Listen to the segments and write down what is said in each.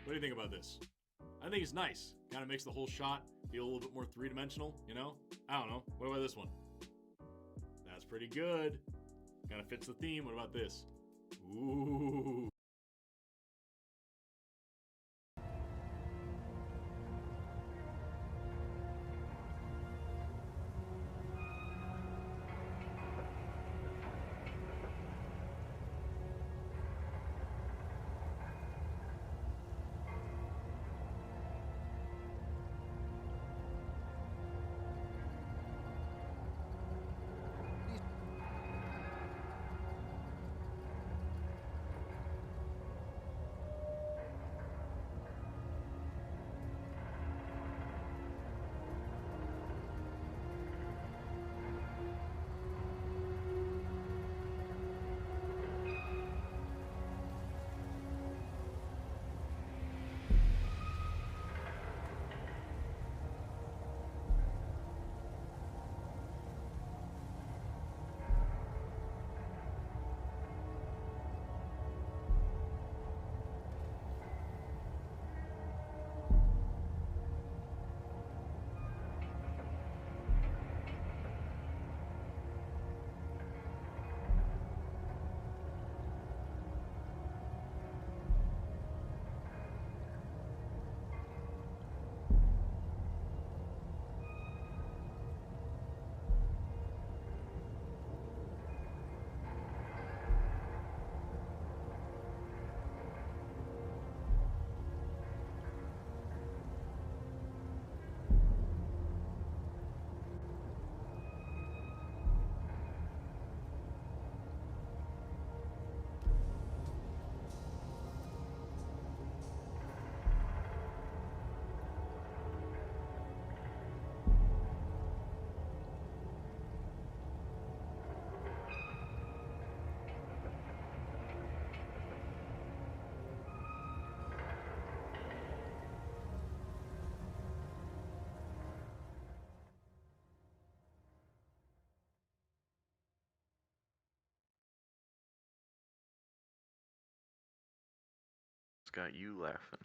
What do you think about this? I think it's nice. Kind of makes the whole shot feel a little bit more three-dimensional, you know? I don't know. What about this one? That's pretty good. Kind of fits the theme. What about this? Ooh. Got you laughing.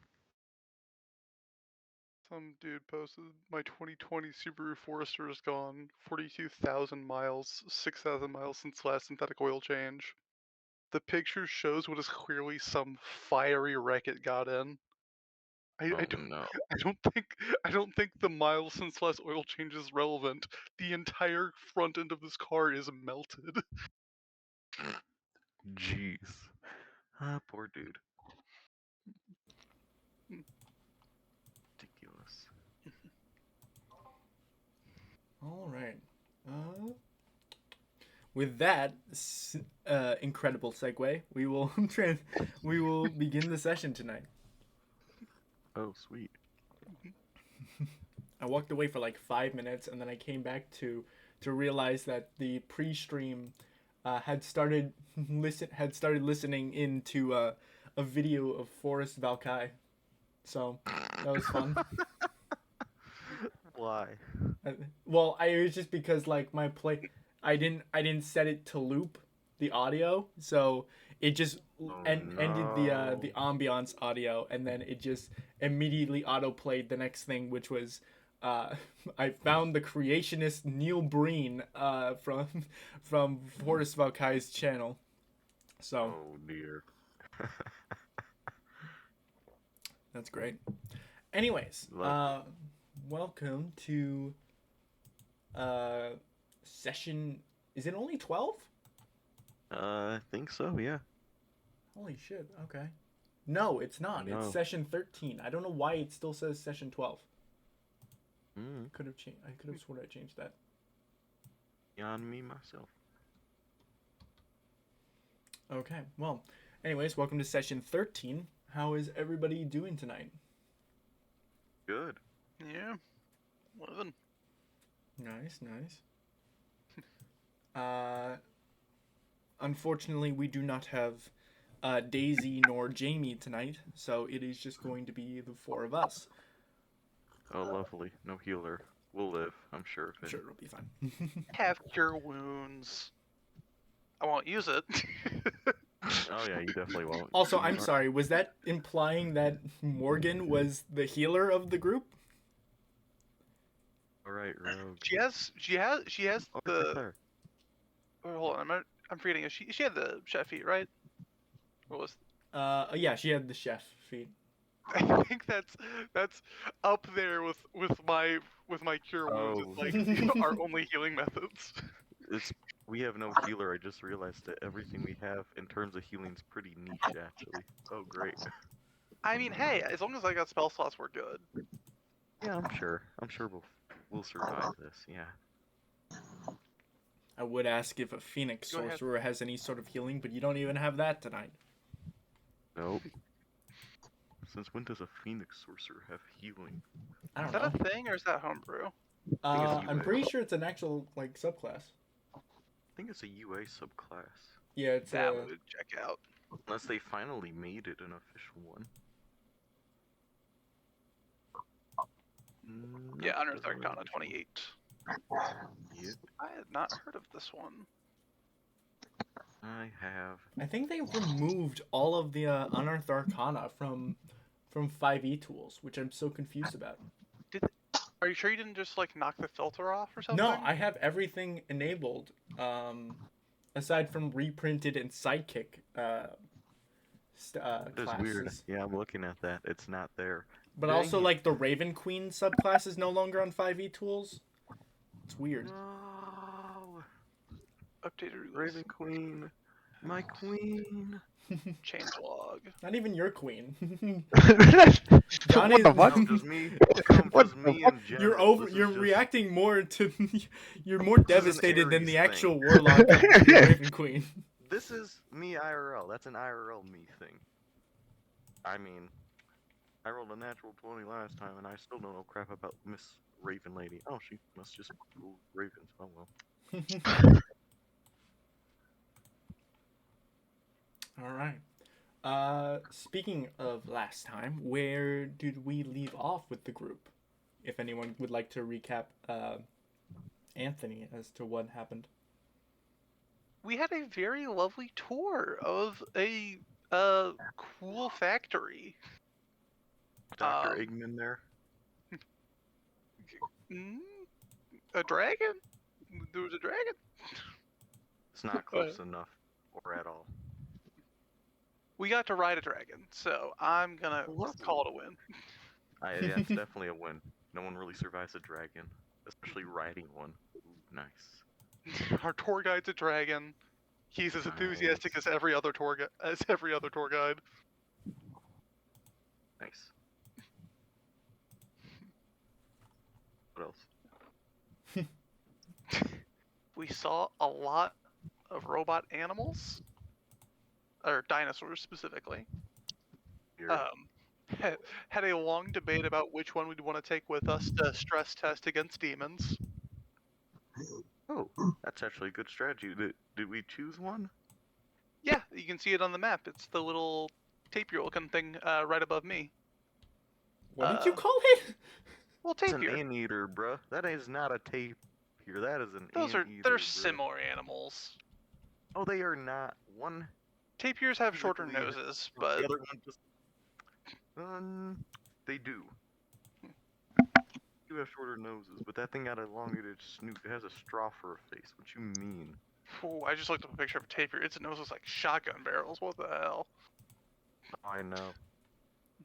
Some dude posted, my 2020 Subaru Forester is gone. 42,000 miles, 6,000 miles since last synthetic oil change. The picture shows what is clearly some fiery wreck it got in. I don't think the miles since last oil change is relevant. The entire front end of this car is melted. Jeez. Poor dude. Ridiculous. All right. With that incredible segue, we will we will begin the session tonight. Oh, sweet. I walked away for like 5 minutes, and then I came back to realize that the pre-stream had started listening into a video of Forrest Valkai. So that was fun. Why? Well, it was just because like my play, I didn't set it to loop the audio, so it just ended the ambiance audio, and then it just immediately auto played the next thing, which was I found the creationist Neil Breen from Forrest Valkai's channel. So Oh dear. that's great. Anyways, Lovely. welcome to session. Is it only 12? I think so, yeah. Holy shit. Okay. No, it's not. No. It's session 13. I don't know why it still says session 12. Mm, Could have changed. I could have sworn I changed that. beyond me myself. Okay. Well, anyways, welcome to session 13. How is everybody doing tonight? Good. Yeah. Living. Nice. Unfortunately, we do not have Daisy nor Jamie tonight, so it is just going to be the four of us. Oh, lovely. No healer. We'll live, I'm sure of I'm it. sure it'll be fine. Have cure wounds. I won't use it. Oh yeah, you definitely won't. Also, You I'm aren't- sorry, was that implying that Morgan was the healer of the group? Alright, Rogue. She has Oh, right the. there. Oh, hold on, I'm forgetting. She had the chef feat, right? What was? Yeah, she had the chef feat. I think that's up there with my cure wounds. Oh. It's like our only healing methods. We have no healer. I just realized that everything we have in terms of healing is pretty niche, actually. Oh, great. I mean, hey, as long as I got spell slots, we're good. Yeah, I'm sure. I'm sure we'll survive this. Yeah. I would ask if a Phoenix Go ahead. sorcerer has any sort of healing, but you don't even have that tonight. Nope. Since when does a Phoenix sorcerer have healing? I Is don't that know. a thing or is that homebrew? think it's I'm UA. pretty sure it's an actual like subclass. I think it's a UA subclass. Yeah, it's That would check out. Unless they finally made it an official one. Yeah, Nope, Unearthed doesn't really Arcana mention 28. it. Yep, I had not heard of this one. I have. I think they removed all of the Unearthed Arcana from 5e tools, which I'm so confused about. Are you sure you didn't just like knock the filter off or something? No, I have everything enabled, aside from reprinted and sidekick It is classes. weird. Yeah, I'm looking at that. It's not there. But Dang also, it. like, the Raven Queen subclass is no longer on 5e tools. It's weird. No! Updated release. Raven Queen. My queen. Changelog. Not even your queen. What Johnny's, the fuck? No, just me. No, What just the me fuck? in general. you're over. This is You're just- reacting more to. You're more This is an devastated than the Aries actual thing. warlock of the Raven Queen. This is me IRL. That's an IRL me thing. I mean, I rolled a natural 20 last time, and I still don't know crap about Miss Raven Lady. Oh, she must just rule ravens. Oh well. All right. Speaking of last time, where did we leave off with the group? If anyone would like to recap, Anthony, as to what happened. We had a very lovely tour of a cool factory. Dr. Eggman there. Mm, a dragon? There was a dragon? It's not close enough, or at all. We got to ride a dragon, so I'm gonna Lovely. call it a win. Yeah, it's definitely a win. No one really survives a dragon, especially riding one. Ooh, nice. Our tour guide's a dragon. He's as enthusiastic Nice. as every other tour guide. Nice. What else? We saw a lot of robot animals, or dinosaurs specifically. Here. Had a long debate about which one we'd want to take with us to stress test against demons. Oh, that's actually a good strategy. Did we choose one? Yeah, you can see it on the map. It's the little tapir looking thing right above me. What did you call it? Well, It's an tapir. anteater, bruh. That is not a tapir. That is an Those anteater. they're bruh. similar animals. Oh, they are not. One. Tapirs have shorter Physically, noses, the but other one just. They do. do have shorter noses, but that thing got a elongated snoot. It has a straw for a face. What you mean? Ooh, I just looked up a picture of a tapir. Its nose looks like shotgun barrels. What the hell? I know.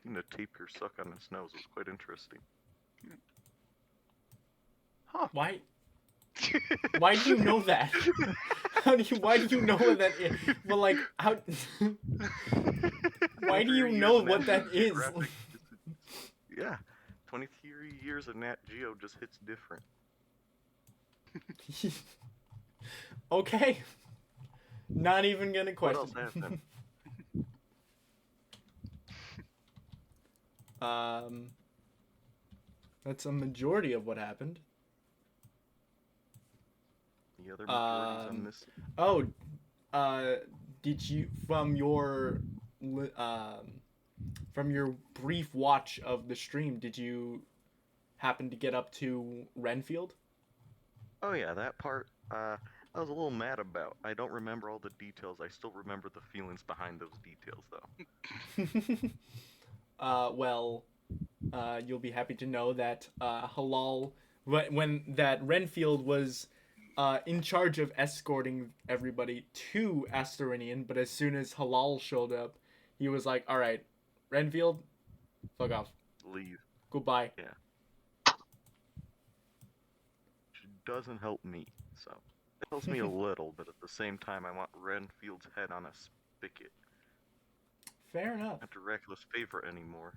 Seeing a tapir suck on its nose was quite interesting. Huh. Why? Why do you know that? Why do you know what that is? Well, like, how? Why do you 23 know years of what Nat that is? Geographic yeah, 23 years of Nat Geo just hits different. Okay. Not even gonna What else question. happened? That's a majority of what happened. The other majorities I'm missing. Oh, did you from your brief watch of the stream, did you happen to get up to Renfield? Oh yeah, that part, I was a little mad about. I don't remember all the details. I still remember the feelings behind those details, though. You'll be happy to know that Halal, when that Renfield was in charge of escorting everybody to Asterinian, but as soon as Halal showed up, he was like, "All right, Renfield, fuck off, Leave. goodbye." Yeah. She doesn't help me, so it helps me a little, but at the same time, I want Renfield's head on a spigot. Fair enough. Not a reckless favorite anymore.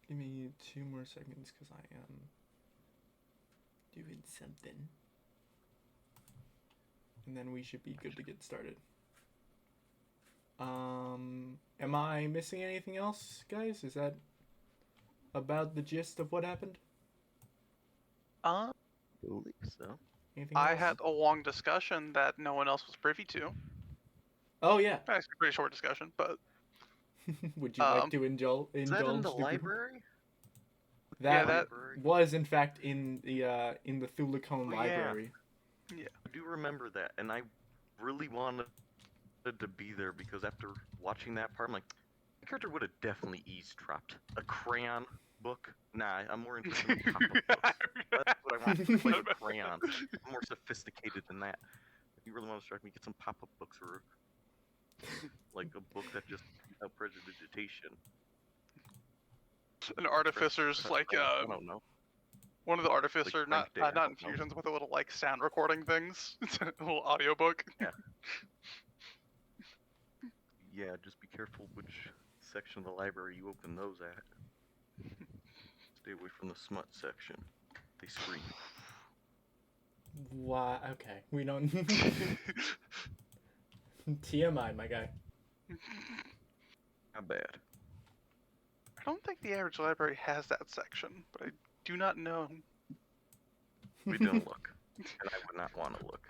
Give me 2 more seconds because I am doing something. And then we should be good to get started. Am I missing anything else, guys? Is that about the gist of what happened? I believe so. Anything I else? had a long discussion that no one else was privy to. Oh yeah. Actually, a pretty short discussion, but Would you like to indulge? Is that in the group? library? That, Yeah, that- was in fact in the Thulicone Oh, yeah. library. yeah. I do remember that, and I really wanted to be there because after watching that part, I'm like, the character would have definitely eavesdropped. A crayon book? Nah, I'm more interested in pop-up books. That's what I want to play with crayons. I'm more sophisticated than that. If you really want to strike me, get some pop-up books or like a book that just without prestidigitation. An artificer's like I don't know. one of the artificer, Frank Day, I not don't know. infusions, but the little like sound recording things. It's a little audiobook. Yeah. Yeah, just be careful which section of the library you open those at. Stay away from the smut section. They scream. Why? Okay, we don't. TMI, my guy. Not bad. I don't think the average library has that section, but I do not know. We didn't look. And I would not want to look.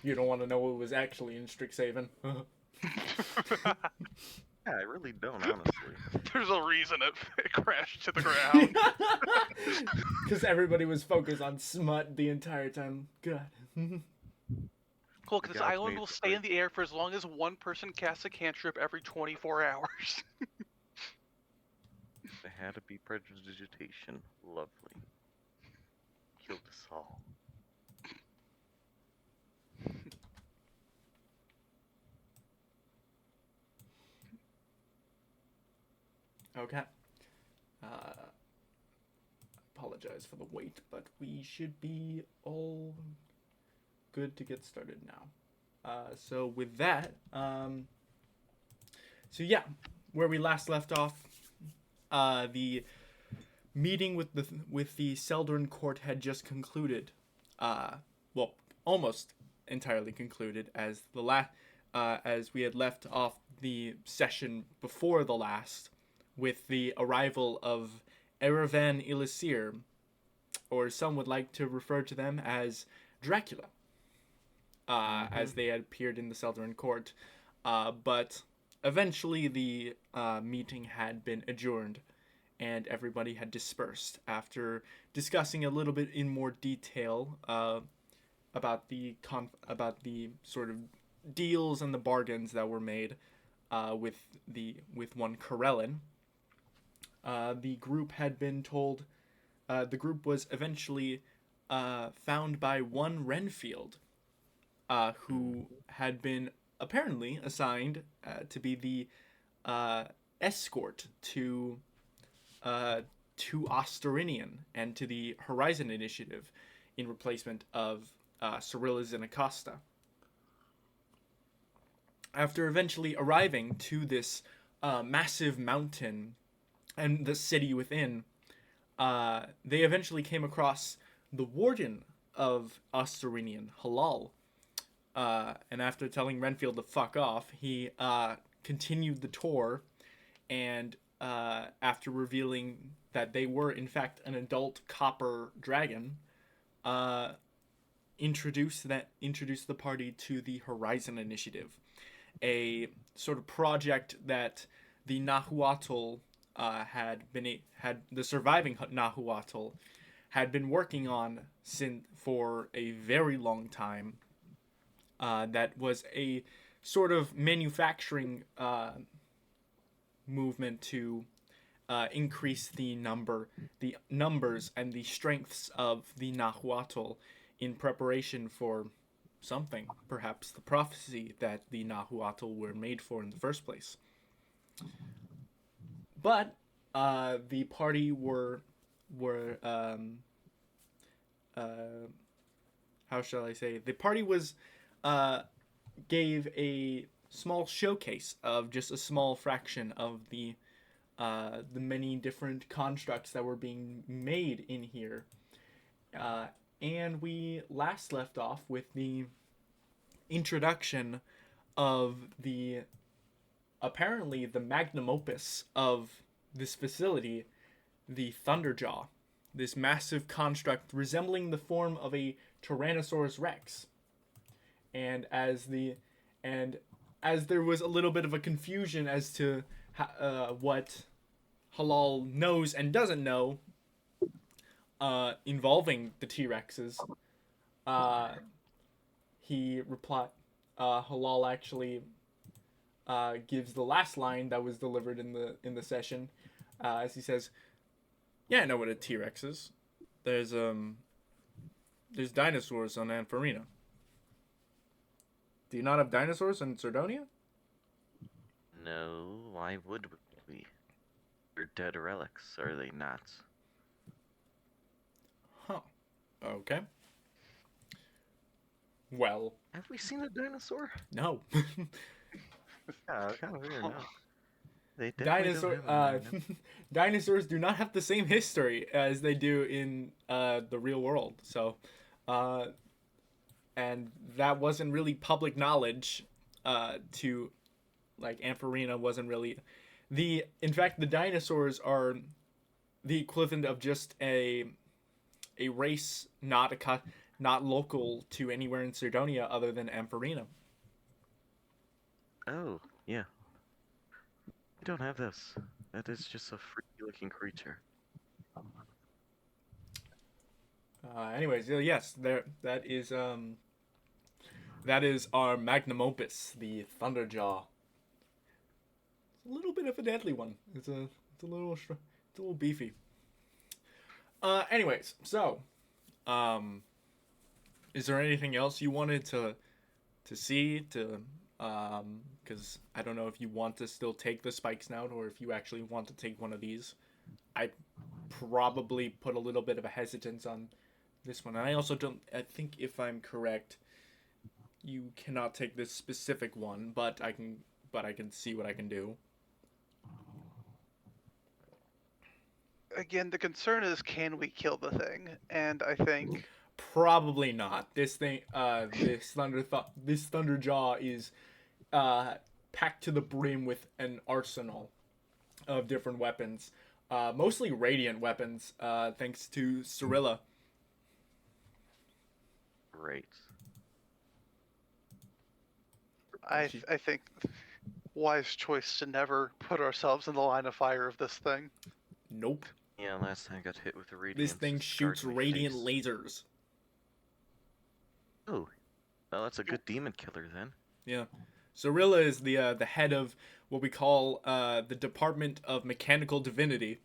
You don't want to know what was actually in Strixhaven. Yeah, I really don't, honestly. There's a reason it crashed to the ground. Because everybody was focused on smut the entire time. God. Look, this God's island made will for stay in the air for as long as one person casts a cantrip every 24 hours. There had to be prestidigitation. Lovely. Killed us all. Okay. Apologize for the wait, but we should be all good to get started now. So with that, so yeah, where we last left off, the meeting with the Celdran court had just concluded. Well, almost entirely concluded, as as we had left off the session before the last, with the arrival of Erevan Ilisir, or some would like to refer to them as Dracula, as they had appeared in the Celdran court. But eventually the meeting had been adjourned, and everybody had dispersed after discussing a little bit in more detail about the sort of deals and the bargains that were made with one Karelin. The group had been told. The group was eventually found by one Renfield, who had been apparently assigned to be the escort to Osterinian and to the Horizon Initiative in replacement of Cirilla Zinacosta. After eventually arriving to this massive mountain and the city within, they eventually came across the warden of Osterinian, Halal. And after telling Renfield to fuck off, he continued the tour, and after revealing that they were in fact an adult copper dragon, introduced the party to the Horizon Initiative, a sort of project that the Nahuatl had the surviving Nahuatl had been working on for a very long time. That was a sort of manufacturing movement to increase the numbers and the strengths of the Nahuatl in preparation for something, perhaps the prophecy that the Nahuatl were made for in the first place. But the party were how shall I say? The party was gave a small showcase of just a small fraction of the many different constructs that were being made in here. And we last left off with the introduction of apparently the magnum opus of this facility, the Thunderjaw, this massive construct resembling the form of a Tyrannosaurus Rex. And as there was a little bit of a confusion as to what Halal knows and doesn't know involving the T-Rexes, he replied. Halal actually gives the last line that was delivered in the session, as he says, "Yeah, I know what a T-Rex is. There's dinosaurs on Ampharina. Do you not have dinosaurs in Cerdonia?" No, why would we? They're dead relics, are they not? Huh. Okay. Well, Have we seen a dinosaur? no. Yeah, kind of weird. No. They definitely don't have a Dinosaurs do not have the same history as they do in the real world. So, and that wasn't really public knowledge. To like Ampharina wasn't really in fact the dinosaurs are the equivalent of just a race not local to anywhere in Cerdonia other than Ampharina. Oh, yeah. We don't have this. That is just a freaky-looking creature. Anyways, yes, that is our magnum opus, the Thunderjaw. It's a little bit of a deadly one. It's a little beefy. Anyways, so, is there anything else you wanted to see because I don't know if you want to still take the spikes now or if you actually want to take one of these. I probably put a little bit of a hesitance on this one. And I also I think if I'm correct, you cannot take this specific one, but I can see what I can do. Again, the concern is, can we kill the thing? And I think probably not. This thing, this Thunderjaw is packed to the brim with an arsenal of different weapons, mostly radiant weapons, thanks to Cirilla. Great. I think wise choice to never put ourselves in the line of fire of this thing. Nope. Yeah, last time I got hit with a radiant. This thing shoots radiant lasers. Well, that's a good demon killer then. Yeah. Zorilla is the head of what we call the Department of Mechanical Divinity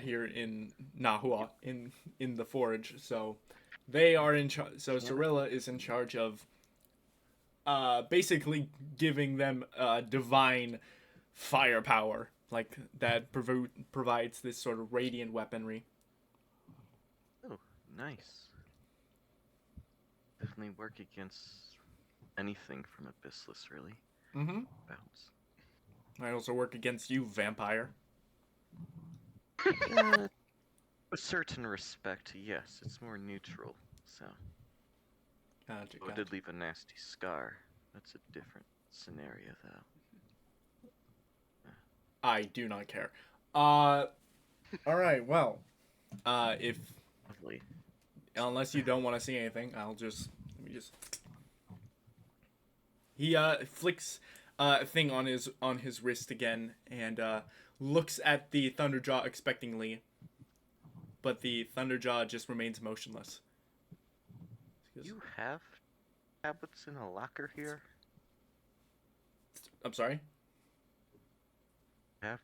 here in Nahua in the Forge. So they are in charge. So Zorilla is in charge of basically giving them divine firepower, like that provides this sort of radiant weaponry. Oh, nice. Definitely work against anything from Abyssless, really. Mm-hmm. Bounce. I also work against you, vampire. A certain respect, yes. It's more neutral, so. Gotcha, Oh, it did leave a nasty scar. That's a different scenario, though. I do not care. All right. Well, if Lovely. unless you don't want to see anything, let me just. He flicks a thing on his wrist again and looks at the Thunderjaw expectingly, but the Thunderjaw just remains motionless. You have tablets in a locker here? I'm sorry? Have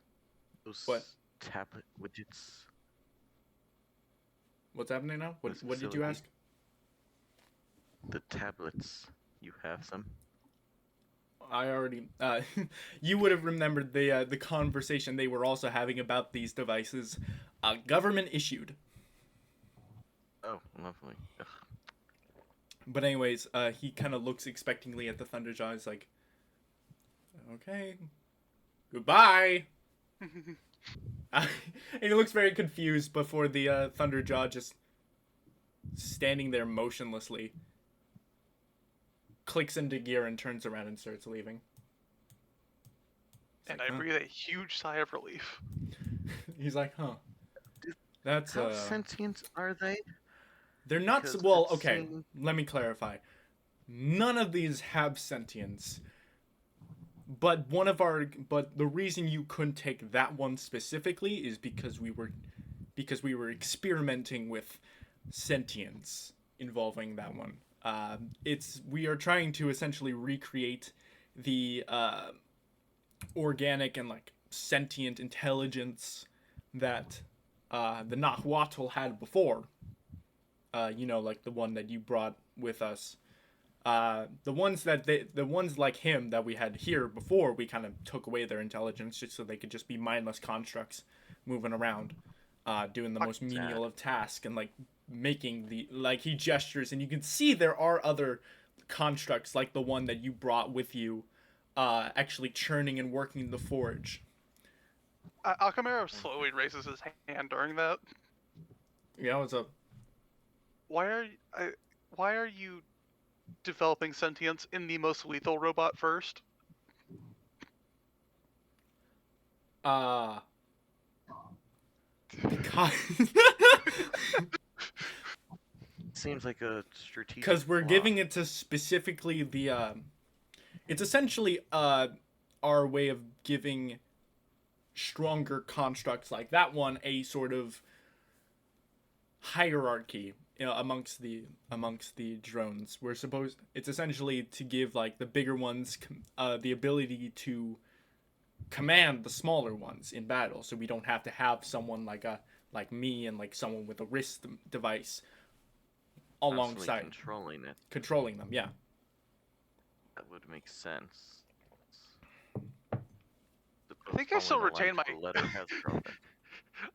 those What? tablet widgets? What's happening now? What This did you facility. ask? The tablets. You have them? I already you would have remembered the conversation they were also having about these devices. Government issued. Oh, lovely. Ugh. But anyways, he kind of looks expectingly at the Thunderjaw. He's like, okay, goodbye. And he looks very confused before the Thunderjaw just standing there motionlessly clicks into gear and turns around and starts leaving. And like, I breathe a huge sigh of relief. He's like, huh. That's How sentient are they? They're not Because well, it okay. seemed- Let me clarify. None of these have sentience. But the reason you couldn't take that one specifically is because we were experimenting with sentience involving that one. We are trying to essentially recreate the organic and like sentient intelligence that the Nahuatl had before. Like the one that you brought with us. The ones like him that we had here before, we kind of took away their intelligence just so they could just be mindless constructs moving around, doing the most menial of tasks and like making he gestures, and you can see there are other constructs like the one that you brought with you, actually churning and working the forge. Alcamaro slowly raises his hand during that. Yeah, what's up? Why are you developing sentience in the most lethal robot first? Because Seems like a strategic. because we're flaw. giving it to specifically the it's essentially our way of giving stronger constructs like that one a sort of hierarchy, amongst the drones. It's essentially to give like the bigger ones the ability to command the smaller ones in battle, so we don't have to have someone like me and like someone with a wrist device alongside controlling them. Yeah, That would make sense. I think I still retain my. Letter has drawback.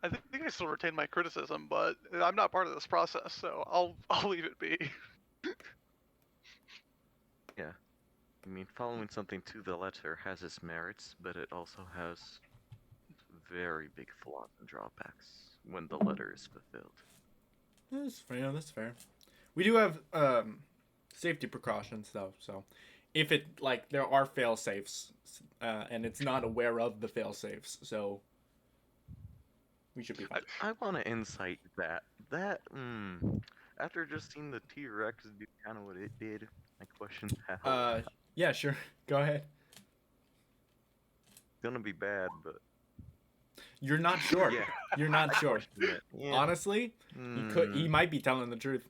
I think I still retain my criticism, but I'm not part of this process, so I'll leave it be. Yeah. I mean, following something to the letter has its merits, but it also has very big flaws and drawbacks when the letter is fulfilled. that's fair. Yeah, that's fair. We do have safety precautions though, so if it like there are fail safes, and it's not aware of the fail safes, so we should be fine. I want to insight that. After just seeing the T-Rex do kind of what it did, I question how. Yeah, sure. Go ahead. It's gonna be bad, but You're not sure. Yeah. You're not sure. question it. Yeah. Honestly, he might be telling the truth.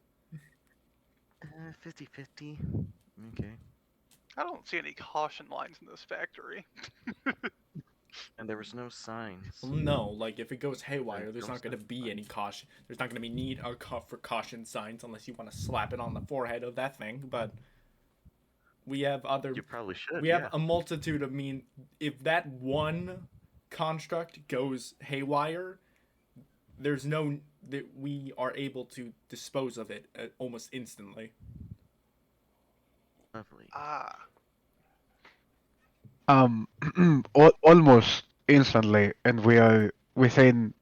50-50. Okay. I don't see any caution lines in this factory. And there was no signs. Well, no, like if it goes haywire, Like, there's don't not going to stop be signs. any caution. There's not going to be need for caution signs unless you want to slap it on the forehead of that thing. But we have other. You probably should. We have Yeah. a multitude of if that one construct goes haywire, there's no that we are able to dispose of it almost instantly. Lovely. Ah. Almost instantly, and we are within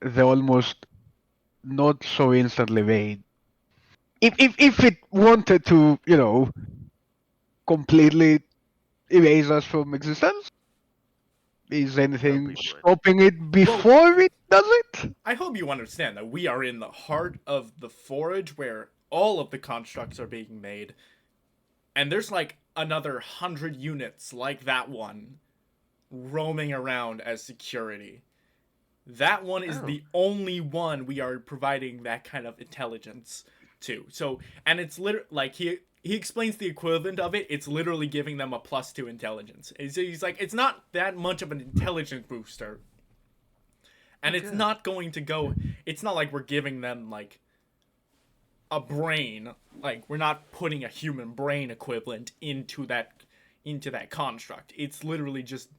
the almost not so instantly vein. If it wanted to, completely erase us from existence, is anything Probably would. stopping it before it does it? I hope you understand that we are in the heart of the forage where all of the constructs are being made, and there's like another 100 units like that one roaming around as security. That one is Oh. the only one we are providing that kind of intelligence to. So, and it's literally like he explains the equivalent of it. It's literally giving them a +2 intelligence. He's like, it's not that much of an intelligence booster, and it's good. not going to go. It's not like we're giving them like a brain. Like we're not putting a human brain equivalent into that construct. It's literally just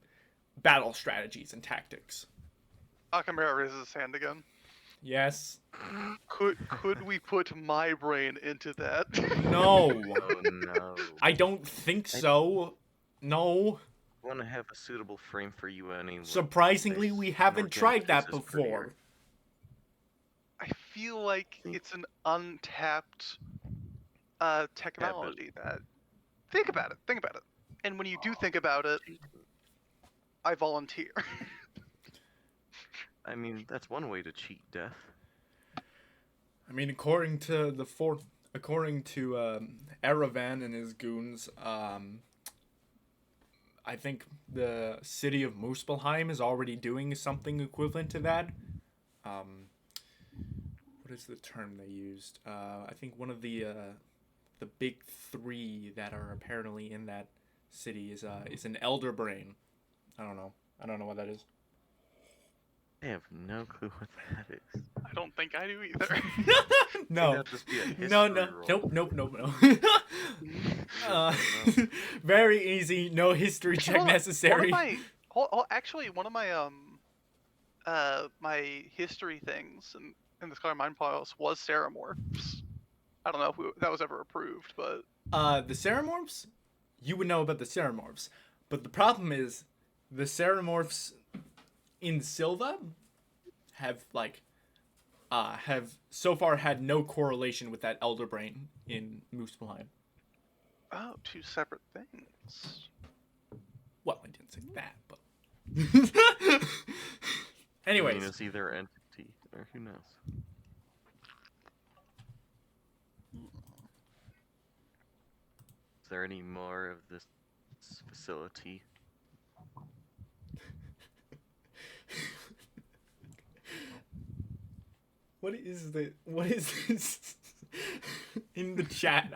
battle strategies and tactics. Akamura raises his hand again. Yes. Could we put my brain into that? No. Oh no. I don't think so. No. I want to have a suitable frame for you anyway. Surprisingly, we haven't Organic tried that juice is before. prettier. I feel like it's an untapped technology that. Think about it. And when you do think about it, I volunteer. I mean, that's one way to cheat death. I mean, according to Aravan and his goons, I think the city of Muspelheim is already doing something equivalent to that. What is the term they used? I think one of the big three that are apparently in that city is an elder brain. I don't know what that is. I have no clue what that is. I don't think I do either. No. That'd just be a No. history roll. Nope. Very easy. No history check necessary. Actually, one of my my history things in the Scholar Mind Piles was Ceramorphs. I don't know if that was ever approved, but The Ceramorphs, you would know about the Ceramorphs, but the problem is, the Ceramorphs in Silva have so far had no correlation with that Elder Brain in Muspelheim. oh, two separate things. Well, I didn't say that, but I mean, anyways, it's either entity or who knows. Is there any more of this facility? what is this in the chat?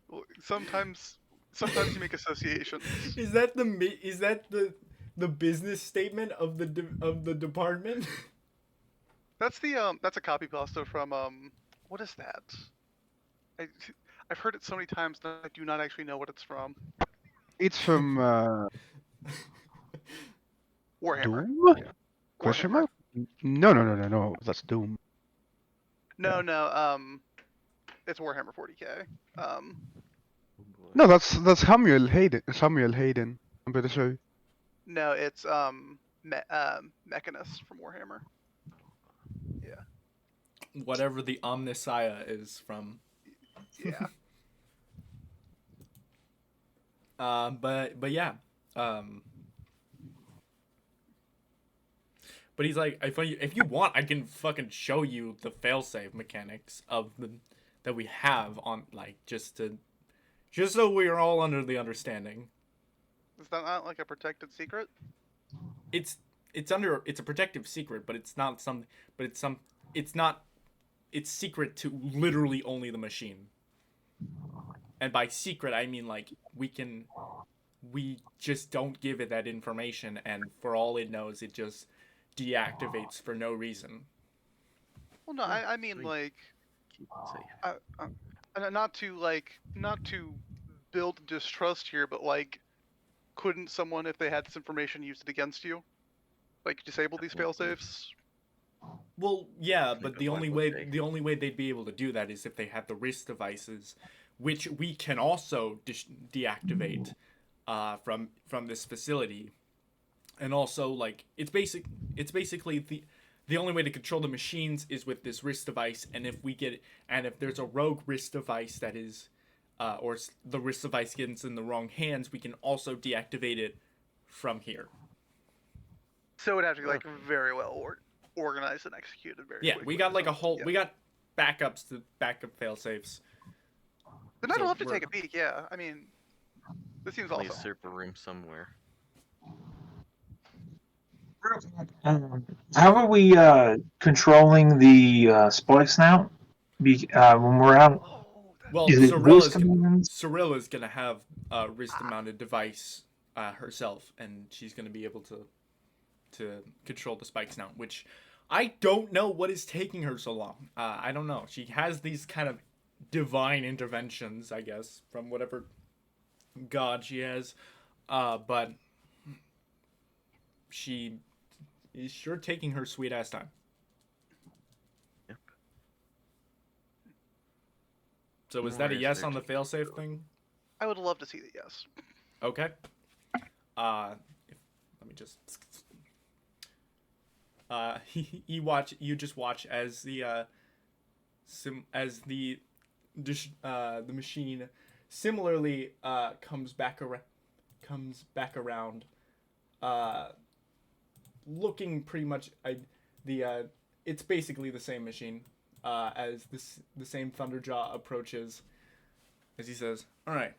Well, sometimes you make associations. Is that the business statement of the department? That's a copy pasta from what is that? I've heard it so many times that I do not actually know what it's from. It's from Warhammer. Doom? Yeah. Question Warhammer. mark? No. That's Doom. No, it's Warhammer 40k. Oh boy. No, that's Samuel Hayden. I'm pretty sure. No, it's Mechanist from Warhammer. Whatever the Omnissiah is from. Yeah. But yeah. But he's like, if you want, I can fucking show you the failsafe mechanics that we have on, like, just so we're all under the understanding. Is that not like a protected secret? it's it's a protective secret, but it's not some but it's not it's secret to literally only the machine. And by secret I mean like we just don't give it that information, and for all it knows it just deactivates for no reason. Well, no, I mean Sweet. like, Keep it safe. not to build distrust here, but like, couldn't someone, if they had this information, use it against you? Like disable these failsafes? Well, yeah, Make but a the only blind way mistake. the only way they'd be able to do that is if they had the wrist devices, which we can also deactivate from this facility. And also, like, it's basically the only way to control the machines is with this wrist device. And if there's a rogue wrist device that is the wrist device gets in the wrong hands, we can also deactivate it from here. So it would have to be like very well organized and executed very Yeah, quickly. we got like a so, whole yeah. we got backups to backup fail safes. Then I'd so love to we're- take a peek. Yeah, I mean, this seems Probably a awesome. server room somewhere. How are we controlling the spike snout when we're out? Oh, Well, Is it voice commands? Cirilla's gonna have a wrist-mounted device herself, and she's gonna be able to control the spikes now. Which I don't know what is taking her so long. I don't know. She has these kind of divine interventions, I guess, from whatever god she has, but she is sure taking her sweet ass time. Yep. So is More that a yes on the research. failsafe thing? I would love to see the yes. Okay. Let me just. You just watch as the the machine similarly comes back around, looking pretty much it's basically the same machine as the same Thunderjaw approaches as he says, "All right,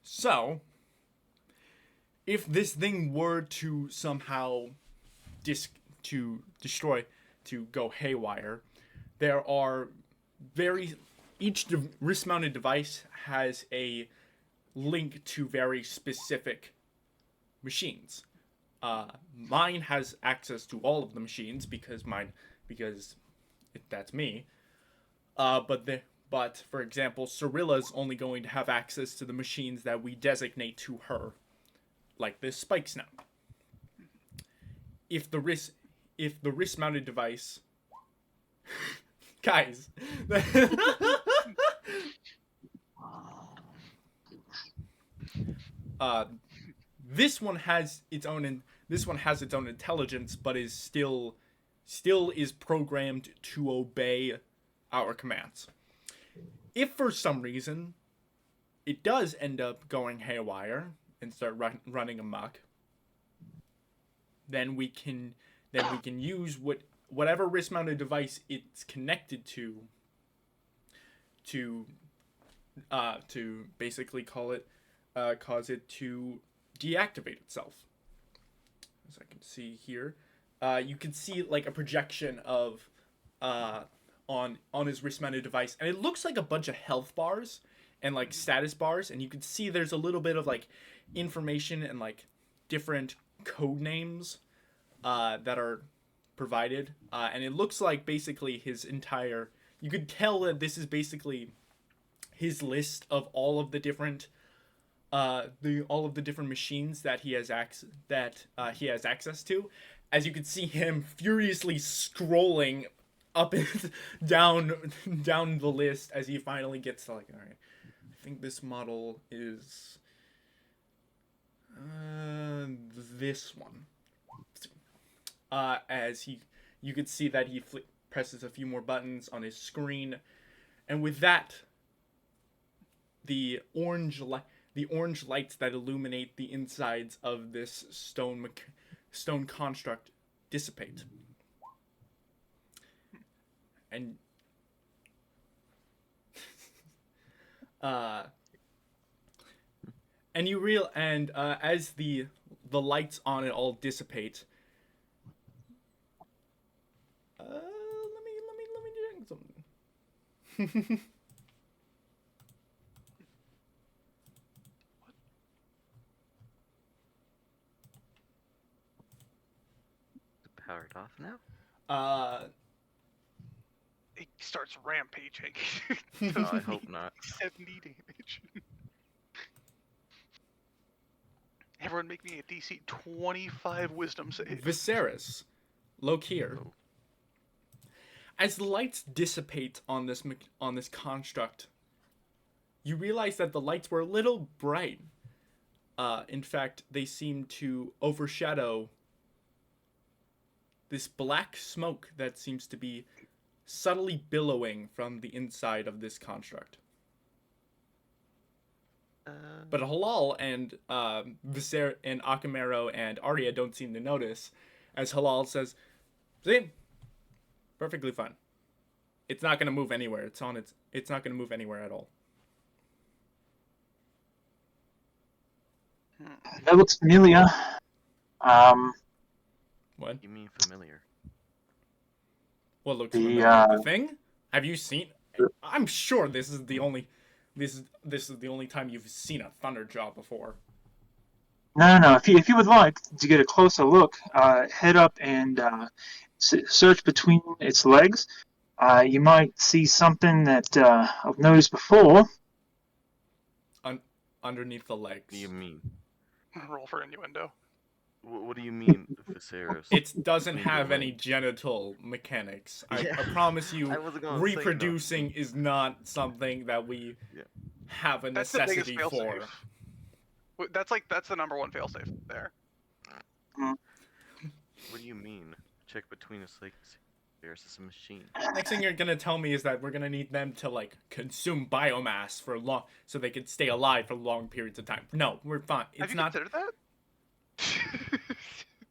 so if this thing were to somehow destroy, to go haywire, there are each wrist-mounted device has a link to very specific machines. Mine has access to all of the machines because that's me. But for example, Cirilla's only going to have access to the machines that we designate to her, like this spike snout. If the wrist-mounted device, guys, this one has its own intelligence, but is still is programmed to obey our commands. If for some reason it does end up going haywire and start running amok, then we can use whatever wrist-mounted device it's connected to basically cause it to deactivate itself. As I can see here, you can see like a projection of on his wrist-mounted device, and it looks like a bunch of health bars and like status bars, and you can see there's a little bit of like information and like different code names that are provided, and it looks like basically his entire. You could tell that this is basically his list of all of the different machines that he has access to. As you can see him furiously scrolling up and down the list as he finally gets to like, all right, I think this model is this one. As you could see that he presses a few more buttons on his screen, and with that, the orange lights that illuminate the insides of this stone construct dissipate. And as the lights on it all dissipate, something. Powered off now? It starts rampaging. Oh, I hope not. 70 damage. Everyone make me a DC 25 wisdom save. Viserys, look here. Oh. As the lights dissipate on this construct, you realize that the lights were a little bright. In fact, they seem to overshadow this black smoke that seems to be subtly billowing from the inside of this construct. But Halal and Viser and Akamero and Arya don't seem to notice, as Halal says, "See, perfectly fine. It's not going to move anywhere. It's not going to move anywhere at all." That looks familiar. What? You mean familiar? What looks The, familiar? The thing? Have you seen? I'm sure this is the only time you've seen a Thunderjaw before. No. If you would like to get a closer look, head up and search between its legs. You might see something that I've noticed before. Underneath the legs. What do you mean? Roll for innuendo. What do you mean, Viserys? It doesn't Between have your any legs? genital mechanics. I Yeah. promise you, I wasn't gonna say no. reproducing is not something that we have a That's the biggest necessity fail for. save. That's the number one fail safe there. What do you mean? Check between his legs. There's a machine. Next thing you're gonna tell me is that we're gonna need them to like consume biomass for long, so they can stay alive for long periods of time. No, we're fine. Have It's you not. considered that?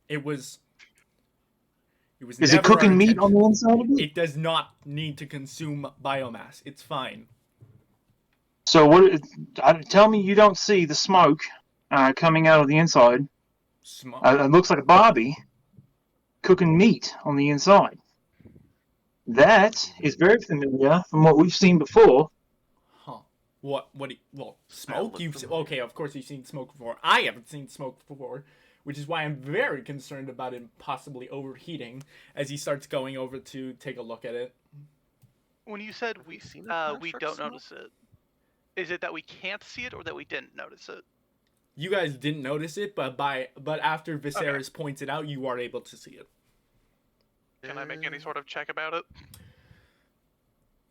It was. It was. Is it never our cooking meat on intention. the inside of it? It does not need to consume biomass. It's fine. So what? Tell me you don't see the smoke coming out of the inside. Smoke. It looks like a Barbie cooking meat on the inside. That is very familiar from what we've seen before. Huh. What? Well, smoke? look You've familiar. okay? Of course you've seen smoke before. I haven't seen smoke before, which is why I'm very concerned about him possibly overheating as he starts going over to take a look at it. When you said Have we we seen a we construct don't smoke? notice it, is it that we can't see it or that we didn't notice it? You guys didn't notice it, but after Viserys points it out, you are able to see it. Can I make any sort of check about it?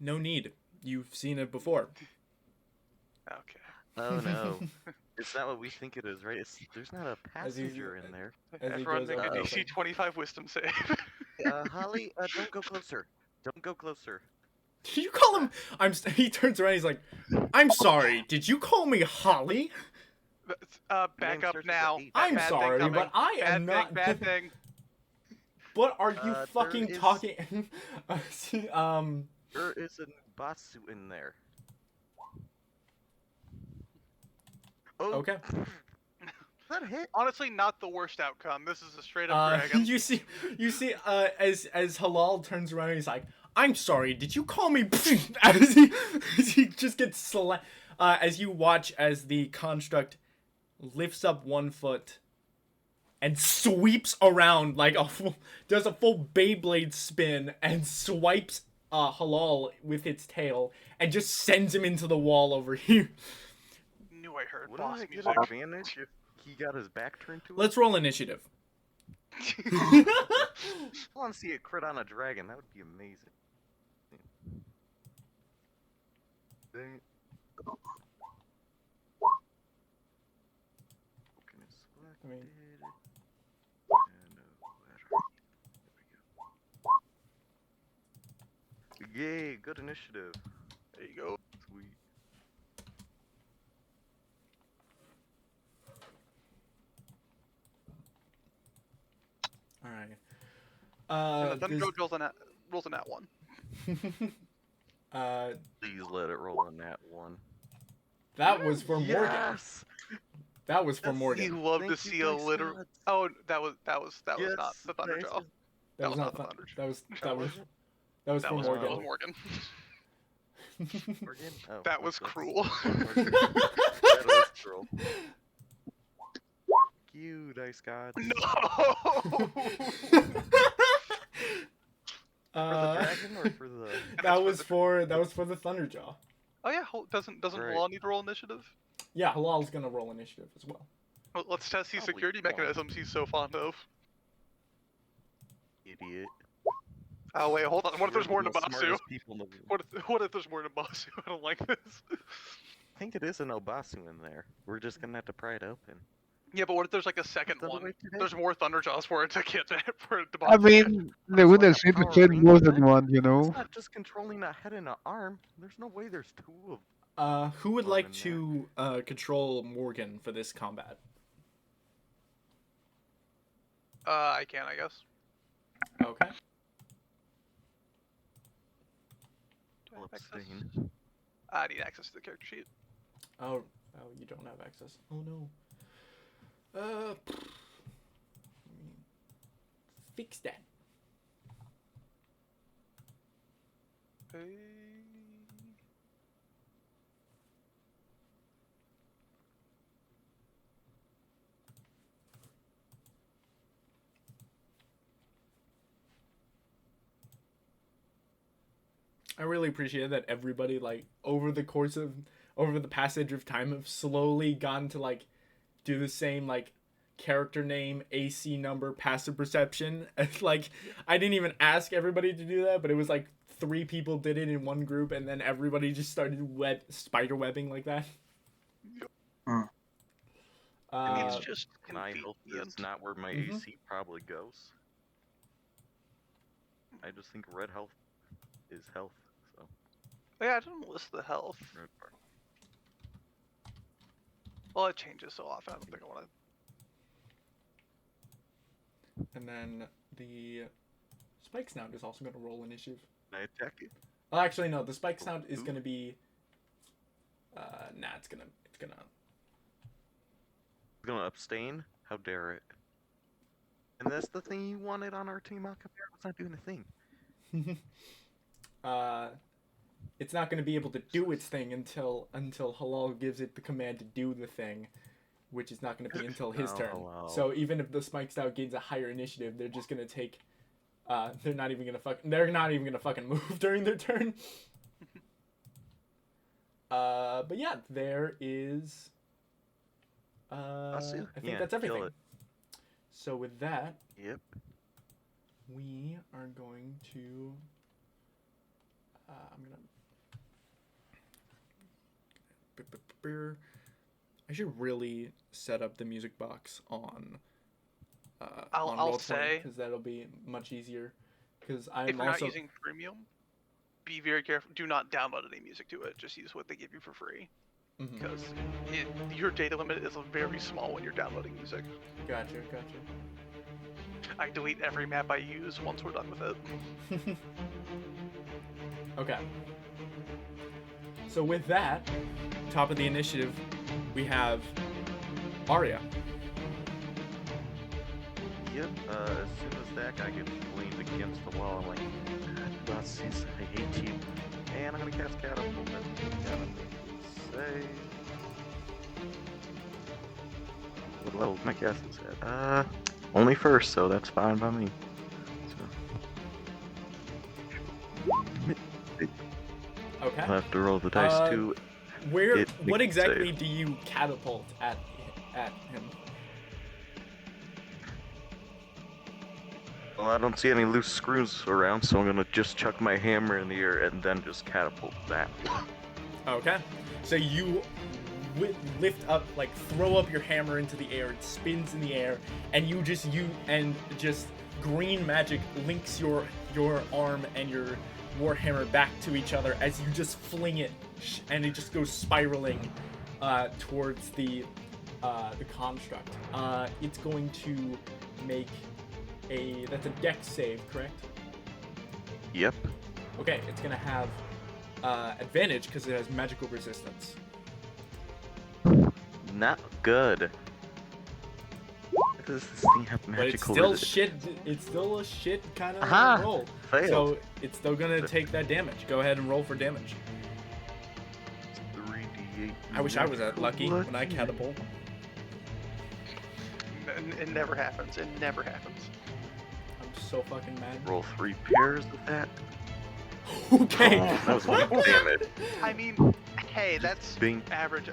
No need. You've seen it before. Okay. Oh no. It's not what we think it is, right? There's not a As he- passenger in there. As he Everyone goes make a over to DC look. 25 wisdom save. Holly, don't go closer. Don't go closer. Did you call him? He turns around. He's like, "I'm sorry. Did you call me Holly? Back name up starts with now. a H. I'm Bad thing sorry, coming. but I am Bad not." thing, bad thing. What are you There fucking is- talking? There is a Batsu in there. Oh, Okay. that hit. Honestly, not the worst outcome. This is a straight up dragon. You see, as Halal turns around, he's like, "I'm sorry. Did you call me?" as he just gets slapped. As you watch as the construct lifts up one foot and sweeps around like does a full Beyblade spin and swipes Halal with its tail and just sends him into the wall over here. Knew I heard Wouldn't boss I get music. advantage if he got his back turned to it? Let's roll initiative. I want to see a crit on a dragon. That would be amazing. Dang it. Token is I mean- selected. And ladder. There we go. Yay, good initiative. There you go. Sweet. All right. And the Thunder rolls a nat 1. Please let it roll on that one. That was for Morgan. Yes! That was for That's Morgan. You love to Thank see you, a dice literal. gods. Oh, that was not Yes, the Thunderjaw. dice That was not not the fun. Thunder. That was That wasn't? That was That for was Morgan. Morgan. Morgan? Oh, That was that's- cruel. That was cruel. You dice gods. No. For the Uh, dragon or for the? that was for the Thunderjaw. Oh yeah, doesn't Right. Law need to roll initiative? Yeah, Halal's gonna roll initiative as well. Well, let's test these Probably security won't. mechanisms he's so fond of. Idiot. Oh wait, hold on. What if there's more We're than the Basu? smartest people in the world. What if there's more than Basu? I don't like this. I think it is an Obasu in there. We're just gonna have to pry it open. Yeah, but what if there's like a second Done one? right today. There's more Thunderjaws for it to get for it to I box it. mean, they would have like a said Power said more Ranger than thing. one, you know. It's not just controlling a head and an arm. There's no way there's two of. Who would Well, like in to control Morgan for this combat? I can, I guess. Okay. Do I I'll have access? abstain. I need access to the character sheet. Oh, you don't have access. Oh no. Fix that. Hey. I really appreciate that everybody, like, over the passage of time, have slowly gotten to, like, do the same, like, character name, AC number, passive perception. And, like, I didn't even ask everybody to do that, but it was like 3 people did it in one group, and then everybody just started spider webbing like that. Hmm. I mean, Uh, it's just And I hope convenient. that's not where my Mhm. AC probably goes. I just think red health is health. So Yeah, I didn't list the health. red part. Well, it changes so often. I don't think I want to. and then the Spike Snout is also going to roll initiative. Can I attack it? Oh, actually, no. The Spike Snout is Who? going to be... Nah, it's gonna... It's gonna abstain? How dare it? And that's the thing you wanted on our team, Alcabera was not doing a thing. It's not going to be able to do its thing until Halal gives it the command to do the thing, which is not going to be until his Oh, turn. Halal. So even if the Spike Stout gains a higher initiative, they're just going to take... they're not even going to fucking move during their turn. But yeah, there is... Basu? I think Yeah, that's kill everything. it. So with that, Yep. we are going to... I'm gonna... I should really set up the music box on I'll say- because that'll be much easier. Because If I'm you're also not using premium, be very careful. Do not download any music to it. Just use what they give you for free. Mhm. Because your data limit is very small when you're downloading music. Gotcha. I delete every map I use once we're done with it. Okay. So with that, top of the initiative, we have Arya. Yep. As soon as that guy gets leaned against the wall, I'm like, Nazis, I hate you. And I'm gonna cast Catapult. Say. What level my cast is at? Only first, so that's fine by me. Okay. I'll have to roll the dice too. Where? It What makes it exactly safe. do you catapult at him? Well, I don't see any loose screws around, so I'm gonna just chuck my hammer in the air and then just catapult that. Okay. So you lift up, like throw up your hammer into the air. It spins in the air, and just green magic links your arm and your warhammer back to each other as you just fling it, and it just goes spiraling towards the construct. It's going to make that's a dex save, correct? Yep. Okay, it's gonna have advantage because it has magical resistance. Not good. Does this thing have But it's magical still resistance? shit. It's still a shit kind of Aha! roll. Failed. So it's still gonna take that damage. Go ahead and roll for damage. 3d8. I wish I was that lucky when I catapult. It never happens. It never happens. I'm so fucking mad. Roll 3 pairs of that. Okay. Oh, that was 1 damage. I mean, hey, that's Bing. average.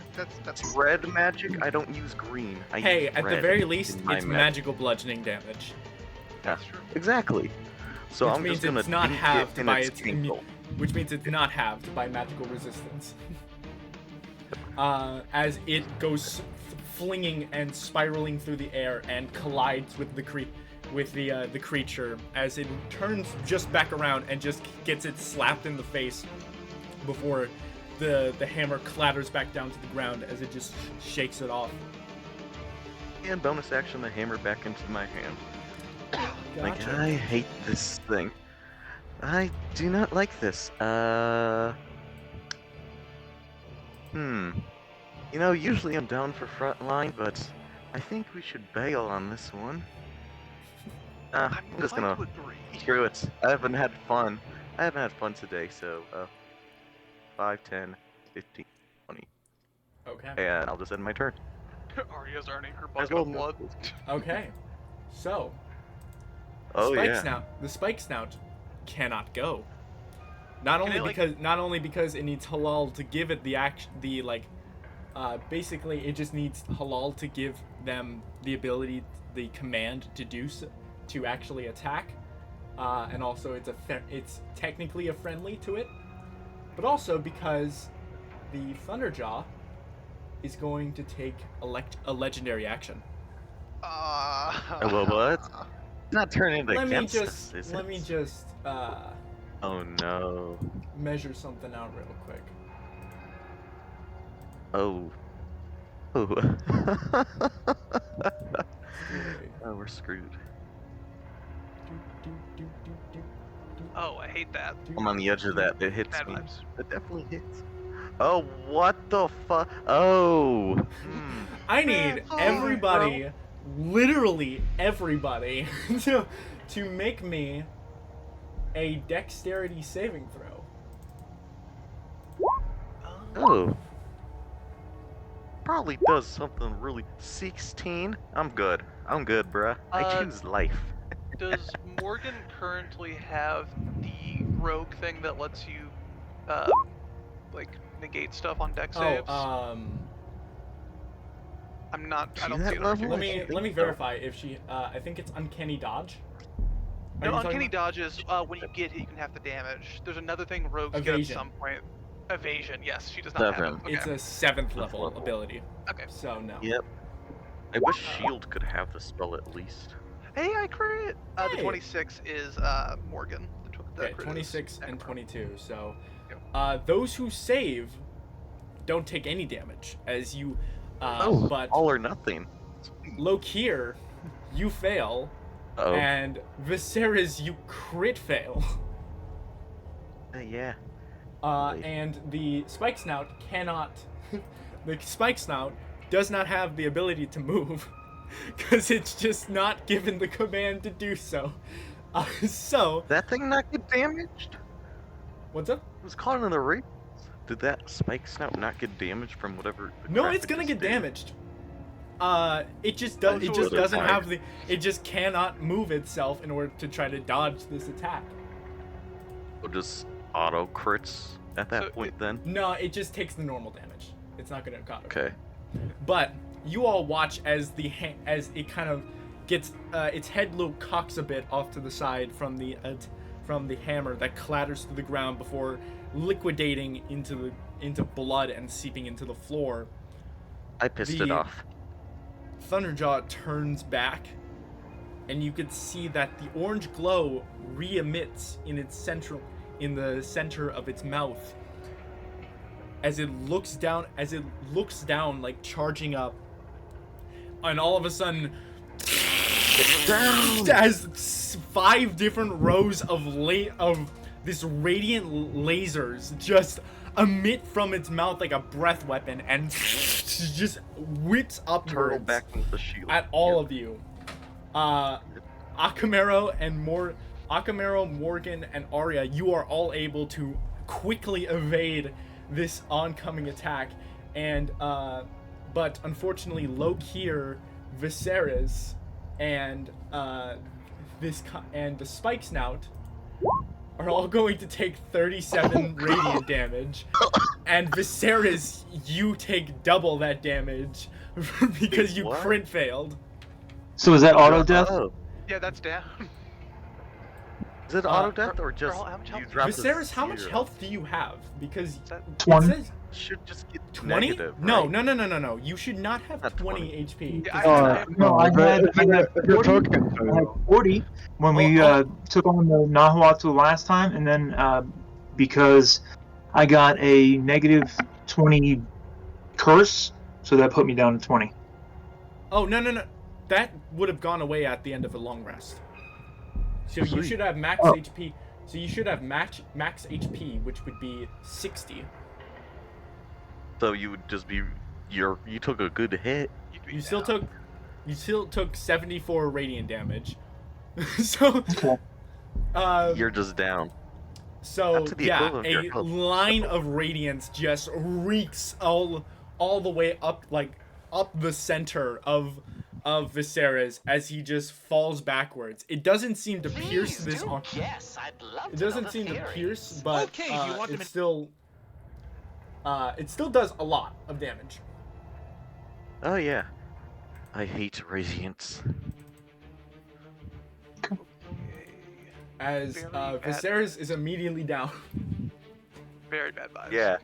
That's Red magic, I don't use green. I Hey, use at the red very least, in my it's magic. magical bludgeoning damage. that's true. Exactly. So Which I'm means just gonna it's not dink it halved in by its its ankle. which means it's not halved by magical resistance. As it goes flinging and spiraling through the air and collides with the creature as it turns just back around and just gets it slapped in the face before the hammer clatters back down to the ground as it just shakes it off. And bonus action, the hammer back into my hand. Like, Gotcha. I hate this thing. I do not like this. You know, usually I'm down for front line, but I think we should bail on this one. I'm just gonna inclined to agree. screw it. I haven't had fun. Today, so 5, 10, 15, 20. Okay. And I'll just end my turn. Arya's earning her As bucket well of blood. Okay. So Oh spike yeah. snout. The spike snout cannot go. Not only it, like- because it needs halal to give it the action, basically it just needs halal to give them the ability, the command to do so, to actually attack, and also it's technically a friendly to it, but also because the Thunderjaw is going to take a legendary action. Well, what? It's not turning Let me against just us, is let it? me just Oh no. measure something out real quick. Oh. Oh. Okay. Oh, we're screwed. Oh, I hate that. I'm on the edge of that. It hits Bad me. vibes. It definitely hits. Oh, what the fuck? Oh. I need everybody, literally everybody, to make me a dexterity saving throw. Oh. Probably does something really. 16? I'm good, bruh. I choose life. Does Morgan currently have the rogue thing that lets you, like, negate stuff on dex saves? I'm not. I She don't that see it. level? on let your- me let me verify if she. I think it's uncanny dodge. Are No, you talking uncanny about- dodge is when you get hit, you can have the damage. There's another thing rogues get Evasion. at some point. Evasion, yes, she does not have it. 7. Okay. It's a 7th level level. ability. Okay. So no. Yep. I wish Shield could have the spell at least. Hey, I crit! Hey. The 26 is Morgan. The Okay, crit is 26 and Necro. 22. So, Yep. those who save don't take any damage as you. Oh, But all or nothing. Lokir, you fail, Oh. and Viserys, you crit fail. Yeah. Really? And the Spike Snout cannot. The Spike Snout does not have the ability to move, because it's just not given the command to do so. So, That thing not get damaged? what's up? It was caught in the race. Did that spike snout not get damaged from whatever? The No, crap it's it gonna just get did? damaged. It just does. It That's just really doesn't hard. have the. It just cannot move itself in order to try to dodge this attack. So just auto crits at that So point then? No, it just takes the normal damage. It's not gonna auto. Okay. But you all watch as as it kind of gets its head loop cocks a bit off to the side from the hammer that clatters to the ground before liquidating into blood and seeping into the floor. I pissed it off. Thunderjaw turns back, and you can see that the orange glow re-emits in the center of its mouth as it looks down like charging up, and all of a sudden has 5 different rows of this radiant lasers just emit from its mouth like a breath weapon and just whips upwards Turtle back with the shield. at all of you. Akamero, Morgan, and Arya, you are all able to quickly evade this oncoming attack, and but unfortunately, Lokir, Viserys, and the Spike Snout are all going to take 37 radiant damage, and Viserys, you take double that damage because you What? crit failed. So is that auto death? Oh, Yeah, that's down. is it auto death or just how much health you do drop Viserys, how much 0? health do you have? Because Is that- it 20? says Should just get 20? negative. No, right? no. You should not have Not 20 20. HP. Yeah, 'cause I- No, I had You're 40. talking I had to 40 when we Oh, took on the Nahuatl last time, and then because I got a negative 20 curse, so that put me down to 20. oh, no. That would have gone away at the end of a long rest. So you Sweet. should have max Oh. HP. So you should have max HP, which would be 60. So you would just be you took a good hit. you'd be You still down. took 74 radiant damage. So Okay. You're just down. So Up to the yeah, equivalent of a your health. line of radiance just reeks all the way up, like up the center of Viserys as he just falls backwards. It doesn't seem to pierce this arm. Yes, I'd love It to know doesn't the seem to theories. pierce, but Okay, if you want it to still does a lot of damage. Oh yeah. I hate radiance. As Very bad. Viserys is immediately down. Very bad vibes. Yeah.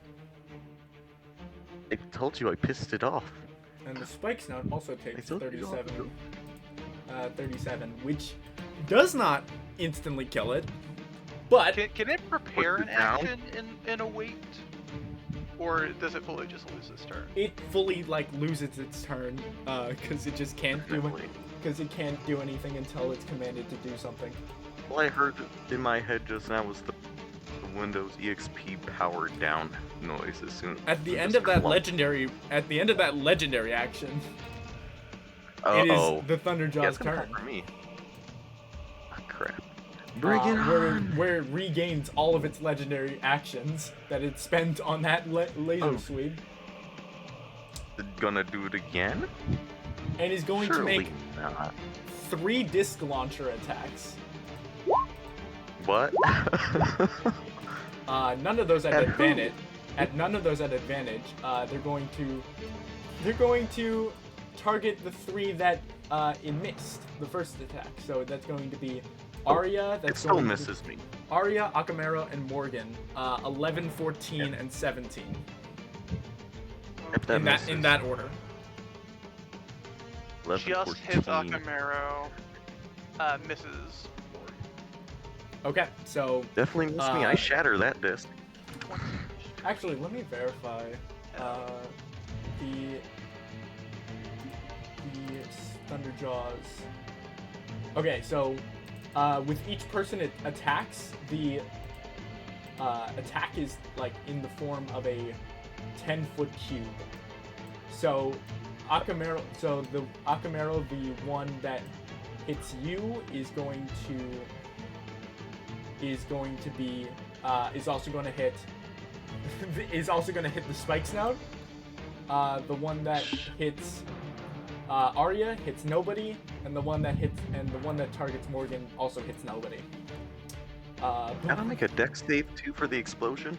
I told you I pissed it off. And the Spike Snout also takes told you not to 37, which does not instantly kill it, but Can it prepare Put an it down? action in a wait? Or does it fully just lose its turn? it fully like loses its turn because it just can't do it, Definitely. because it can't do anything until it's commanded to do something. All I heard in my head just now was the Windows EXP powered down noise as soon At the it end just of that clunked. legendary action, Uh-oh. it is the Yeah, Thunderjaw's it's gonna turn. come for me. Oh, crap. Bring it on! where it regains all of its legendary actions that it spent on that laser Oh. sweep, Gonna do it again? and is going to Surely make not. 3 disc launcher attacks. What? None of those at At who? advantage. None of those at advantage. They're going to target the 3 that it missed the first attack. So that's going to be Arya. It That's still going misses me. Arya, Akamero, and Morgan. 11, 14, and 17. If that misses, In that order. 11, Just hits 14. Akamero. Misses. Okay, so Definitely miss me. I Uh, shatter that disc. actually, let me verify the Thunderjaws. Okay, so with each person it attacks, the attack is like in the form of a 10-foot cube. So Akamero, the one that hits you is going to be is also going to hit the Spike Snout. The one that hits Arya hits nobody, and the one that targets Morgan also hits nobody. Gotta make a dex save too for the explosion.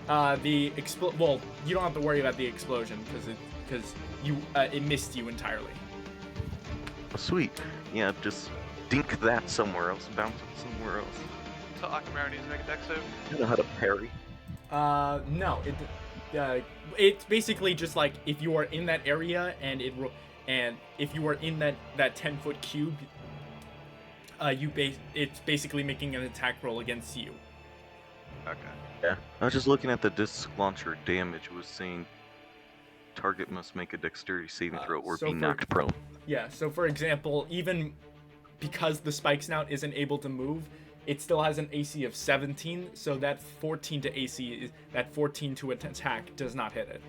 Well, you don't have to worry about the explosion because it missed you entirely. Oh, sweet. Yeah, just dink that somewhere else, bounce it somewhere else. So Akamero needs to make a dex save. You know how to parry. No, it's basically just like if you are in that area and if you are in that 10-foot cube, it's basically making an attack roll against you. Okay. Yeah. I was just looking at the disc launcher damage. It was saying target must make a dexterity saving throw or so be for- knocked prone. Yeah, so for example, even because the Spike Snout isn't able to move, it still has an AC of 17, so that 14 to AC, that 14 to attack does not hit it.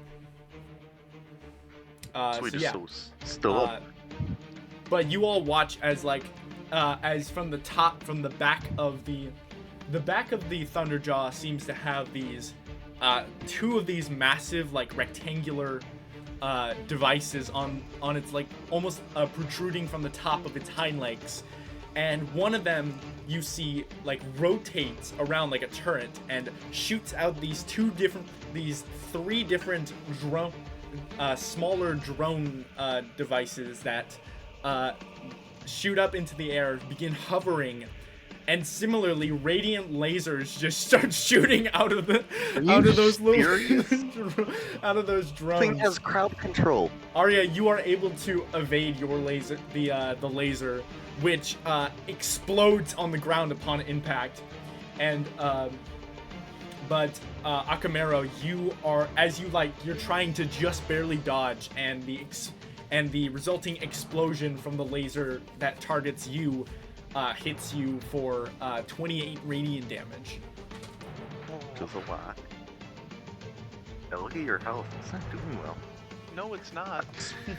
Sweet, So yeah, still up. but you all watch as as from the back of the Thunderjaw seems to have these two of these massive like rectangular devices on its like almost protruding from the top of its hind legs, and one of them you see like rotates around like a turret and shoots out these three different smaller drone devices that shoot up into the air, begin hovering, and similarly radiant lasers just start shooting out of those drones. Thing has crowd control. Arya, you are able to evade your laser, the laser, which explodes on the ground upon impact, and but Akamero, you are you're trying to just barely dodge, and the resulting explosion from the laser that targets you hits you for 28 radiant damage. Just a lot. Yeah, look at your health. It's not doing well. No, it's not.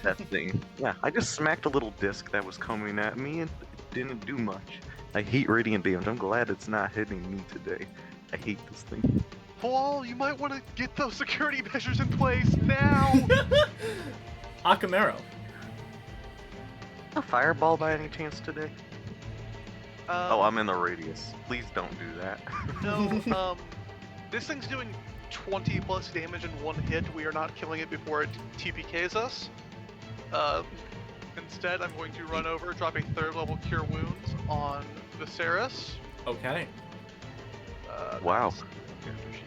That thing. Yeah, I just smacked a little disc that was coming at me and it didn't do much. I hate radiant damage. I'm glad it's not hitting me today. I hate this thing. Paul, you might want to get those security measures in place now! Akamero. A fireball by any chance today? Oh, I'm in the radius. Please don't do that. No, this thing's doing 20 plus damage in one hit. We are not killing it before it TPKs us. Instead, I'm going to run over, dropping 3rd level Cure Wounds on Viserys. Okay. Wow. Character sheet.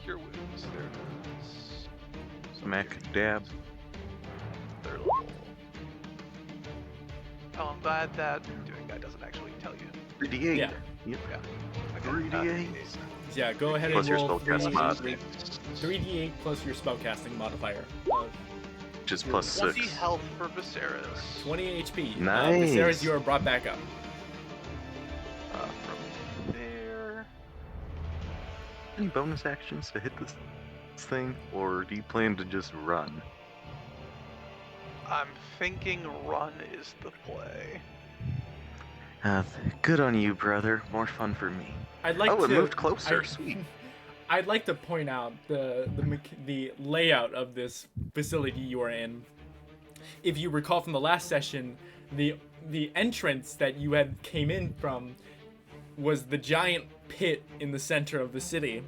Cure Wounds. There it is. Smack dab. 3rd level. Oh, I'm glad that doing that doesn't actually tell you. 3d8. Yeah. Yep. Yeah. 3d8. Yeah, go ahead Plus and your roll spellcasting mod. 3d8 plus your spellcasting modifier. Which is plus 20 6. health for Viserys. 20 HP. Nice. Viserys, you are brought back up. From there. Any bonus actions to hit this thing, or do you plan to just run? I'm thinking run is the play. Good on you, brother. More fun for me. I'd like Oh, it to moved closer. Sweet. I'd like to point out the layout of this facility you are in. If you recall from the last session, the entrance that you had came in from was the giant pit in the center of the city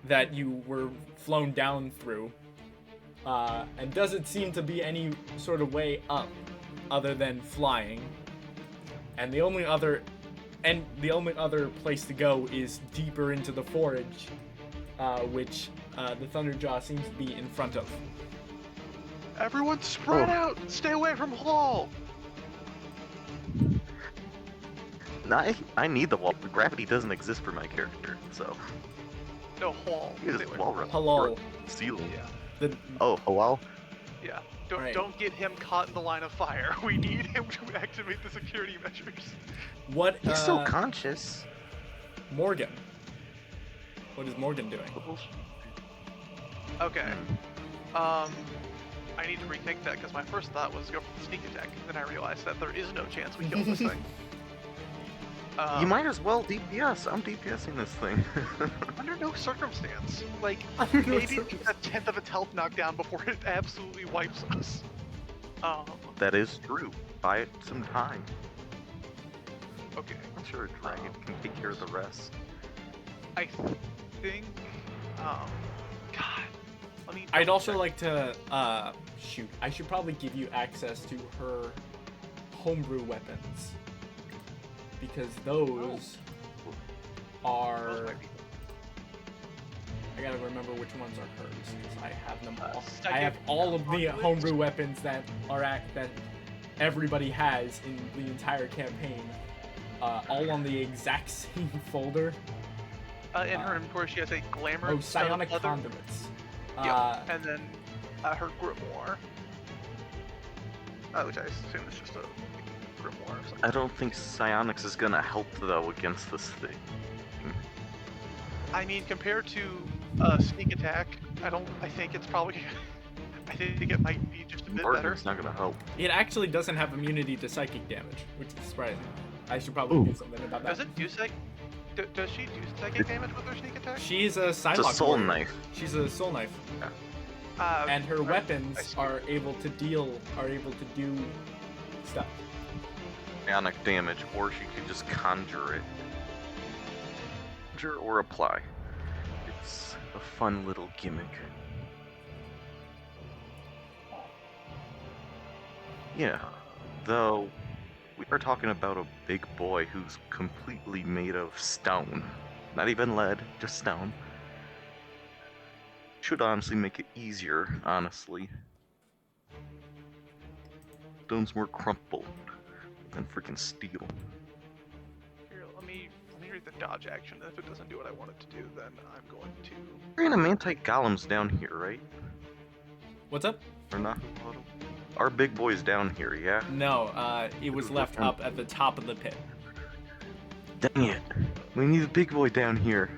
that you were flown down through, and doesn't seem to be any sort of way up other than flying. And the only other place to go is deeper into the forage, which the Thunderjaw seems to be in front of. Everyone spread out! Stay away from Hall! I need the wall. Gravity doesn't exist for my character, so. No, Hall. You Stay just away wall from run. Hello. Ceiling. Yeah. Oh, halal? Yeah. Don't Right. don't get him caught in the line of fire. We need him to activate the security measures. What? He's still conscious. Morgan. What is Morgan doing? Okay. I need to rethink that because my first thought was go for the sneak attack, and then I realized that there is no chance we kill this thing. You might as well DPS. I'm DPSing this thing. Under no circumstance. Like, Under no maybe a tenth of its health knockdown before it absolutely wipes us. That is true. Buy it some time. Okay. I'm sure a dragon can take care of the rest. I think, God. Let me I'd also double like to, shoot, I should probably give you access to her homebrew weapons. Because those check. are... Those might be- I gotta remember which ones are hers, because I have them all. I second have all of the conflict. homebrew weapons that are that everybody has in the entire campaign, all on the exact same folder. in her inventory, she has a glamour. Oh, psionic leather- conduits. Yeah, and then her grimoire, which I assume is just a grimoire or something. I don't think psionics is gonna help though against this thing. I mean, compared to sneak attack, I think it's probably I think it might be just a bit better. Barton's not gonna help. It actually doesn't have immunity to psychic damage, which is surprising. I should probably do something about that. Does it do does she do psychic damage with her sneak attack? She's a Psylocke It's a soul warrior. knife. She's a soul knife, and her weapons are able to do stuff. Ionic damage, or she could just conjure it. Conjure or apply. It's a fun little gimmick. Yeah, though we are talking about a big boy who's completely made of stone. Not even lead, just stone. Should honestly make it easier, honestly. Stone's more crumpled than freaking steel. Here, let me read the dodge action. If it doesn't do what I want it to do, then I'm going to. Random anti-golems down here, right? What's up? Or not? Our big boy's down here, yeah? No, it was left up at the top of the pit. Dang it. We need a big boy down here.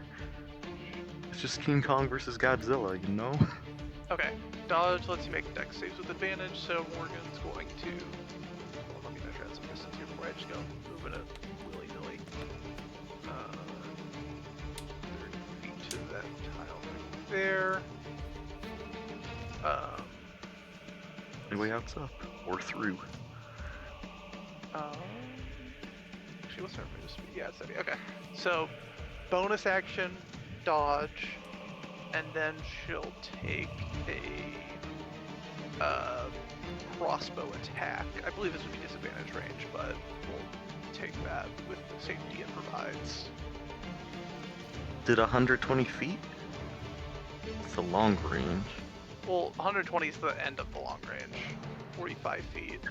It's just King Kong versus Godzilla, you know? Okay, dodge lets you make dex saves with advantage, so Morgan's going to. Well, let me measure out some distance here before I just go moving it willy-nilly. 30 feet to that tile right there. Anyway, outs up. Or through. Actually, what's her move speed? Yeah, it's steady. Okay. So, bonus action, dodge, and then she'll take a crossbow attack. I believe this would be disadvantage range, but we'll take that with the safety it provides. Did 120 feet? It's a long range. Well, 120 is the end of the long range. 45 feet. It's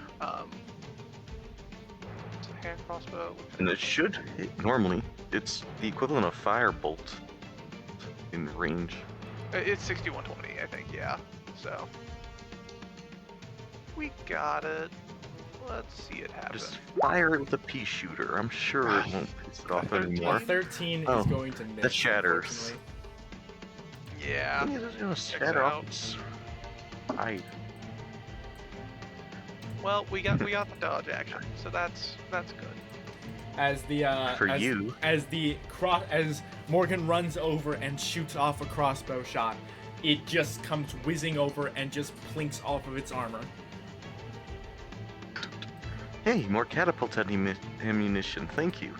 a hand crossbow. And it should hit normally. It's the equivalent of firebolt in range. It's 6120, I think, yeah. So. We got it. Let's see it happen. Just fire it with a pea shooter. I'm sure it won't piss it off anymore. 13 Oh, is going to miss. that shatters. Unfortunately. Yeah. It's gonna shatter off its hide. Well, we got the dodge action, so that's good. As the as Morgan runs over and shoots off a crossbow shot, it just comes whizzing over and just plinks off of its armor. Hey, more catapult ammunition. Thank you.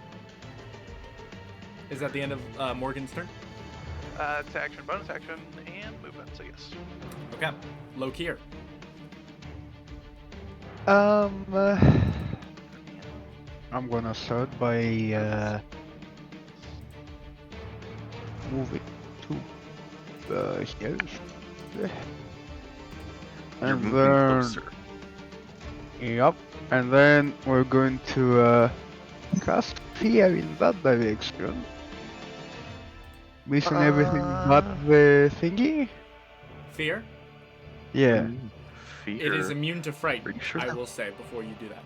Is that the end of Morgan's turn? It's action, bonus action, and movement, so yes. Okay, Lokier. I'm gonna start by moving to here. You're And moving then, closer. yep, and then we're going to cast fear in that direction. Missing everything but the thingy? Fear. Yeah. Fear. It is immune to fright. Are you sure I that- will say before you do that.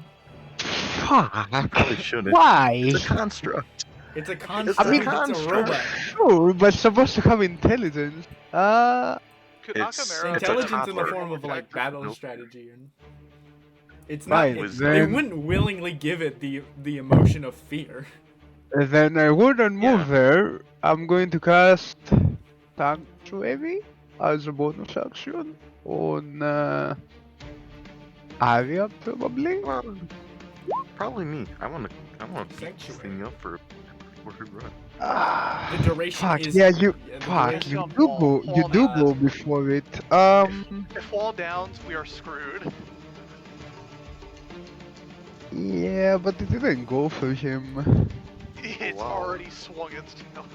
Probably shouldn't. Why? It's a construct. It's a I construct. mean, It's a construct. robot. Sure, but supposed to have intelligence. Could It's- Nakamura it's a Intelligence in the toddler. form of like battle Nope. strategy, and it's Fine, not. Wisdom. They then, wouldn't willingly give it the emotion of fear. then I wouldn't move Yeah. there. I'm going to cast Sanctuary as a bonus action on Arya, probably. Well, probably me. I wanna beat this Sanctuary. thing up for her run. Ah, The duration fuck, is. yeah, you, the fuck, duration- you on do wall- go, you wall do that. go before it. If wall downs, we are screwed. Yeah, but it didn't go for him. It's wow. already swung its tail.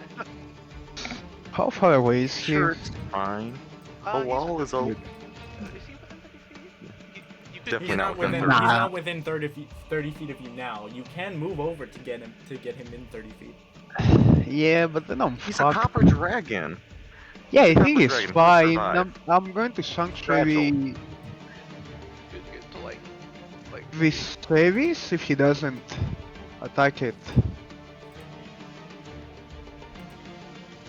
How far away is he? Sure, it's fine. The He's wall is open. Is he within 30 feet? You could Definitely He's not not within within. 30. He's Nah. not within 30 feet of you now. You can move over to get him in 30 feet. Yeah, but then I'm He's a fucked. copper dragon. Yeah, I think Copper it's dragon, he'll fine. survive. I'm going to Sanctuary good to like this service if he doesn't attack it.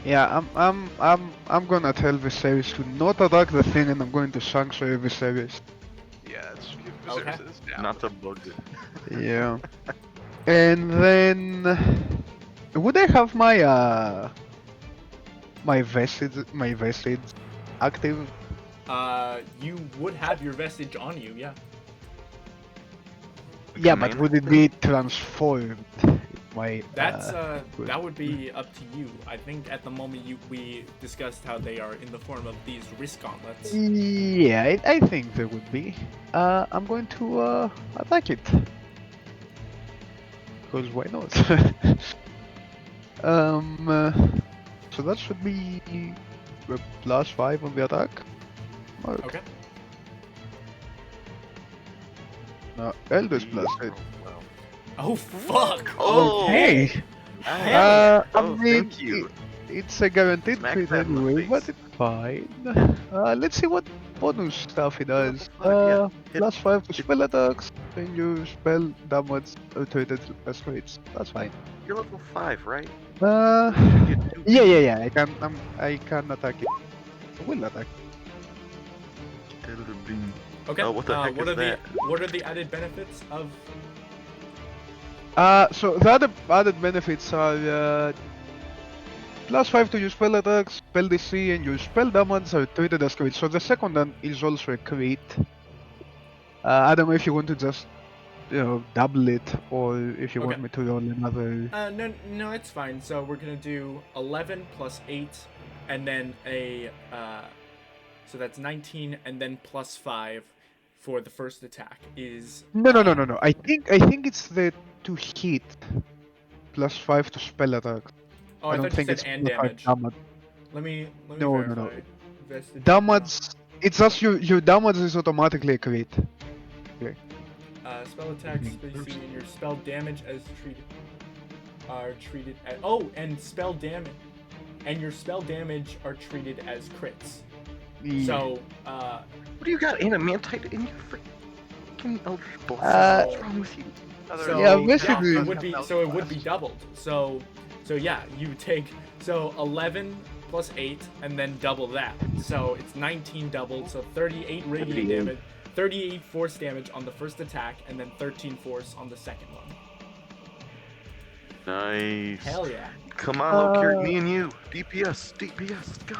Yeah, I'm gonna tell Viserys to not attack the thing, and I'm going to sanctuary Viserys. Yeah, it's Okay. Viserys is down. Not to bug it. Yeah. And then, would I have my vestige active? You would have your vestige on you, yeah. Yeah, but Command would it be transformed? My That's good. that would be up to you. I think at the moment we discussed how they are in the form of these wrist gauntlets. Yeah, I think there would be. I'm going to attack it. Because why not? So that should be a +5 on the attack. Mark. Okay. No, Eldest plus Oh, 8. wow. Oh fuck! Oh, Okay. Hell I Oh, mean, thank you. it's a guaranteed Smack crit that in the anyway, but face. it's fine. Let's see what bonus stuff he does. Level 5, yeah. Hit. +5 to spell attacks, and your spell damage rotated as crits. That's fine. You're level 5, right? Uh, You get 2 yeah. I can attack it. I will attack. Okay. Oh, what the heck what is are that? what are the added benefits of? So the other added benefits are +5 to your spell attacks, spell DC, and your spell damage are treated as crit. So the second one is also a crit. I don't know if you want to just, double it, or if you want Okay. me to roll another. No, it's fine. So we're gonna do 11 plus 8, and then so that's 19, and then +5 for the first attack is. No. I think it's the to hit +5 to spell attack. Oh, I I don't thought you think said it's and +5 damage. damage. Let me No. verify. Vestige Damage. It's just your damage is automatically a crit. spell attack, spacing, and your spell damage as treated are treated as and spell damage, and your spell damage are treated as crits. Yeah. So What do you got, Animantite in your freaking Eldritch Blast? Uh, What's wrong with you? So Yeah, yeah, basically- it would be doubled. So yeah, you take 11 plus 8 and then double that. So it's 19 doubled, so 38 radiant 38. damage, 38 force damage on the first attack, and then 13 force on the second one. Nice. Hell yeah. Come on, Lokir, me and you. DPS, go.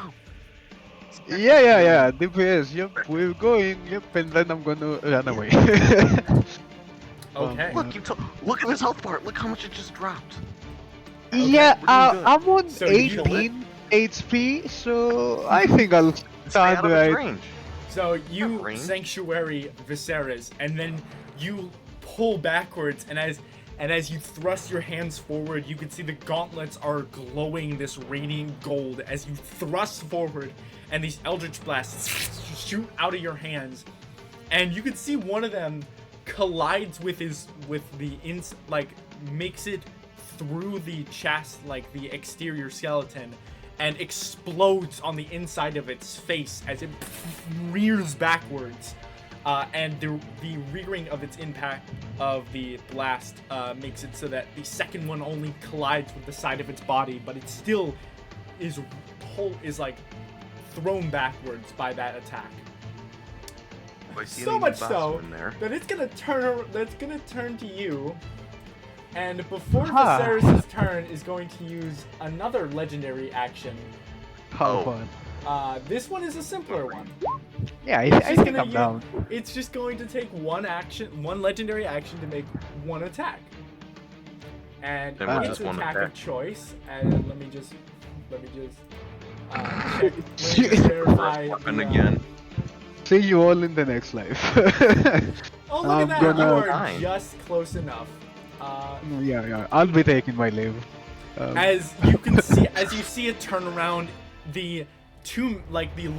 Yeah. DPS. Yep, we're going. Yep, and then I'm gonna run away. Okay. Look at this health bar. Look how much it just dropped. Yeah, we're doing good. I'm on So you- 18 HP, so I think I'll Stay stand out of its right. range. So you range. sanctuary Viserys, and then you pull backwards, and as you thrust your hands forward, you can see the gauntlets are glowing this radiant gold as you thrust forward, and these eldritch blasts shoot out of your hands, and you can see one of them collides with makes it through the chest, like the exterior skeleton, and explodes on the inside of its face as it rears backwards. And the rearing of its impact of the blast makes it so that the second one only collides with the side of its body, but it still is like thrown backwards by that attack. Do I see So any much Nibasu so in there? that it's gonna turn to you, and before Ha. Viserys' turn is going to use another legendary action. How Oh. fun. This one is a simpler one. Yeah, It's I just think gonna I'm use- down. It's just going to take one legendary action to make one attack. And And what's its one attack attack? of choice, and let me just check. Let me just verify Weapon the, again. See you all in the next life. Oh, look I'm at that! You gonna- are Fine. just close enough. yeah, I'll be taking my leave. As you can see, as you see it turn around, the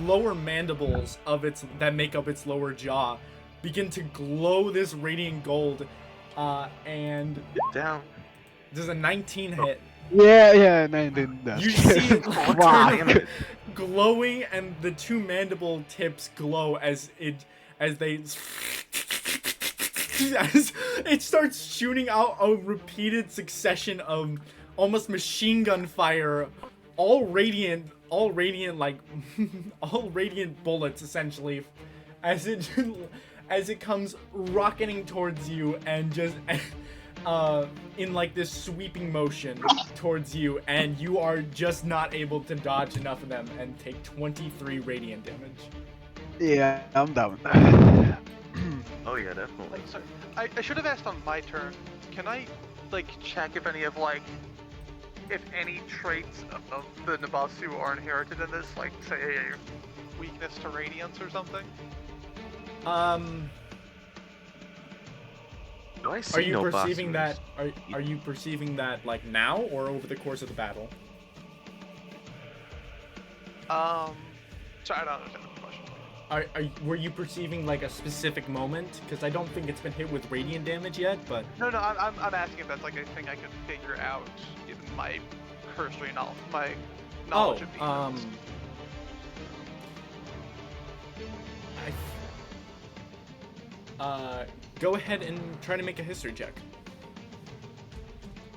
lower mandibles of that make up its lower jaw begin to glow this radiant gold, and Get down. there's a 19 hit. Yeah, 19 does. You see it Fuck. turn around, glowing, and the two mandible tips glow as it starts shooting out a repeated succession of almost machine gun fire all radiant like all radiant bullets essentially, as it comes rocketing towards you and just in like this sweeping motion towards you, and you are just not able to dodge enough of them and take 23 radiant damage. Yeah, I'm down. Oh yeah, definitely. Sorry, I should have asked on my turn. Can I, like, check if any traits of the Nabasu are inherited in this, like, say, a weakness to radiance or something? Do I see Are you no perceiving Basus? that? Are you perceiving that like now or over the course of the battle? Sorry, I don't understand the question. Were you perceiving like a specific moment? Because I don't think it's been hit with radiant damage yet, but No, I'm asking if that's like a thing I could figure out given my cursory knowledge, my knowledge of demons. Go ahead and try to make a history check.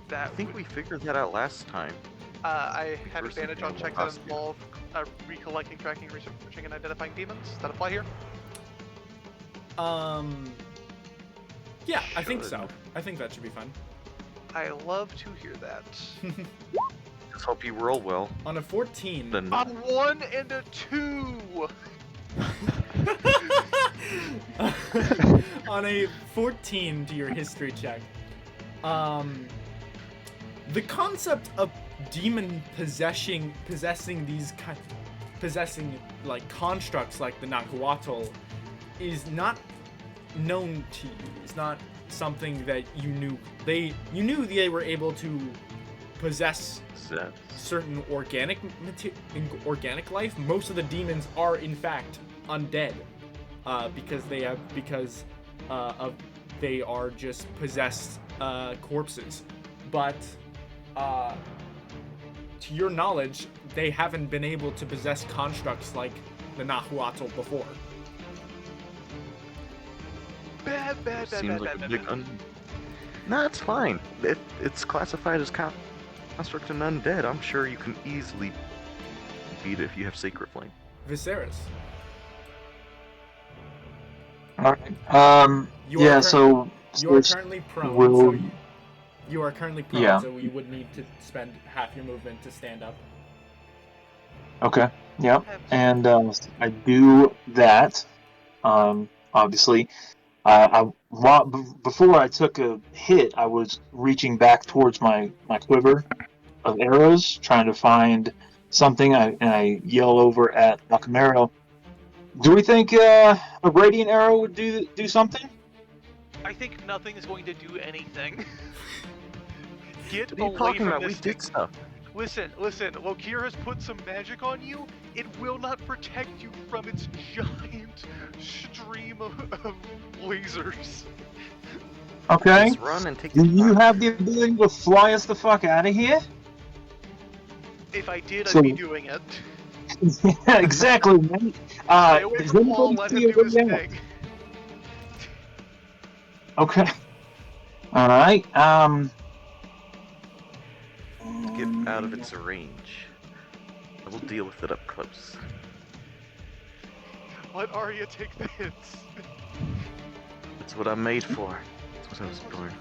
That I think we figured that out last time. I have first advantage on thing checks on that Nabasu. involve recollecting, tracking, researching, and identifying demons. Does that apply here? Yeah, I think Should. so. I think that should be fun. I love to hear that. Just hope you roll well. On a 14. Then A 1 and a 2! On a 14 to your history check, the concept of demon possessing like constructs like the Nahuatl is not known to you. It's not something that you knew. You knew they were able to possess Zeth. certain organic life. Most of the demons are in fact undead, because they are just possessed corpses. But to your knowledge, they haven't been able to possess constructs like the Nahuatl before. Bad. Seems like a big Nah, it's fine. If it's classified as construct and undead, I'm sure you can easily beat it if you have Sacred Flame. Viserys. Alright. You are Yeah, current- so You are currently prone, will- so you are currently prone, Yeah. so you would need to spend half your movement to stand up. Okay. Yep. And I do that. Obviously, before I took a hit, I was reaching back towards my quiver of arrows, trying to find something. And I yell over at Macamero, "Do we think a radiant arrow would do something?" I think nothing is going to do anything. Get What are you away talking from about? this We thing. did stuff. Listen, Lokir has put some magic on you. It will not protect you from its giant stream of lasers. Okay. Just run and take Do your you time. have the ability to fly us the fuck out of here? If I did, So- I'd be doing it. Yeah, exactly, mate. Stay away Does from Paul, anybody let see him a do his radiant- thing. Okay. Alright, Get out of its range. I will deal with it up close. Let Arya take the hits. That's what I'm made for. That's what I was born for.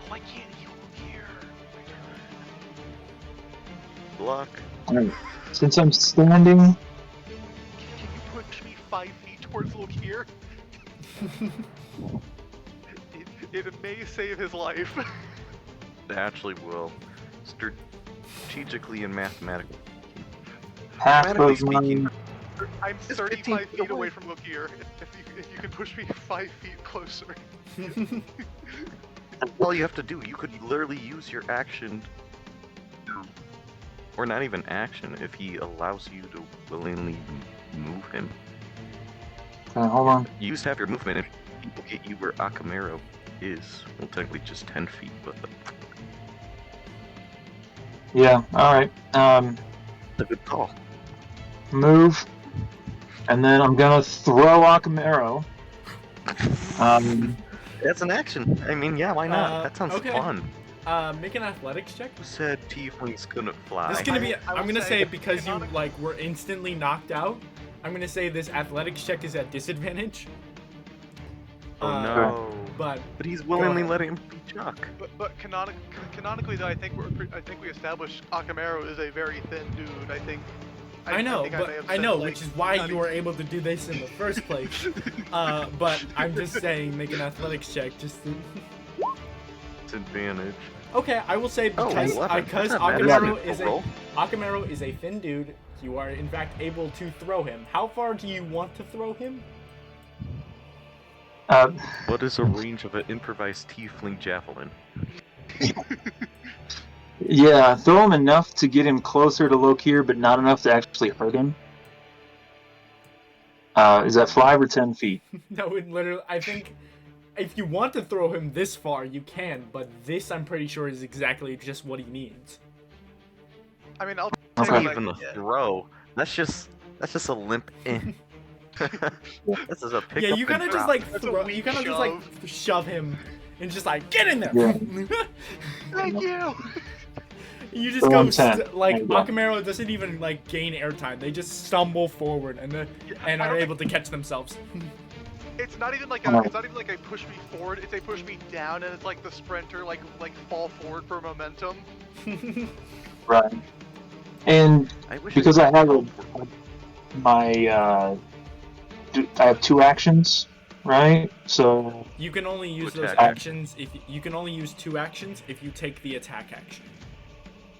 Why can't you look here? Block. since I'm standing, Can you push me 5 feet towards Lokir? It may save his life. It actually will. Strategically and mathematically. half Mathematically of my speaking, I'm It's 35 15 feet away from Lokir. If you can push me 5 feet closer. all you have to do, you could literally use your action to, or not even action, if he allows you to willingly move him. Okay, hold on. You used to have your movement, and people get you where Akamero is. Well, technically just 10 feet, but Yeah, alright. it's a good call. Move. And then I'm gonna throw Akamero. That's an action. I mean, yeah, why not? That sounds okay. fun. Make an athletics check. Who said tieflings couldn't fly? This is gonna be. I will I'm gonna say say because you canonic- like were instantly knocked out. I'm gonna say this athletics check is at disadvantage. Oh no. But But he's willingly ahead. letting him be Chuck. But canonically, though, I think we established Akamaro is a very thin dude. I think. I know, think but may have I said, know, like, which is why not you were able to do this in the first place. But I'm just saying, make an athletics check just to. Disadvantage. Okay, I will say Oh, because 11. because That's not bad. Akamaro That's a is roll. Akamaro is a thin dude. You are in fact able to throw him. How far do you want to throw him? What is the range of an improvised tiefling javelin? Yeah, throw him enough to get him closer to Lokir, but not enough to actually hurt him. Is that 5 or 10 feet? No, it literally. I think if you want to throw him this far, you can. But this, I'm pretty sure, is exactly just what he needs. I mean, I'll That's take not what I even can a get. throw. That's just a limp in. This is a pick Yeah, up you kind of and just drop. like That's a throw. weak You kind of just like shove him, and just like get in there. Yeah. Thank you. You just Throw go him 10. like There you go. Akamaro doesn't even like gain airtime. They just stumble forward and I are don't able to catch themselves. It's not even like Uh-huh. a push me forward. It's a push me down, and it's like the sprinter like fall forward for momentum. Right. And I wish because it I have I have 2 actions, right? So You can only use those Attack. actions if you can only use 2 actions if you take the attack action.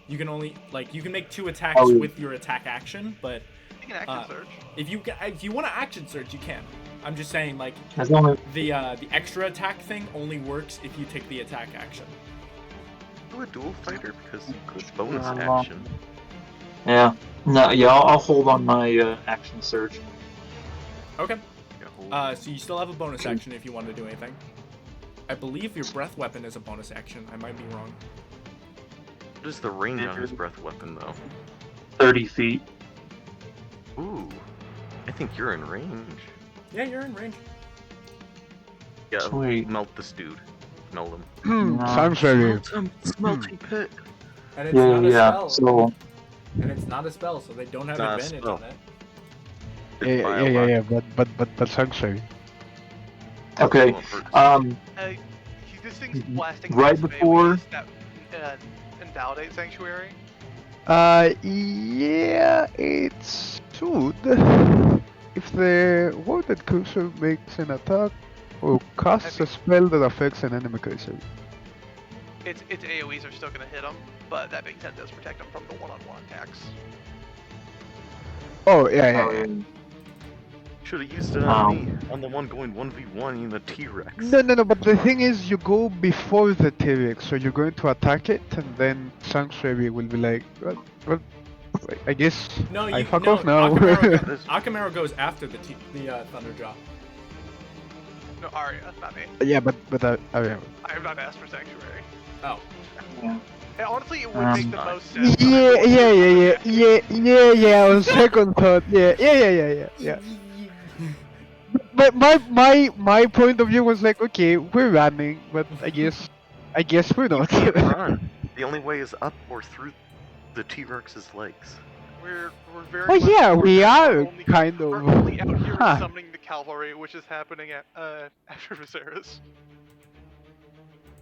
You can only you can make 2 attacks Oh, yeah. with your attack action, but You can action Uh, search. if you want to action search, you can. I'm just saying like as long as the extra attack thing only works if you take the attack action. do a dual fighter because you could bonus Uh, action. I'll hold on my action surge. Okay. Yeah, hold So you still have a bonus action if you want to do anything. I believe your breath weapon is a bonus action. I might be wrong. What is the range on his breath weapon though? 30 feet. Ooh, I think you're in range. Yeah, you're in range. Yeah, Sweet. melt this dude. Melt him. Sanctuary. Melt him. Smelting pit. And it's Yeah, not a yeah. spell. So And it's not a spell, so they don't have Not a advantage spell. on that. It's Yeah, but Sanctuary. okay. Won't hurt. This thing's blasting Right things of before- AoEs that invalidate Sanctuary. Yeah, it should. If the warded creature makes an attack or casts a spell that affects an enemy creature. Its AoEs are still gonna hit him, but that being said, does protect him from the one-on-one attacks. Oh, yeah. Should have used it on me. On the one going 1v1 in the T-Rex. No, but the thing is, you go before the T-Rex, so you're going to attack it, and then Sanctuary will be like, well I guess No, I you fuck no, off now. Akamaro goes after the Thunderjaw. No, Arya, not me. Yeah, but I have not asked for Sanctuary. Oh. And honestly, it would make the Nice. most sense. yeah. On second thought, yeah. But my point of view was like, okay, we're running, but I guess we're not. Run. The only way is up or through the T-Rex's legs. We're very. Oh much yeah, we are only- kind We're of. only out here Huh. summoning the cavalry, which is happening at after Viserys.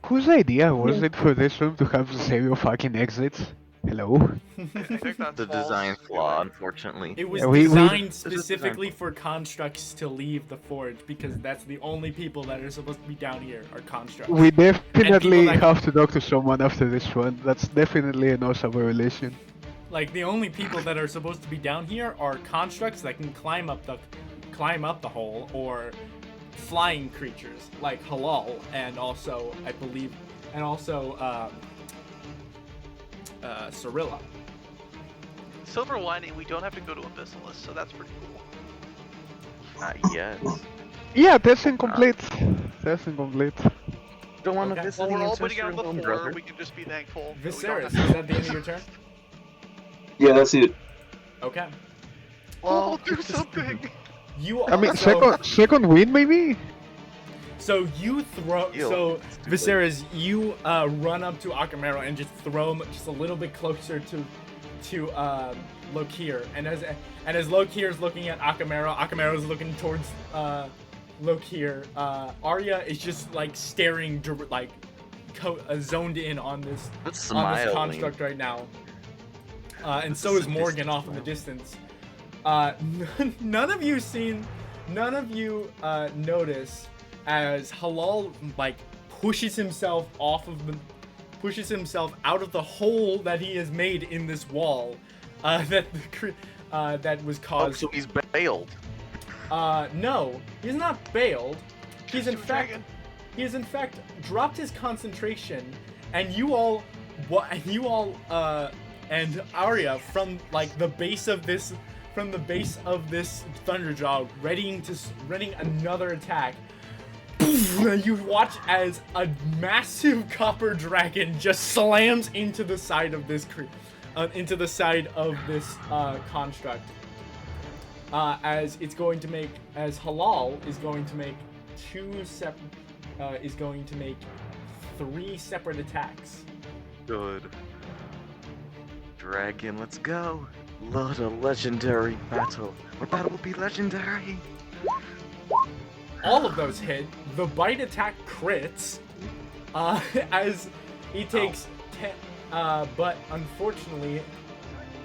Whose idea was it for this room to have 0 fucking exits? Hello? I think that's The false. design flaw, unfortunately. It was Yeah, we- designed This is specifically for constructs to leave the forge because that's the only people that are supposed to be down here are constructs. We definitely that- have to talk to someone after this one. That's definitely an awesome relation. Like the only people that are supposed to be down here are constructs that can climb up the hole, or flying creatures like Halal, and also I believe, and also Cirilla. Silver lining, we don't have to go to Abyssalisk, so that's pretty cool. Not yet. Yeah, testing complete. Testing complete. Don't want to Okay. visit Well, the we're all putting ancestor out the home, floor, brother. we can just be thankful. that we don't Viserys, have is to- that the end of your turn? Yeah, that's it. Okay. Oh, do something! You I mean, also- second win maybe? So you throw. Yo, So it's too late. Viserys, you run up to Akamero and just throw him just a little bit closer to Lokir, and as Lokir's looking at Akamero, Akamero's looking towards Lokir. Arya is just like staring, like zoned in on this Smiling. construct right now. And so is Morgan off in the distance. None of you notice as Halal like pushes himself out of the hole that he has made in this wall that was Oh, caused. so he's bailed. No, he's not bailed. He's in fact dropped his concentration, and you all and Arya from like the base of this Thunderjaw readying another attack. You watch as a massive copper dragon just slams into the side of this construct. As Halal is going to make three separate attacks. Good. Dragon, let's go. What a legendary battle. Our battle will be legendary. All of those hit. The bite attack crits. As he takes 10. But unfortunately,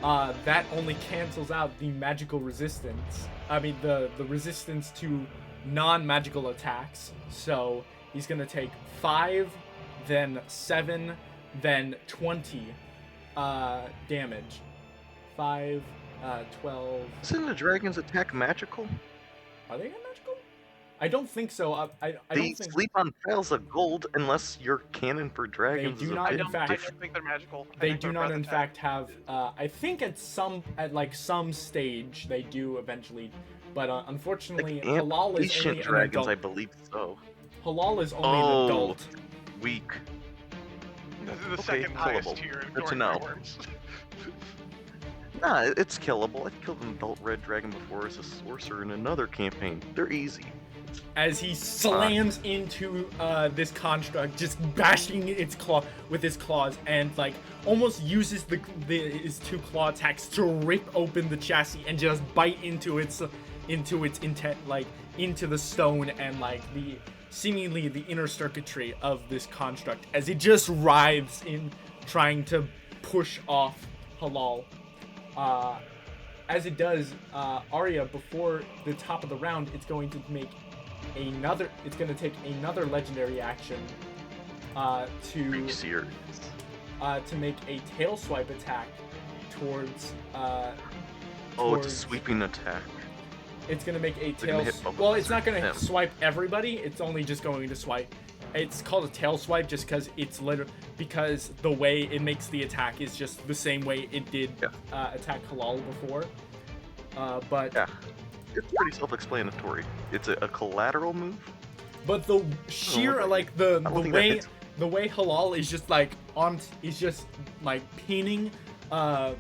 that only cancels out the magical resistance. I mean, the resistance to non-magical attacks. So he's gonna take 5, then 7, then 20 damage. 5, 12. Isn't the dragon's attack magical? Are they magical? I don't think so. I They don't think sleep on piles of gold unless your cannon for dragons do is a not, bit in fact- I don't think they're magical. I they think do they're not breath in attack. fact have. I think at some stage they do eventually, but unfortunately, like Halal is ancient only an dragons, I adult. believe so. Halal is only Oh. an adult. Weak. This is the Okay, second highest killable. tier of Good to Dorn know. worms. Nah, it's killable. I've killed an adult red dragon before as a sorcerer in another campaign. They're easy. As he slams into this construct, just bashing its claw with his claws, and like almost uses his 2 claw attacks to rip open the chassis and just bite into its intent, like into the stone and like seemingly the inner circuitry of this construct, as it just writhes in trying to push off Halal. As it does, Arya, before the top of the round, it's going to take another legendary action Are you to serious? make a tail swipe attack towards Oh, it's a towards- sweeping attack. it's gonna make a They're gonna tail hit both well of it's us not or gonna him? swipe everybody, it's only just going to swipe. It's called a tail swipe just because the way it makes the attack is just the same way it did attack Halal before. But Yeah. It's pretty self-explanatory. It's a collateral move. But the sheer like the I don't think that way hits. the way Halal is just like is just like pinning the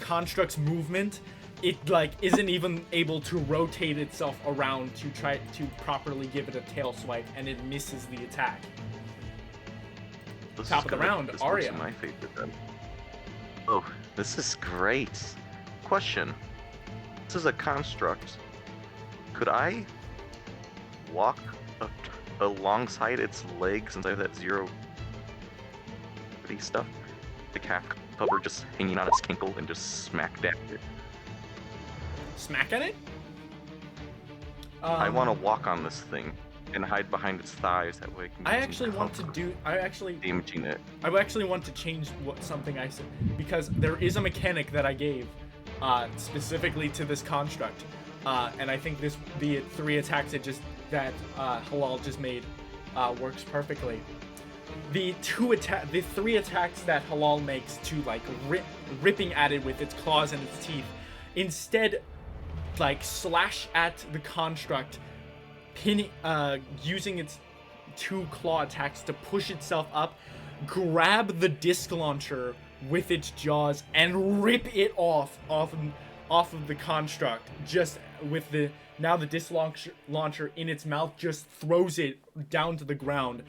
construct's movement. It like isn't even able to rotate itself around to try to properly give it a tail swipe, and it misses the attack. This Top is of the gonna- round, this Arya. works in my favor then. Oh, this is great. Question. This is a construct. Could I walk alongside its legs since I have that 0 gravity stuff? The calf cover just hanging on its kinkle and just smack down it. Smack at it. I want to walk on this thing and hide behind its thighs. That way I can actually want to do. I actually want to change something I said, because there is a mechanic that I gave specifically to this construct, and I think the 3 attacks that Halal just made works perfectly. The 3 attacks that Halal makes to like ripping at it with its claws and its teeth, instead like slash at the construct, using its 2 claw attacks to push itself up, grab the disc launcher with its jaws and rip it off of the construct, just with the disc launcher in its mouth, just throws it down to the ground,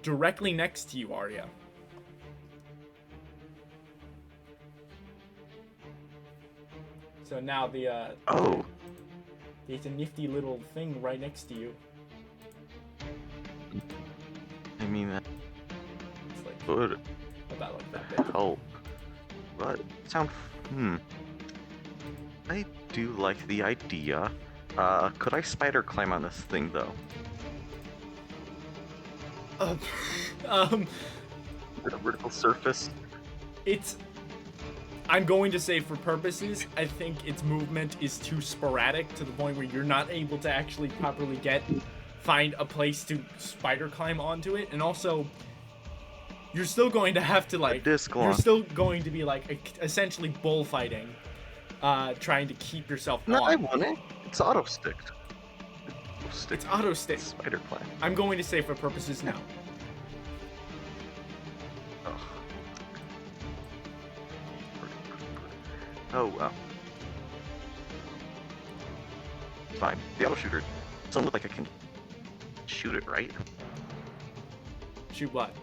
directly next to you, Arya. So now Oh, there's a nifty little thing right next to you. I mean that It's like would about like that big. help, but I do like the idea. Could I spider climb on this thing though? The vertical surface. I'm going to say for purposes, I think its movement is too sporadic to the point where you're not able to actually properly find a place to spider climb onto it, and also you're still going to have to like you're still going to be like essentially bullfighting, trying to keep yourself No, on. I want it. It's auto sticked. It's auto stick. Spider climb. I'm going to say for purposes now. Ugh. Oh well. Fine. The auto shooter doesn't look like I can shoot it, right? Shoot what?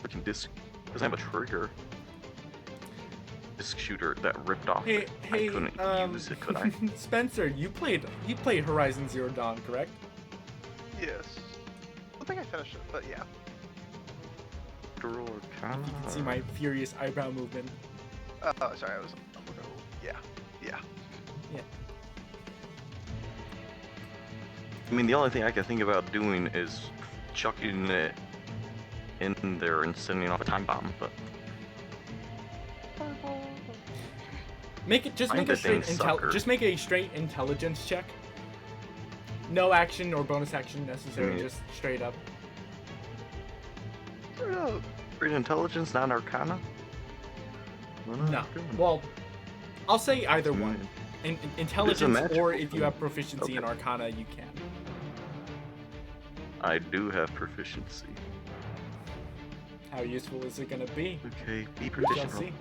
I can disc. Doesn't have a trigger. Disc shooter that ripped off. Hey, I couldn't use it, could I? Spencer, you played Horizon Zero Dawn, correct? Yes. I think I finished it, but yeah. Draw You can see my furious eyebrow movement. Sorry, I was. Yeah. I mean, the only thing I can think about doing is chucking it in there and sending off a time bomb, but Make it just I'm make a the straight dang sucker. just make a straight intelligence check. No action or bonus action necessary, Mm. just straight up. Great intelligence, not arcana? What am I No. doing? Well, I'll say either Hmm. one. Intelligence, magical or if you thing. have proficiency in Okay. Arcana, you can. I do have proficiency. How useful is it gonna be? Okay, be We shall proficient. see.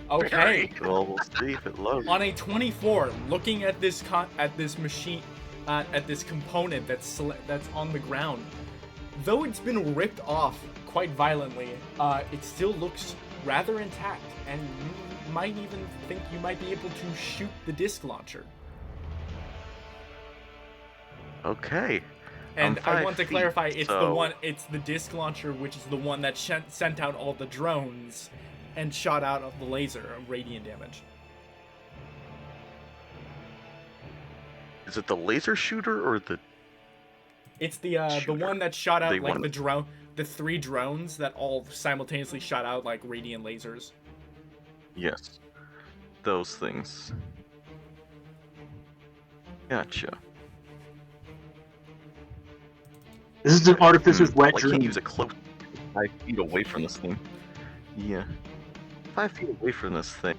Okay. Well, we'll see if it loads. On a 24, looking at this machine, at this component that's on the ground, though it's been ripped off quite violently, it still looks rather intact, and you might even think you might be able to shoot the disc launcher. Okay. And I'm I want to 5 feet, clarify, it's so- it's the disc launcher, which is the one that sent out all the drones and shot out of the laser of radiant damage. Is it the laser shooter or the... It's the one that shot out They like want- the 3 drones that all simultaneously shot out like radiant lasers. Yes. Those things. Gotcha. This is an artificer's wet Well, I can't dream. use it close. 5 feet away from this thing. Yeah. 5 feet away from this thing.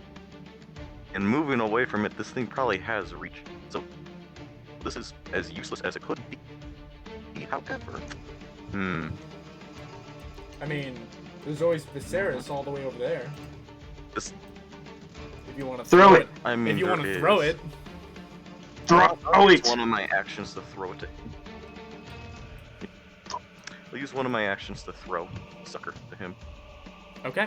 And moving away from it, this thing probably has reach. So, this is as useless as it could be. However. I mean, there's always Viserys all the way over there. This, If you want to Throw it. I mean, If you there want to throw is. it. Throw It's it! one of my actions to throw it to. I'll use one of my actions to throw sucker to him. Okay.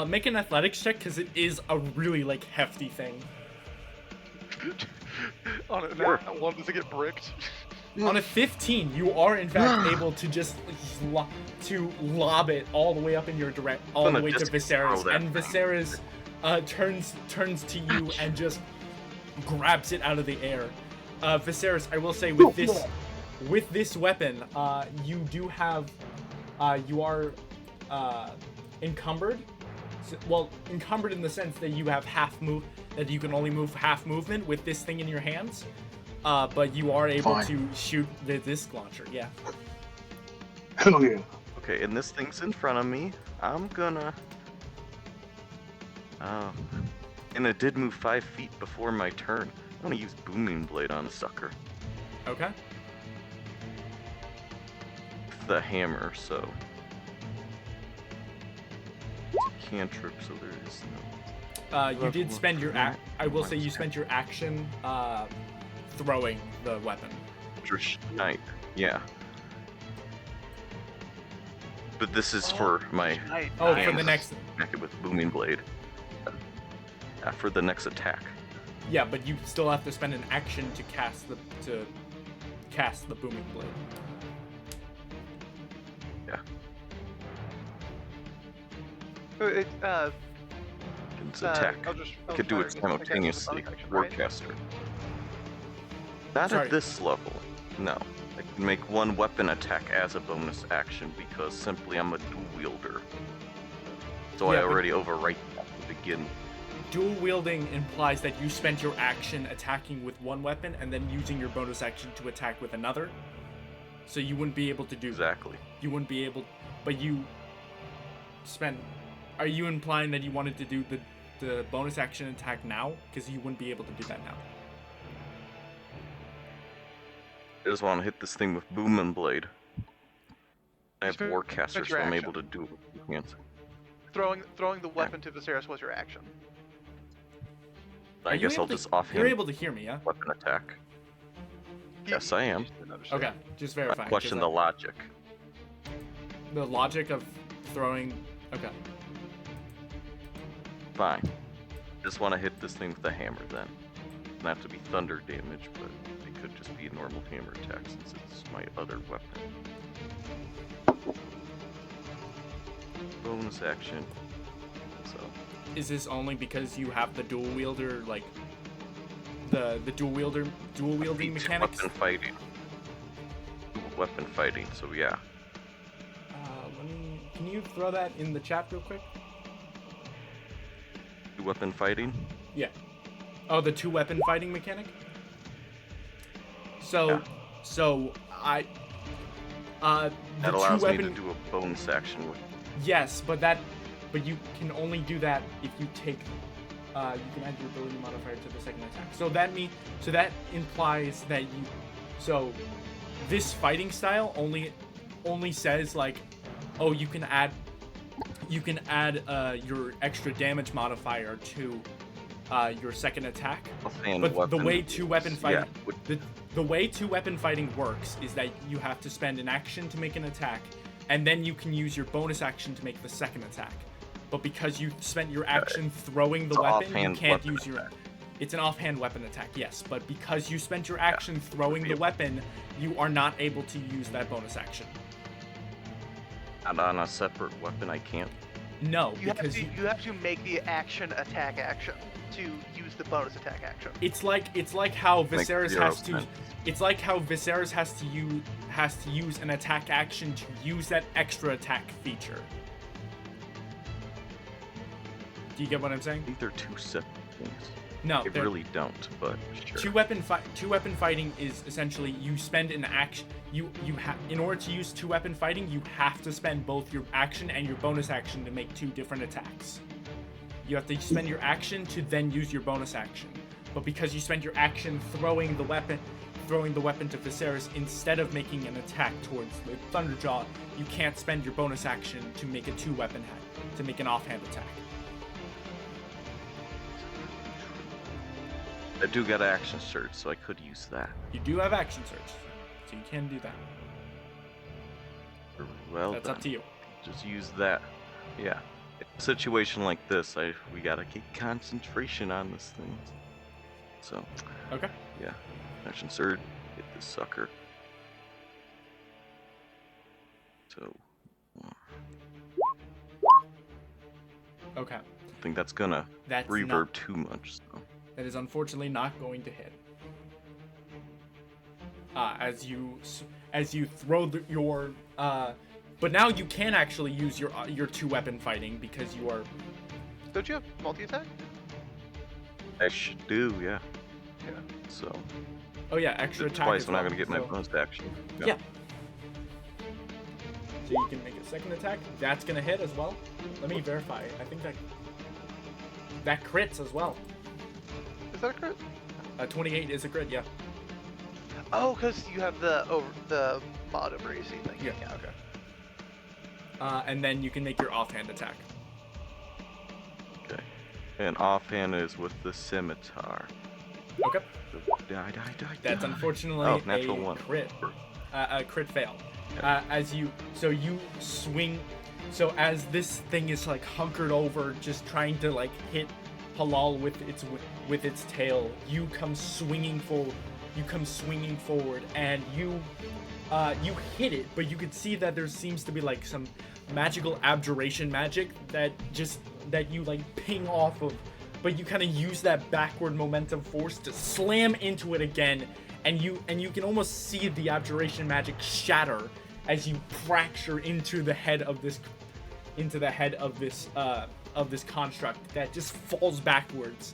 Make an athletics check because it is a really like hefty thing. On it, Sure. now, one does it get bricked? On a 15, you are in fact able to just lob it all the way up in your all the gonna way to just Viserys, throw that and thing. Viserys turns to you and just grabs it out of the air. Viserys, I will say with this weapon, you do have you are encumbered. Well, encumbered in the sense that you have that you can only move half movement with this thing in your hands. But you are able Fine. to shoot the disc launcher, yeah. Hell yeah. Okay, and this thing's in front of me. I'm gonna. Oh. And it did move 5 feet before my turn. I'm gonna use Booming Blade on the sucker. Okay. The hammer, so. Cantrip, so there is no. You did spend your I will say you spent your action throwing the weapon. Right. Yeah. But this is for my Nice. Oh, for Nice. the next. attack with booming blade. For the next attack. Yeah, but you still have to spend an action to cast the booming blade. Yeah. It's attack. I could do it simultaneously. Warcaster. Not Sorry. at this level. No. I can make one weapon attack as a bonus action because simply I'm a dual wielder. So Yeah, I but- already overwrite that to begin. Dual wielding implies that you spent your action attacking with one weapon and then using your bonus action to attack with another. So you wouldn't be able to do. Exactly. You wouldn't be able, but you spent. Are you implying that you wanted to do the bonus action attack now? Because you wouldn't be able to do that now. I just want to hit this thing with booming blade. I have Spend Warcaster, your so I'm action. able to do it with two hands. Throwing the weapon to Viserys was your action. Are I you guess able I'll to- just You're offhand able to hear me, yeah? weapon attack. You- Yes, I am. you just didn't understand. Okay, just I verifying. 'cause question the logic. the logic of throwing. Okay. Fine. Just want to hit this thing with a hammer then. Doesn't have to be thunder damage, but it could just be a normal hammer attack since it's my other weapon. Bonus action. So, Is this only because you have the dual wielder, like the dual wielding mechanics? Weapon fighting. Weapon fighting, so yeah. Can you throw that in the chat real quick? Weapon fighting? Yeah. Oh, the two weapon fighting mechanic? So, Yeah. so I, the That two allows me weapon, to do a bonus action with yes, but you can only do that if you take, you can add your ability modifier to the second attack. So that implies that so this fighting style only says like, oh, you can add your extra damage modifier to your second attack. offhand But weapon. the way two weapon fighting Yeah, would- the way two weapon fighting works is that you have to spend an action to make an attack, and then you can use your bonus action to make the second attack. But because you spent your action throwing the It's an weapon, you offhand can't weapon use your. attack. It's an offhand weapon attack, yes. But because you spent your action throwing the Yeah. weapon, you are not able to use that bonus action. And on a separate weapon, I can't. No, You have because to you have to make the action attack action to use the bonus attack action. it's like how Makes Viserys zero has to. sense. It's like how Viserys has to use an attack action to use that extra attack feature. Do you get what I'm I saying? think they're two separate things. No, I they're- really don't, but sure. two weapon fighting is essentially you spend an action. In order to use two weapon fighting, you have to spend both your action and your bonus action to make two different attacks. You have to spend your action to then use your bonus action. But because you spend your action throwing the weapon to Viserys instead of making an attack towards the Thunderjaw, you can't spend your bonus action to make a two weapon to make an offhand attack. I do get action surge, so I could use that. You do have action surge, so you can do that. Well, That's up to you. Just use that. Yeah. In a situation like this, we gotta keep concentration on this thing. So, Okay. yeah. Action surge, hit this sucker. So, Okay. I think that's gonna That's reverb not, too much. So. that is unfortunately not going to hit. As you throw your but now you can actually use your two weapon fighting because you are. Don't you have multi attack? I should do, yeah. Yeah. So, Oh yeah, extra did attack. twice as when I'm well, gonna get my so- bonus action. Yeah. So you can make a second attack. That's gonna hit as well. Let me verify. I think that crits as well. Is that a crit? 28 is a crit. Yeah. Oh, because you have the mod over AC thing. Yeah. Okay. And then you can make your offhand attack. Okay. And offhand is with the scimitar. Okay. Die. That's unfortunately Oh, natural a one. crit. A crit fail. You swing. So as this thing is like hunkered over, just trying to like hit Halal with its tail, you come swinging forward. And you hit it, but you could see that there seems to be like some magical abjuration magic that you like ping off of, but you kind of use that backward momentum force to slam into it again, and you can almost see the abjuration magic shatter as you fracture into the head of this construct that just falls backwards.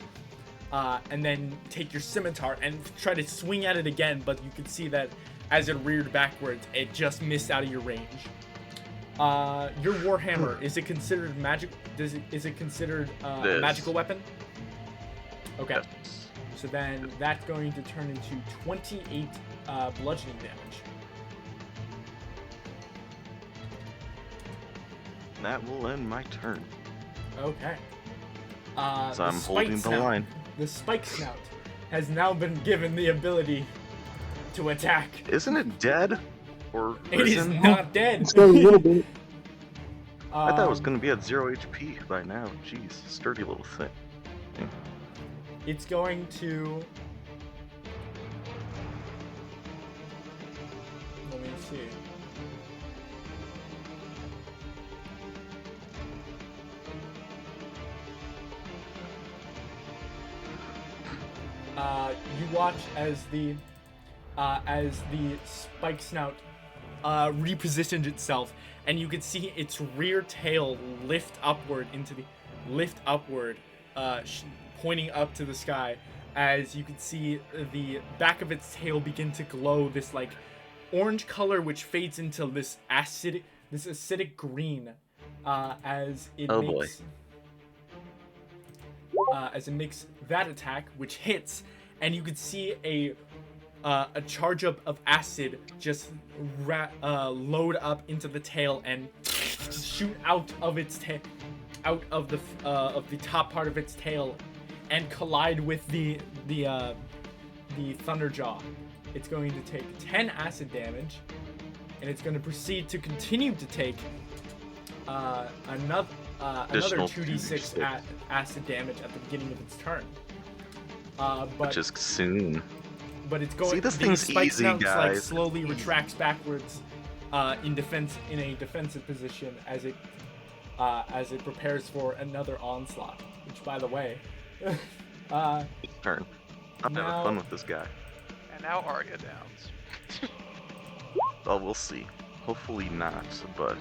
And then take your scimitar and try to swing at it again, but you can see that as it reared backwards, it just missed out of your range. Your warhammer, is it considered magic? Is it considered a magical weapon? Okay. Yes. So then that's going to turn into 28 bludgeoning damage. That will end my turn. Okay. So I'm holding the line. The spike snout has now been given the ability to attack. Isn't it dead? Or It is risen? not dead. It's got a little bit. I thought it was going to be at 0 HP by now. Jeez, sturdy little thing. It's going to... Let me see. You watch as the spike snout repositioned itself, and you can see its rear tail lift upward, pointing up to the sky. As you can see the back of its tail begin to glow this like orange color, which fades into this acidic green as it makes that attack, which hits, and you can see a charge up of acid just load up into the tail and shoot out of its out of the top part of its tail and collide with the Thunderjaw. It's going to take 10 acid damage, and it's going to proceed to continue to take another 2d6 acid damage at the beginning of its turn. Which is soon. But it's going. See, this the thing's spike easy, snouts, like guys. slowly retracts backwards in a defensive position as it prepares for another onslaught. Which, by the way, Turn. I'm now- having fun with this guy. And now Arya downs. Oh, we'll see. Hopefully not, but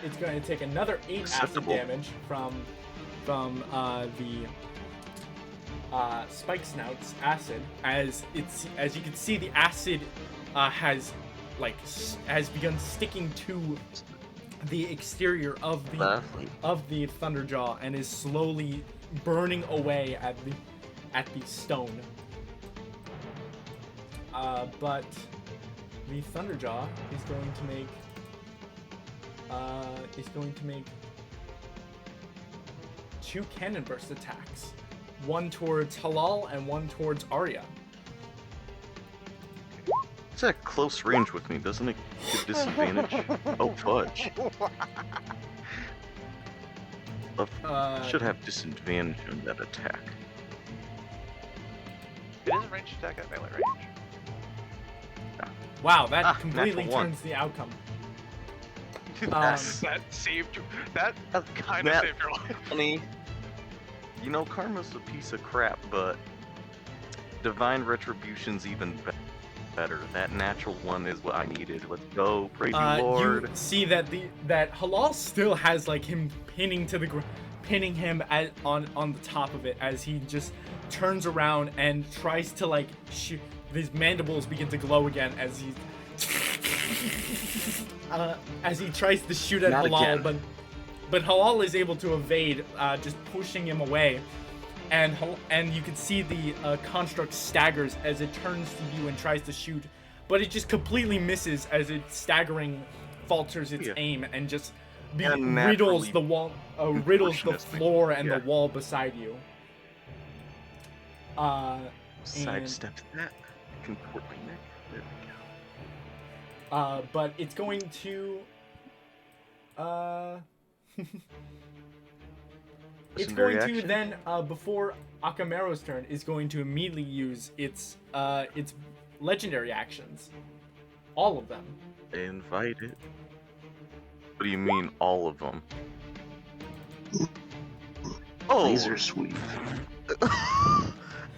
it's going to take another 8 acid Acceptable. damage from the spike snout's acid, as you can see the acid has begun sticking to the exterior of the Thunderjaw and is slowly burning away at the stone. But the Thunderjaw is going to make 2 cannon burst attacks. One towards Halal and one towards Arya. it's at close range with me, doesn't it give disadvantage? Oh, fudge. Should have disadvantage on that attack. It is a ranged attack at melee range. Wow, that completely natural one. turns the outcome. Yes. That saved you. That kind of That- saved your life. Funny. You know, karma's a piece of crap, but divine retribution's even better. That natural one is what I needed. Let's go, praise you, Lord. You see that that Halal still has like him pinning him on the top of it as he just turns around and tries to like shoot. His mandibles begin to glow again as he tries to shoot at Not Halal, again. but Halal is able to evade, just pushing him away, and you can see the construct staggers as it turns to you and tries to shoot, but it just completely misses as it staggering falters its Yeah. aim and just And riddles naturally the wall, riddles the proportionistic. floor and Yeah. the wall beside you. Sidestep that. Contort my neck. There we go. But it's going to. It's Legendary going to action? then, before Akamero's turn, is going to immediately use its legendary actions, all of them. Invite it. What do you mean, all of them? Oh! Laser sweep.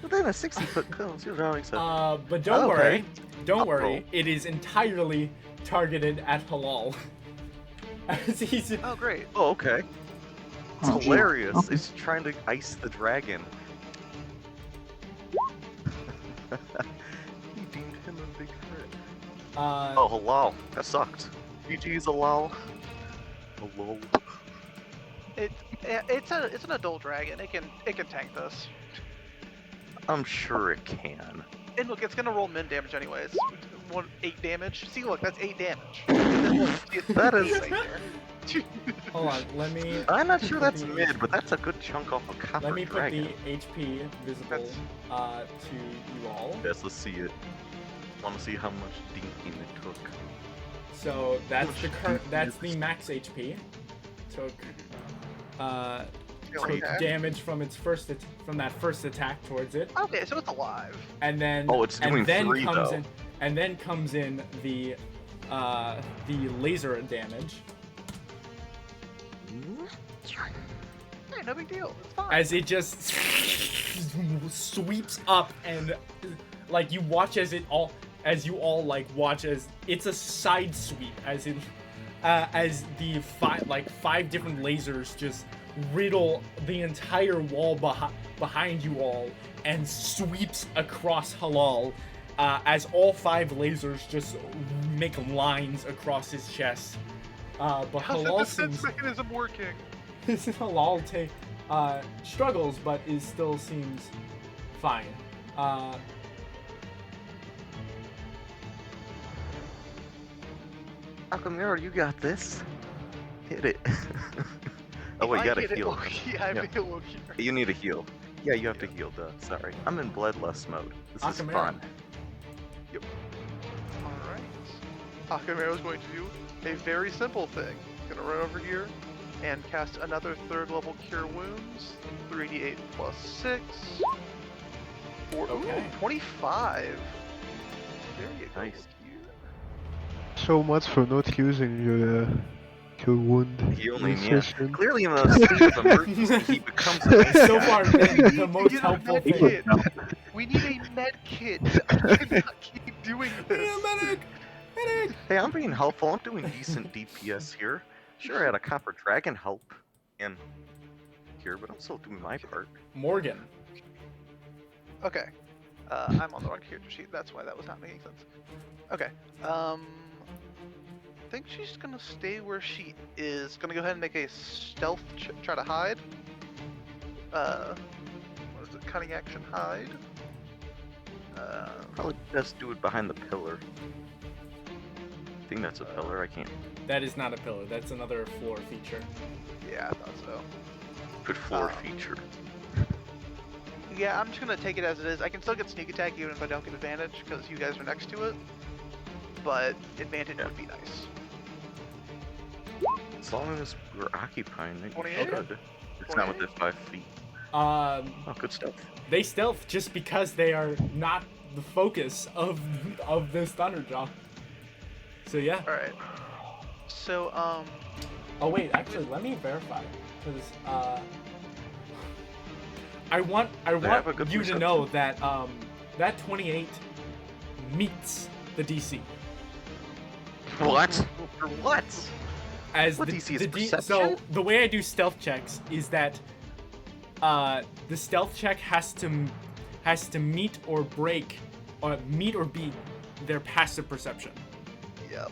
Within a 60-foot cone. See what Alex said. But don't Okay. don't worry. roll. It is entirely targeted at Halal. As he's Oh, great. Oh, okay. It's Oh, gee. hilarious. Okay. It's trying to ice the dragon. You deemed him a big threat. Oh, halal. That sucked. GG's halal. Halal. It's an adult dragon. It can tank this. I'm sure it can. And look, it's gonna roll min damage anyways. 8 damage. See, look, that's 8 damage. That is- right there. hold on. Let me I'm not sure that's the- mid, but that's a good chunk off a copper let me put dragon. the HP visible to you all. Yes, let's see it. Want to see how much dinking it took. So that's the much that's the damage? max HP. Took Okay. damage from its from that first attack towards it, Okay, so it's alive. and then Oh, it's doing and then 3 comes though. in and then comes in the laser damage Hey, no big deal. It's fine. as it just sweeps up, and like you watch as you all watch as it's a side sweep as it as the five different lasers just riddle the entire wall behind you all and sweeps across Halal as all 5 lasers just make lines across his chest. But How's the Halal defense seems mechanism working? Halal struggles, but still seems fine. Akamura, you got this. Hit it. Oh wait, If you I gotta hit it, heal. Loki, I Yeah. feel Loki. You need to heal. Yeah, you have to heal, duh. Sorry. I'm in bloodlust mode. This is Akamura. fun. Alright. Akamero's going to do a very simple thing. Gonna run over here and cast another 3rd level Cure Wounds. 3d8 plus 6. Okay. 25. There you go. Nice. Loki. So much for not using your wound. Healing, yeah. session. Clearly in a state of emergency, he becomes a nice So guy. far, been the most Get a helpful med thing. kit. We need a med kit. I cannot keep doing this. Hey, I'm being helpful. I'm doing decent DPS here. Sure, I had a copper dragon help in here, but I'm still doing my part. Morgan. Okay. I'm on the wrong character sheet. That's why that was not making sense. Okay. I think she's gonna stay where she is. Gonna go ahead and make a stealth try to hide. What is it? Cunning action hide. Probably best do it behind the pillar. I think that's a pillar. I can't That is not a pillar. That's another floor feature. Yeah, I thought so. put floor Um, feature. Yeah, I'm just gonna take it as it is. I can still get sneak attack even if I don't get advantage because you guys are next to it. But advantage Yeah. would be nice. As long as we're occupying it, 28? good. It's not within 5 feet. Um, Oh, good stuff. they stealth just because they are not the focus of this Thunderjaw. So yeah. All right. So Oh wait, actually, let me verify because I want have a good you to know that that 28 meets the DC. What? For what? As What the, DC is the perception? so the way I do stealth checks is that the stealth check has to meet or break or meet or beat their passive perception. yep.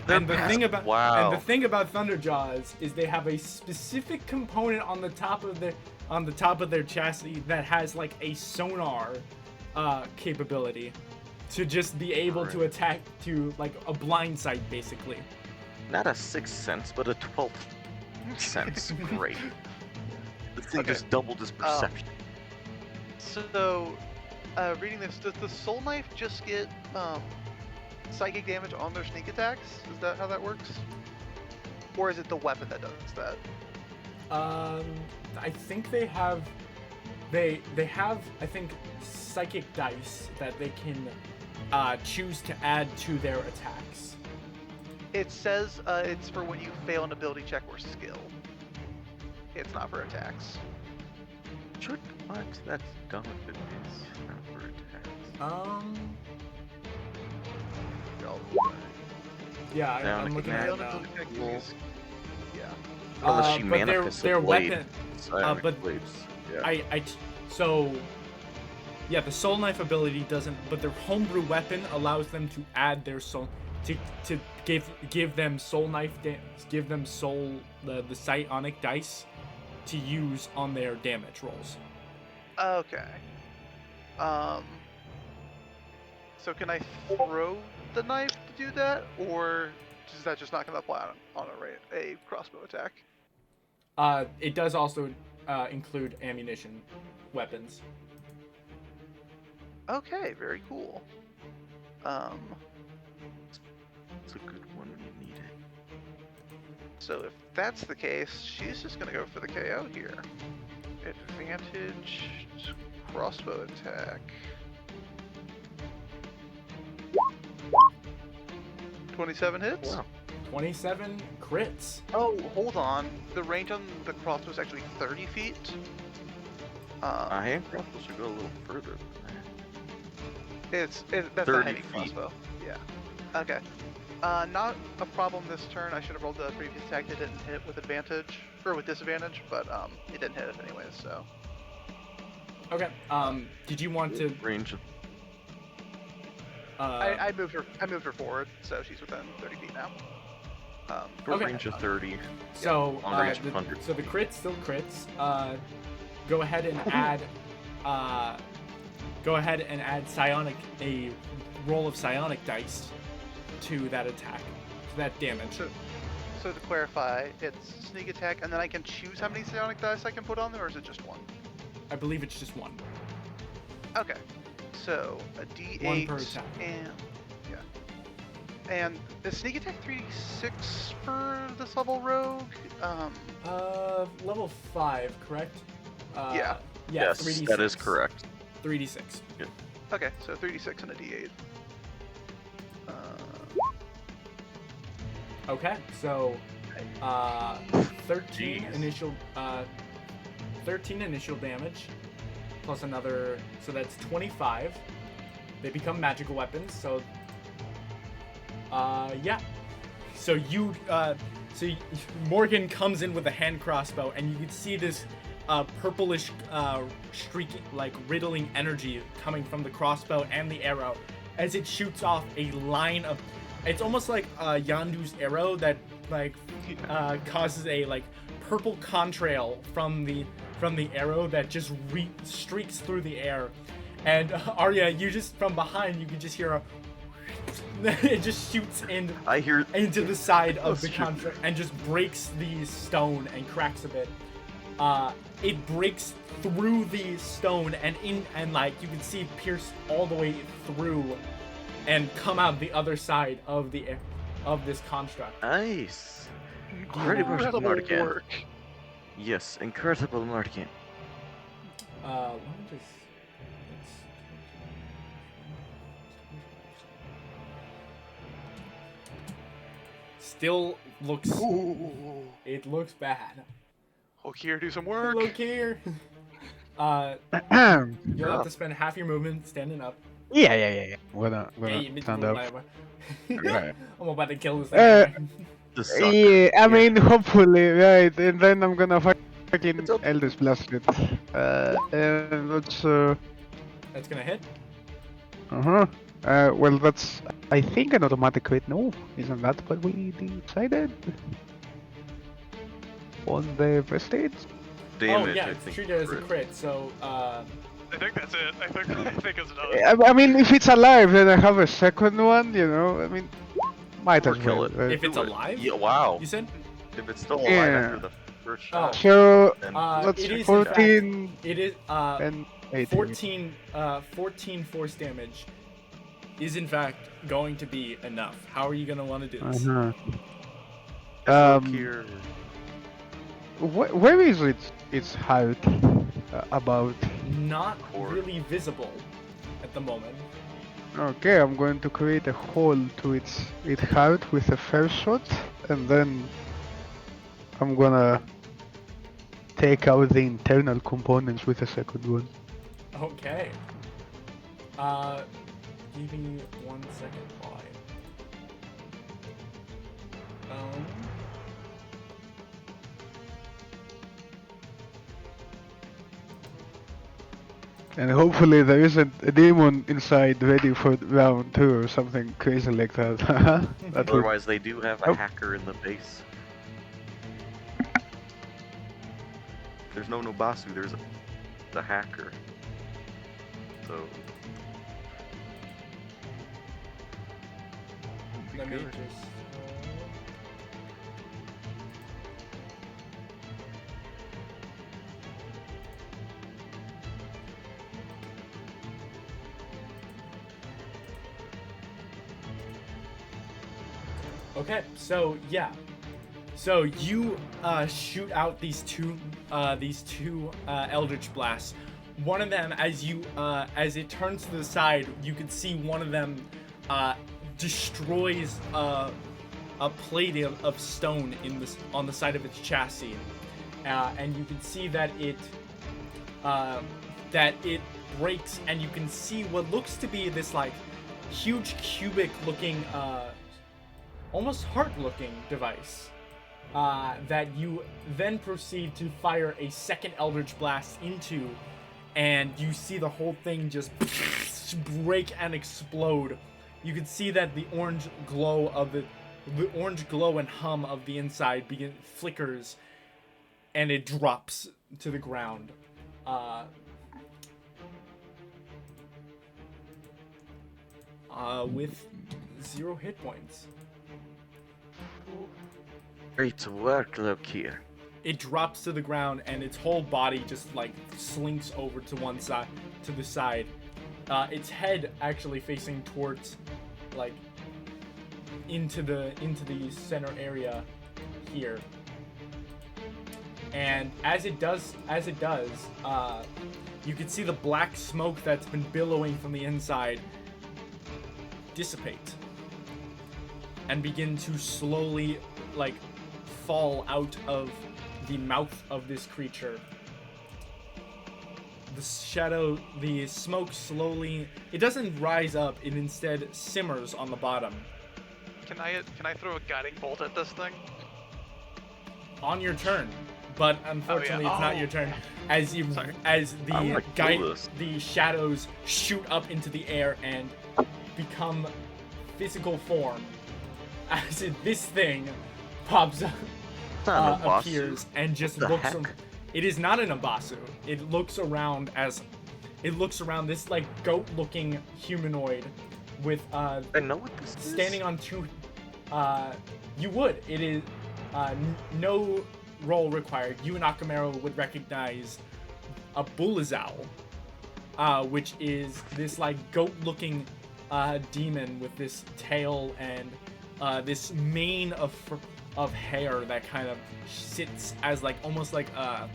And the thing about wow. and the thing about Thunderjaws is they have a specific component on the top of their chassis that has like a sonar capability to just be able to attack to like a blind sight basically. Not a 6th sense, but a 12th sense. Great. The thing Okay. just doubled his perception. So reading this, does the soul knife just get psychic damage on their sneak attacks? Is that how that works? Or is it the weapon that does that? I think they have I think psychic dice that they can choose to add to their attacks. It says it's for when you fail an ability check or skill. It's not for attacks. Should marks that's dumb if it is not for attacks. Yeah, Down I'm looking again. at Fail it an now. ability check, use- Yeah. Unless she but their- manifests their a blade. weapon- Psionic but blades. Yeah. So yeah, the soul knife ability doesn't, but their homebrew weapon allows them to add their soul to give them soul knife give them soul the psionic dice to use on their damage rolls. Okay. So can I throw the knife to do that, or is that just not going to apply on a crossbow attack? It does also include ammunition weapons. Okay, very cool. It's a good one when you need it. So if that's the case, she's just gonna go for the KO here. Advantage crossbow attack. 27 hits? Wow. 27 crits. Oh, hold on. The range on the crossbow is actually 30 feet. A hand crossbow should go a little further than That's a 30 heavy feet. crossbow. Yeah. Okay. Not a problem this turn. I should have rolled the previous attack. It didn't hit with advantage, or with disadvantage, but it didn't hit it anyways, so. Okay. Did you want to? that. Range of I moved her forward, so she's within 30 feet now. Okay. range of 30. So, On range of 100. so the crits still crits. Go ahead and add. Go ahead and add psionic a roll of psionic dice to that attack, to that damage. So to clarify, it's sneak attack, and then I can choose how many psionic dice I can put on there, or is it just one? I believe it's just one. Okay. So a D8 One per attack. and and is sneak attack 3d6 for this level rogue? Level 5, correct? Yeah. Yeah. Yes, 3d6. that is correct. 3d6. Okay, so 3d6 and a D8. Okay, so 13 Jeez. initial 13 initial damage plus another, so that's 25. They become magical weapons, so yeah. So Morgan comes in with a hand crossbow, and you can see this purplish streaking, like riddling energy coming from the crossbow and the arrow as it shoots off a line of. It's almost like Yandu's arrow that like causes a like purple contrail from the arrow that just streaks through the air. And Arya, you just from behind you can just hear a it just shoots I hear into the side of the shoot. contrail and just breaks the stone and cracks a bit. It breaks through the stone and like you can see it pierce all the way through and come out the other side of this construct. Nice. Incredible Mardigan. work. Yes, incredible Mardigan. Let me just. Still looks. It looks bad. Look here, do some work. Look here. You'll have to spend half your movement standing up. Yeah. Gonna Hey, stand up. Right. I'm about to kill this thing. The suck. Yeah, I mean, hopefully, right, and then I'm gonna fucking It's okay. Eldritch Blast it. And that's, That's gonna hit. well, that's, I think, an automatic crit. No, isn't that what we decided? On the first aid? Damage, yeah, I it's think. treated as a crit. crit. So, I think that's it. I think it's enough. I mean, if it's alive, then I have a second one, you know, I mean, might Or as kill well. it. right? if it's Do it. alive, Yeah, wow. you said. If it's still alive Yeah. after the first shot, So, then that's it is in 14 It is. and 18. 14 force damage is in fact going to be enough. How are you gonna want to do this? Look here. Where is its height about? Not Core. really visible at the moment. Okay, I'm going to create a hole to its height with a first shot, and then I'm gonna take out the internal components with a second one. Okay. Give me 1 second while And hopefully there isn't a demon inside ready for round 2 or something crazy like that. That would... Otherwise, they do have a Nope. hacker in the base. There's no Nobasu, there's the hacker. So... let me good. just. Okay, so yeah, so you shoot out these two Eldritch blasts. One of them, as it turns to the side, you can see one of them destroys a plate of stone on the side of its chassis, and you can see that it breaks, and you can see what looks to be this like huge cubic looking almost heart-looking device that you then proceed to fire a second Eldritch Blast into, and you see the whole thing just break and explode. You can see that the orange glow and hum of the inside flickers, and it drops to the ground. With 0 hit points. Great work, look here. It drops to the ground, and its whole body just like slinks over to one side, to the side. Its head actually facing towards, like, into the center area here. And as it does, you can see the black smoke that's been billowing from the inside dissipate and begin to slowly, like, fall out of the mouth of this creature. The smoke slowly, it doesn't rise up, it instead simmers on the bottom. Can I throw a guiding bolt at this thing? On your turn, but unfortunately it's not your turn. As the shadows shoot up into the air and become physical form, as this thing pops up, appears and just looks. It is not an Ambasu. It looks around this like goat-looking humanoid with I know what this is. standing on two. You would. It is no roll required. You and Akamero would recognize a Bulazal, which is this like goat-looking demon with this tail and this mane of hair that kind of sits as like almost like a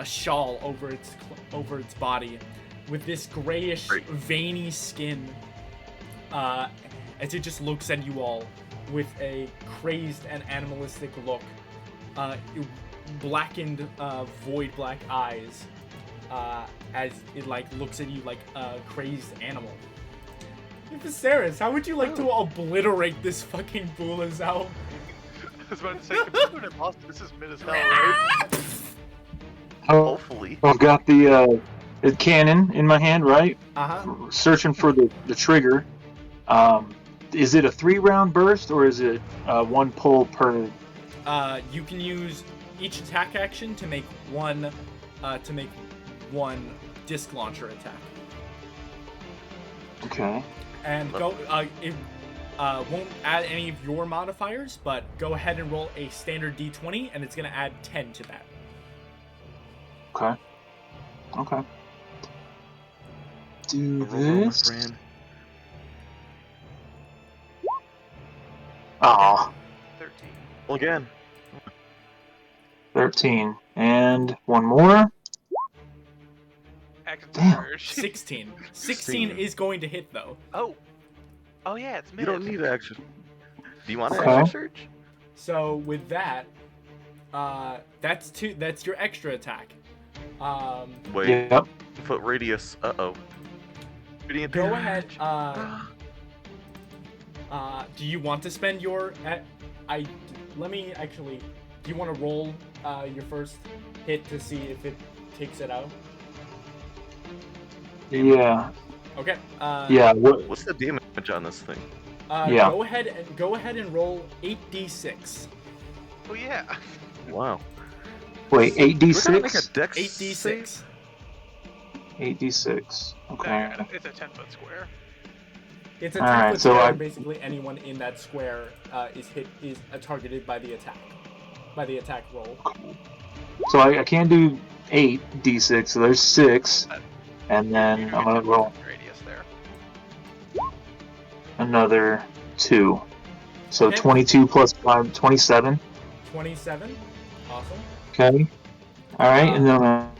shawl over its body, with this grayish veiny skin, as it just looks at you all with a crazed and animalistic look, blackened void black eyes, as it like looks at you like a crazed animal. Viserys, how would you like to obliterate this fucking Bulazal? I was about to say, this is mid as hell, right? Hopefully. I've got the cannon in my hand, right? Uh-huh. Searching for the trigger. Is it a 3-round burst, or is it 1 pull per? You can use each attack action to make one disc launcher attack. Okay. And it won't add any of your modifiers, but go ahead and roll a standard D20, and it's going to add 10 to that. Okay. do Roll, my this. friend. Aw, 13. Well, again. 13. And one more. Action Damn. surge. 16. 16 16. is going to hit though. Oh. Oh yeah, it's mid. You don't need action. Do you want to Okay. action search? So with that, that's two. That's your extra attack. Wait. Yep. Foot radius. Uh-oh. Radiant Go damage. ahead. Do you want to spend your? Let me actually. Do you want to roll your first hit to see if it takes it out? Yeah. Okay. Yeah. What? What's the damage on this thing? Yeah. Go ahead and roll 8d6. Oh yeah. Wow. Wait, We're gonna make a 8d6? dex 8d6. 8d6. Okay. It's a 10-foot square. It's a Alright, 10-foot so square. I- And basically, anyone in that square is targeted by the attack roll. So I can do 8d6, so there's 6. And then I'm gonna roll Radius there. another 2. So Okay. 22 plus 5, 27. 27. Awesome. Okay. Alright, and then an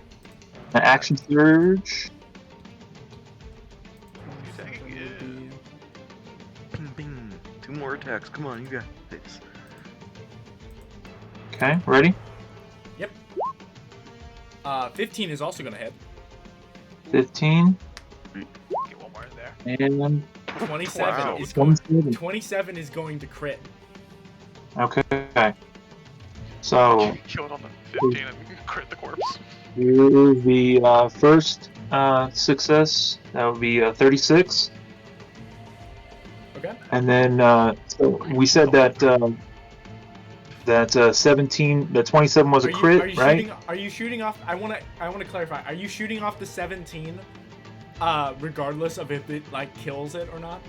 action surge. Bing, bing. 2 more attacks. Come on, you got this. Okay, ready? 15 is also gonna hit. 15. Get one more in there. And 27 Wow. is going. 27. 27 is going to crit. Okay. So, Kill it on the 15 and crit the corpse. here's the first success. That would be 36. Okay. And then so we said that 17, the 27 was a crit, right? Are you shooting off? I want to clarify. Are you shooting off the 17, regardless of if it like kills it or not?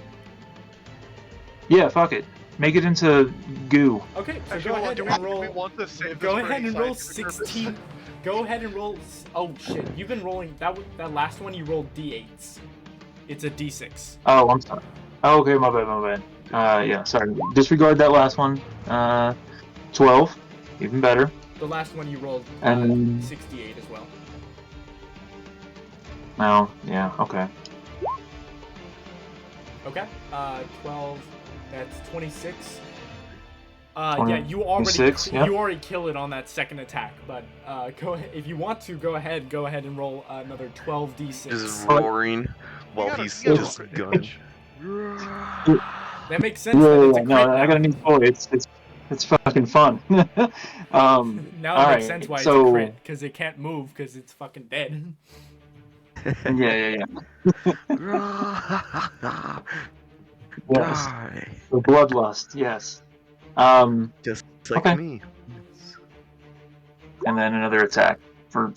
Yeah, fuck it. Make it into goo. Okay, so Actually, go ahead do and we roll. want to save Go this for ahead any and roll scientific purpose? 16. Go ahead and roll. Oh shit! You've been rolling that last one. You rolled d8s. It's a d6. Oh, I'm sorry. Oh, okay, my bad. Yeah, sorry. Disregard that last one. 12, even better. The last one you rolled And- 68 as well. Oh, yeah, okay. Okay. 12. That's 26. Yeah, you already 26, yep. you already kill it on that second attack. But go ahead, if you want to. Go ahead and roll another 12d6. Just roaring while gotta- he's you gotta just crit gunning. damage. That makes sense. Yeah, That it's a no, crit I now. got a new toy. It's fucking fun. Now it alright, makes sense why so, it's a crit, because it can't move, because it's fucking dead. Yeah. Yes, Die. the bloodlust. Yes. Just like Okay. me. And then another attack for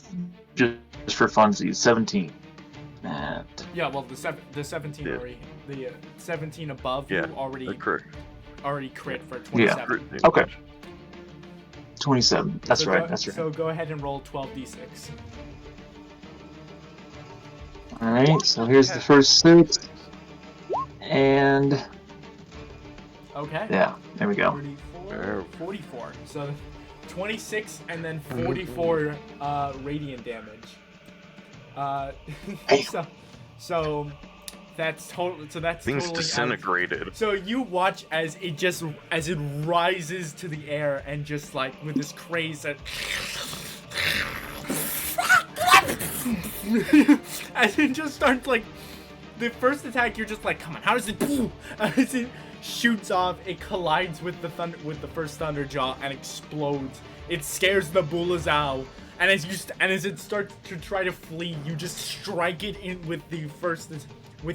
just for funsies. 17. And Yeah, well, the 17 Yeah. already, the 17 above Yeah, you already A crit. crit for Yeah. 27. Crit damage. Okay. 27. That's So right. go- That's right. So go ahead and roll 12d6. All right. So here's the first 6, and Okay. yeah, there we go. 34. 44. So 26 and then 44 radiant damage. Damn. So that's total. So that's Things totally disintegrated. So you watch as it rises to the air and just like with this craze that as it just starts like the first attack, you're just like, come on, how does it? As it shoots off, it collides with the first thunder jaw and explodes. It scares the Bulazao, and as it starts to try to flee, you just strike it in with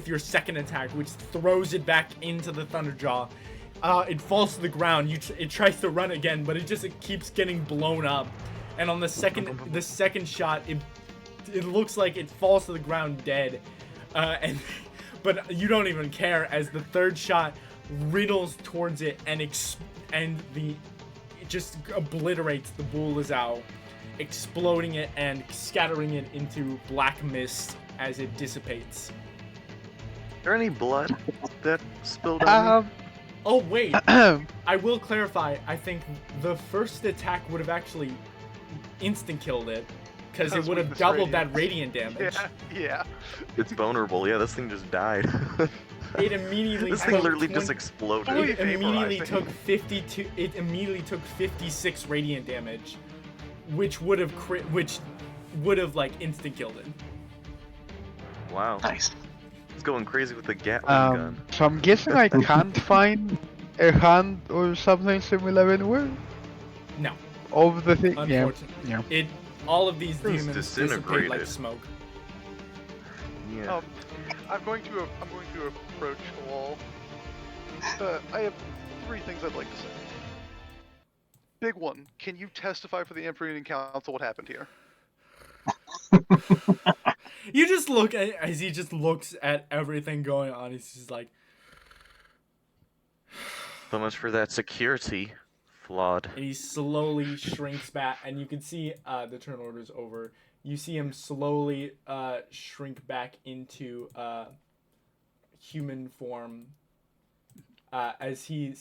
your second attack, which throws it back into the Thunderjaw. It falls to the ground. It tries to run again, but it keeps getting blown up. And on the second shot, it looks like it falls to the ground dead. But you don't even care as the third shot riddles towards it and it just obliterates the Bulazao, exploding it and scattering it into black mist as it dissipates. there any blood that spilled on me? Oh wait, Um, I will clarify. I think the first attack would have actually instant killed it, because it Because would have weakness doubled radiant. that radiant damage. Yeah. It's vulnerable. Yeah, this thing just died. It immediately This took thing literally just 20 exploded. Fully It immediately vaporizing. took 52. It immediately took 56 radiant damage, which would have like instant killed it. Wow. Nice. It's going crazy with the Gatling gun. so I'm guessing I can't find a hand or something similar anywhere No, of the thing. Yeah. unfortunately, all of these Thing's demons dissipate like disintegrated. smoke. Yeah. I'm going to approach the wall. I have 3 things I'd like to say. Big one. Can you testify for the Emperor Council what happened here? You just look at as he just looks at everything going on. He's just like, So much for that security. Flawed. and he slowly shrinks back, and you can see the turn order's over. You see him slowly shrink back into human form as he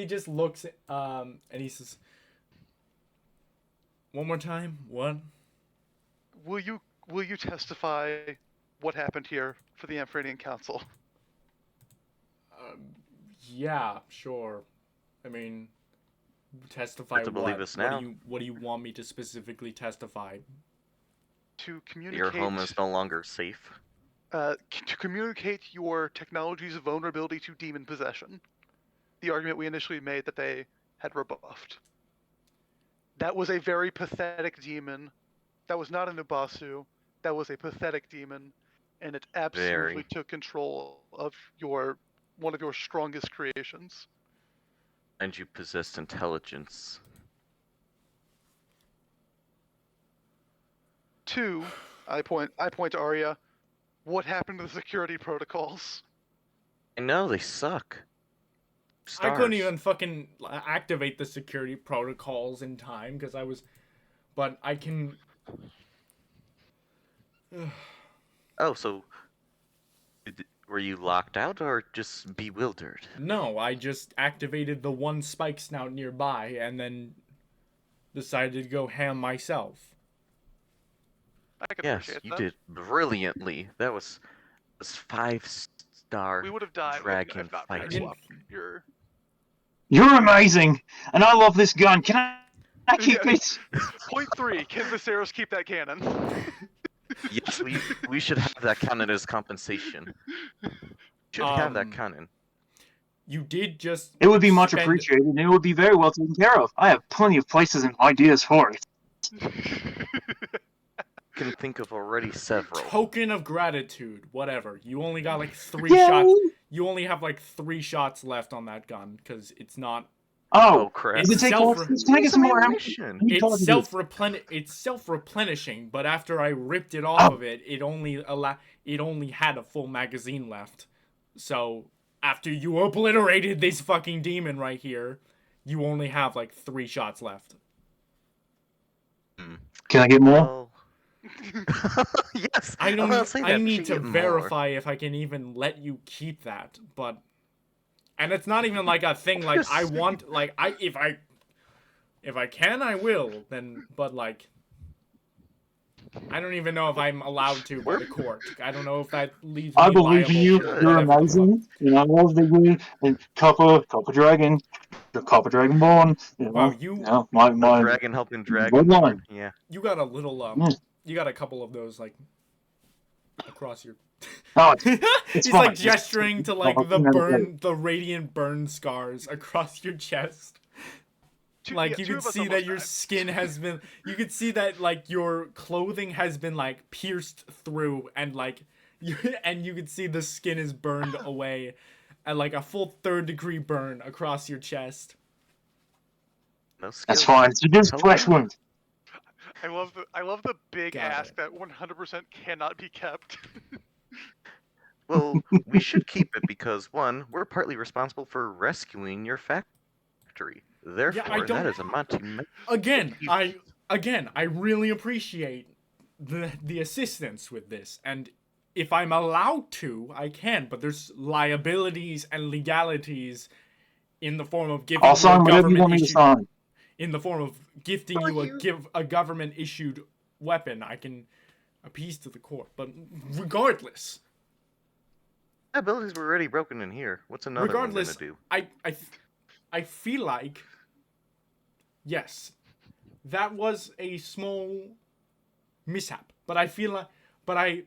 just looks and he says, "One more time, what?" Will you testify what happened here for the Emperor Council? Yeah, sure. I mean, testify Have to believe what? us now. What do you want me to specifically testify? To communicate Your home is no longer safe. to communicate your technology's vulnerability to demon possession. The argument we initially made that they had rebuffed. That was a very pathetic demon. That was not a Nubasu. That was a pathetic demon, and it absolutely Very. took control of one of your strongest creations. And you possessed intelligence. 2, I point to Arya. What happened to the security protocols? I know, they suck. I couldn't Stars. even fucking activate the security protocols in time because I was, but I can. Oh, so... Were you locked out or just bewildered? No, I just activated the one spike snout nearby and then decided to go ham myself. I can Yes, appreciate you that. did brilliantly. That was 5-star We would have died dragon if not for your fighting. swap. You're amazing, and I love this gun. Can I keep Yeah. it? Point 3. Can Viserys keep that cannon? Yes, we should have that cannon as compensation. Should have that Um, cannon. You did just. It would be much spend appreciated, and it would be very well taken care of. I have plenty of places and ideas for it. Can think of already several. Token of gratitude, whatever. You only got like 3 Yay! shots. You only have like 3 shots left on that gun because it's not. Oh Oh, crap! does it take self- more? Can I get some more ammunition? It's self-replenishing, but after I ripped it off of it, it only had a full magazine left. So after you obliterated this fucking demon right here, you only have like 3 shots left. Can I get more? Well... yes. I don't. I'm not saying I that, need but to you get more. verify if I can even let you keep that, but. And it's not even like a thing like I want like if I can I will then, but like I don't even know if I'm allowed to by the court. I don't know if that leaves me I believe in liable you. for You're whatever the fuck. amazing, and I love the you. And Copper Dragon, the Copper Dragonborn. Wow, you my The dragon helping Good dragon. line. Yeah. you got a little Mm. you got a couple of those like across your. Oh, He's fine. like gesturing to like the radiant burn scars across your chest. Like you can see that your skin has been. You can see that like your clothing has been like pierced through, and like you can see the skin is burned away, and like a full 3rd-degree burn across your chest. No That's skills. fine. It's just Help flesh out. wound. I love the big Got ask it. that 100% cannot be kept. Well, we should keep it because, one, we're partly responsible for rescuing your factory. Therefore, don't- that is a monument. Again, I really appreciate the assistance with this, and if I'm allowed to, I can, but there's liabilities and legalities in the form of giving I'll you a sign whatever you government want me to issued sign. in the form of gifting you a government issued weapon. I can appease to the court, but regardless, Abilities were already broken in here. What's another one gonna do? I feel like yes, that was a small mishap, but I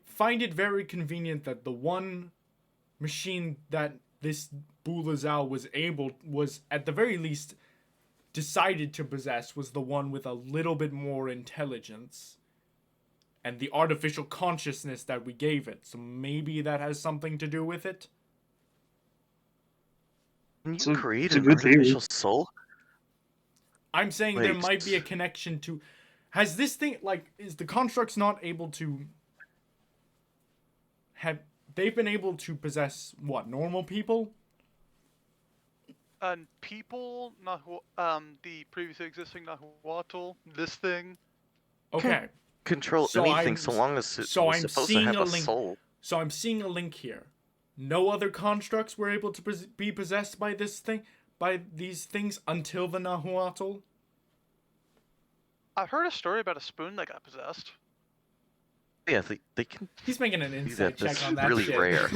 find it very convenient that the one machine that this Bulazao was at the very least decided to possess was the one with a little bit more intelligence and the artificial consciousness that we gave it. So maybe that has something to do with it. Can It's you a- create it's a an good theory. artificial soul? I'm saying there Wait. might be a connection to. Has this thing, like, is the constructs not able to have. They've been able to possess what, normal people? People, the previously existing Nahuatl, this thing. Okay. Control So anything I'm- so long as it so was I'm supposed to seeing have a a link. soul. So I'm seeing a link here. No other constructs were able to be possessed by this thing, by these things until the Nahuatl. I've heard a story about a spoon that got possessed. Yeah, they can. He's making an insight check That's on that really shit. rare.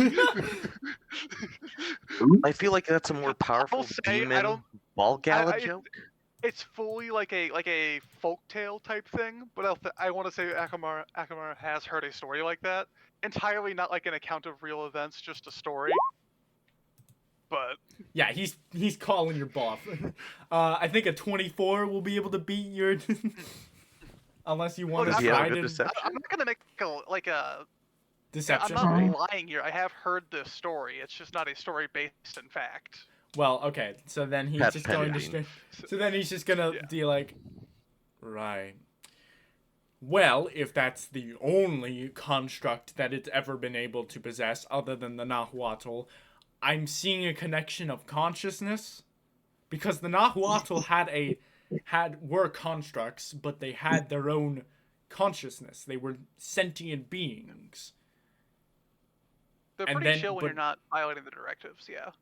I feel like that's a more powerful say, demon ball gala I- joke. It's fully like a folktale type thing, but I want to say Akamar has heard a story like that. Entirely not like an account of real events, just a story. But Yeah, he's calling your bluff. I think a 24 will be able to beat your. Unless you want Look, to Does he have try a good to deception? I'm not gonna make a deception. I'm not lying here. I have heard this story. It's just not a story based in fact. Well, okay, so then he's Pat just going to. Penadine. So then he's just gonna be like, right. Well, if that's the only construct that it's ever been able to possess, other than the Nahuatl, I'm seeing a connection of consciousness, because the Nahuatl were constructs, but they had their own consciousness. They were sentient beings. They're And pretty then- chill when but- you're not violating the directives. Yeah.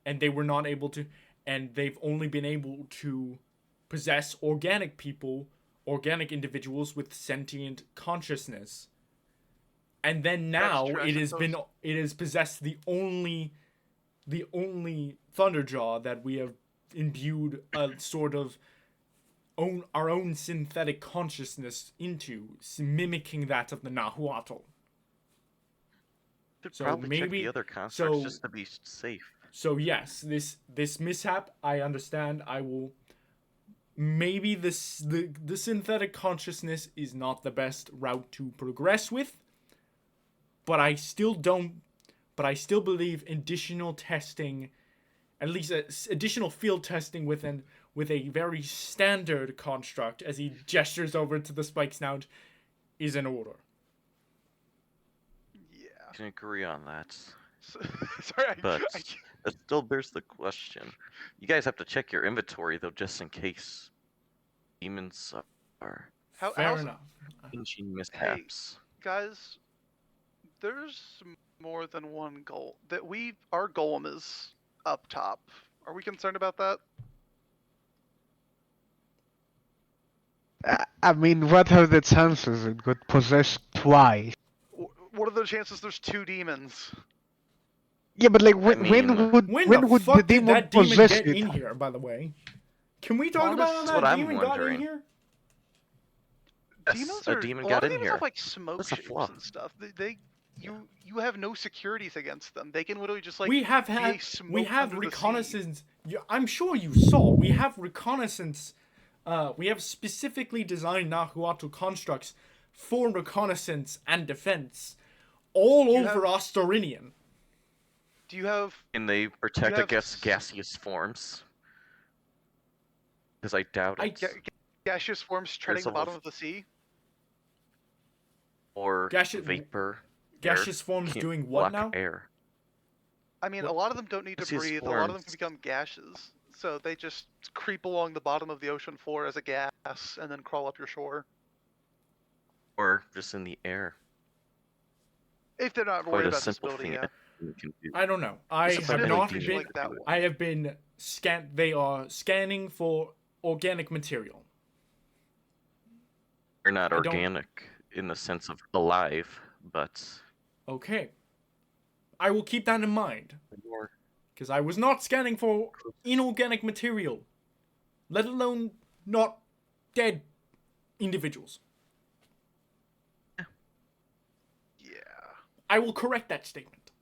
And they were not able to, and they've only been able to possess organic individuals with sentient consciousness. And then now true, I it has possessed the only Thunderjaw that we have imbued a sort of our own synthetic consciousness into, mimicking that of the Nahuatl. Should So probably check maybe- the other constructs so- just to be safe. So yes, this mishap, I understand. I will. Maybe the synthetic consciousness is not the best route to progress with, but I still don't. But I still believe additional testing, at least additional field testing with a very standard construct, as he gestures over to the spike snout, is in order. Yeah. I can agree on that. Sorry, But that still bears the question. You guys have to check your inventory though, just in case demons are Fair Fair enough. pinching mishaps. guys, there's more than one goal. Our golem is up top. Are we concerned about that? I mean, what are the chances it got possessed twice? What are the chances there's two demons? Yeah, but like, mean, when would When the the fuck did demon that demon possess get it? in here, by the way? Can we talk about how That's what that I'm demon got in wondering. here? Yes, Demons a are demon a lot got of in demons here. have like smoke That's a shapes fluff. and stuff. You have no securities against them. They can literally just like we have be a had smoke we have under the sea. reconnaissance. I'm sure you saw. We have reconnaissance. We have specifically designed Nahuatl constructs for reconnaissance and defense, all You over Ostarinian. Do you have And they protect have against s- gaseous forms. Because I doubt it. gaseous forms treading the a bottom wolf. of the sea? Or Gaseous- vapor. Gaseous air. forms Can't doing what block now? Air. I mean, What- a lot of them don't need to Gaseous breathe. A lot of them can forms. become gases. So they just creep along the bottom of the ocean floor as a gas and then crawl up your shore. Or just in the air. If they're not Quite worried a about simple disability, thing yeah. anyone can do. I don't know. I It's a have friendly not demon been. like that one. I have been They are scanning for organic material. They're not I don't- organic in the sense of alive, but Okay. I will keep that in mind. more Because I was not scanning for inorganic material, let alone not dead individuals. Yeah. I will correct that statement.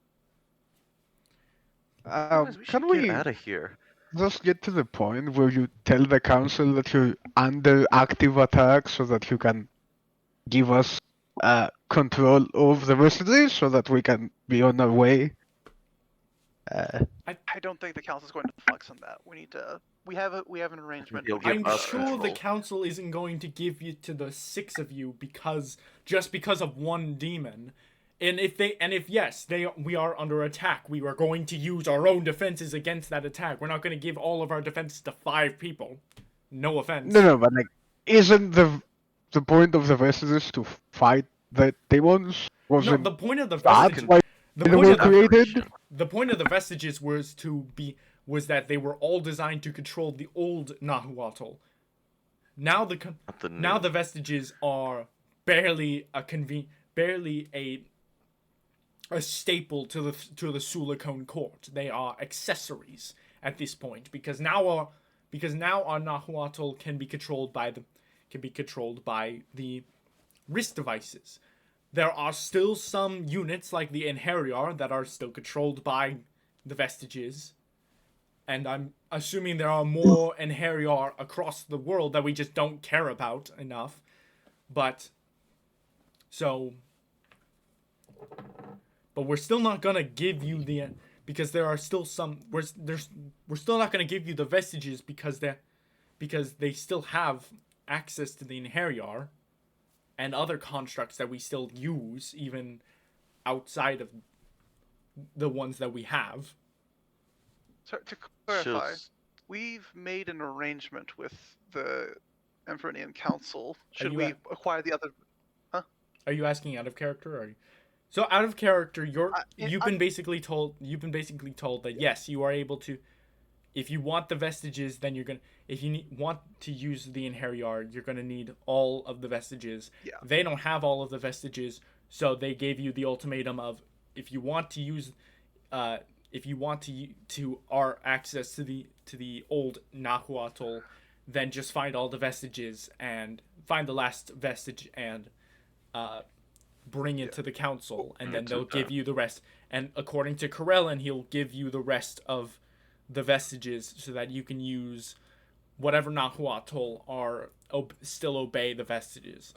Otherwise, we Can should get we out of here. just get to the point where you tell the council that you're under active attack so that you can give us control of the residents so that we can be on our way? I don't think the council's going to flex on that. We need to. We have an arrangement. He'll We give need I'm us to- sure the control. council isn't going to give you to the 6 of you just because of one demon. And if we are under attack, we are going to use our own defenses against that attack. We're not going to give all of our defenses to 5 people. No offense. No, but like, isn't the point of the residents to fight the demons? No, Wasn't the point of the that vestiges, why the they point were of the, created? the point of the vestiges was that they were all designed to control the old Nahuatl. Now Not the vestiges are barely a staple to the Sulicone court. They are accessories at this point because now our Nahuatl can be controlled by the wrist devices. There are still some units like the Inheriar that are still controlled by the vestiges. And I'm assuming there are more Inheriar across the world that we just don't care about enough. But we're still not gonna give you because there are still some we're still not gonna give you the vestiges because they still have access to the Inheriar and other constructs that we still use even outside of the ones that we have. So to clarify, Just- we've made an arrangement with the Emperonian Council. Should you we at- acquire the other? Are you asking out of character? So out of character, yeah, you've been basically told that yes, you are able to. If you want the vestiges, then if you want to use the Inheriar, you're gonna need all of the vestiges. Yeah. They don't have all of the vestiges, so they gave you the ultimatum of if you want to use, to our access to the old Nahuatl, then just find all the vestiges and find the last vestige and bring it to the council, and then they'll give you the rest. And according to Corellin, he'll give you the rest of the vestiges so that you can use whatever Nahuatl are still obey the vestiges.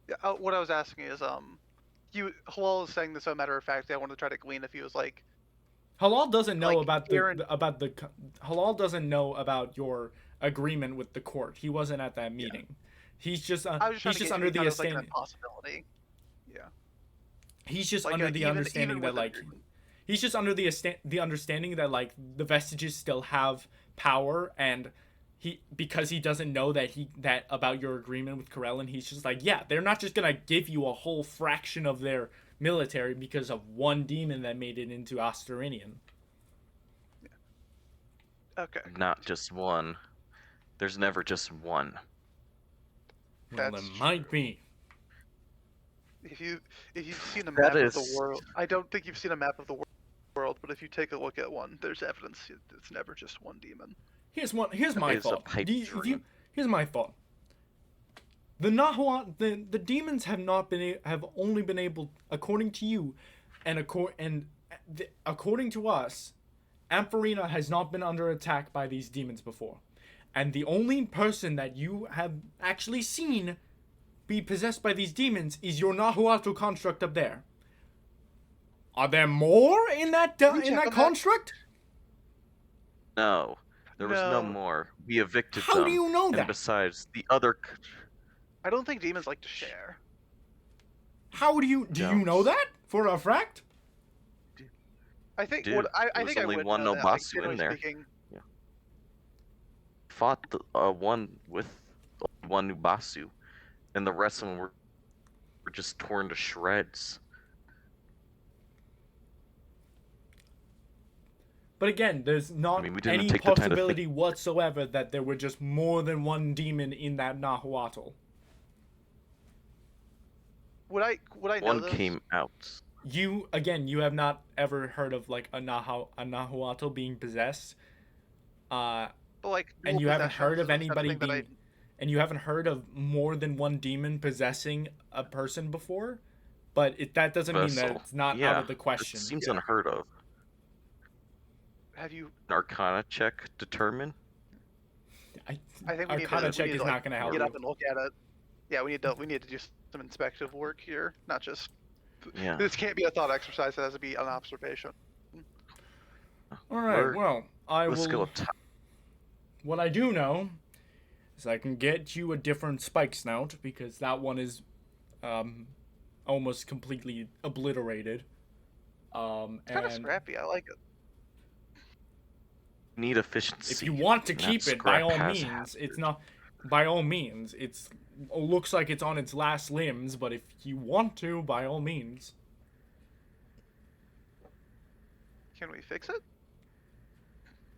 Yeah, what I was asking is, Halal is saying this as a matter of fact. I wanted to try to glean if he was like, Halal doesn't know Like, Halal doesn't know about your agreement with the court. He wasn't at that meeting. He's just I was just trying he's to just get under the like an understanding. possibility. Yeah. He's just Like, under the even understanding that with like agreement. he's just under the understanding that like the vestiges still have power, and because he doesn't know that about your agreement with Corellin, he's just like, yeah, they're not just gonna give you a whole fraction of their military because of one demon that made it into Ostarinian. Okay. Not just one. There's never just one. Well, That's there might be. If you've seen a That map of is- the world, I don't think you've seen a map of the world, but if you take a look at one, there's evidence it's never just one demon. Here's my It's a thought. pipe dream. Here's my thought. The demons have only been able, according to you, and according to us, Ampharina has not been under attack by these demons before, and the only person that you have actually seen be possessed by these demons is your Nahuatl construct up there. Are there more in that Can we check on that? construct? No, there was no No. more. We evicted How them. do you know And that? besides, the other I don't think demons like to share. How do you know Don't. that for a fact? I think Dude, what I there was think I only would one know that, like, Nobasu in generally there. speaking. fought the one with one Nubasu, and the rest of them were just torn to shreds. But again, there's not I mean, we didn't any take the time to possibility whatsoever that there were just more than one demon in that Nahuatl. Would I know One those? came out. You have not ever heard of like a Nahuatl being possessed. But like, And dual you haven't possessions heard of is anybody something that being, and you haven't heard of more than one demon possessing a person before, but that doesn't mean that Vessel. it's not Yeah, out of the question. It seems Yeah. unheard of. Have you? An Arcana check determine? I think we Arcana need to, check we need is to, not going to help get you. up and look at it. Yeah, we need to do some inspective work here, not just. Yeah. This can't be a thought exercise. It has to be an observation. All right. We're- Well, I Let's go will. up top. What I do know is I can get you a different spike snout because that one is almost completely obliterated. It's kind of And scrappy. I like it. Need efficiency. if you want to and keep that it, by scrap all has means, hazard. it's not. By all means, it looks like it's on its last limbs. But if you want to, by all means, Can we fix it?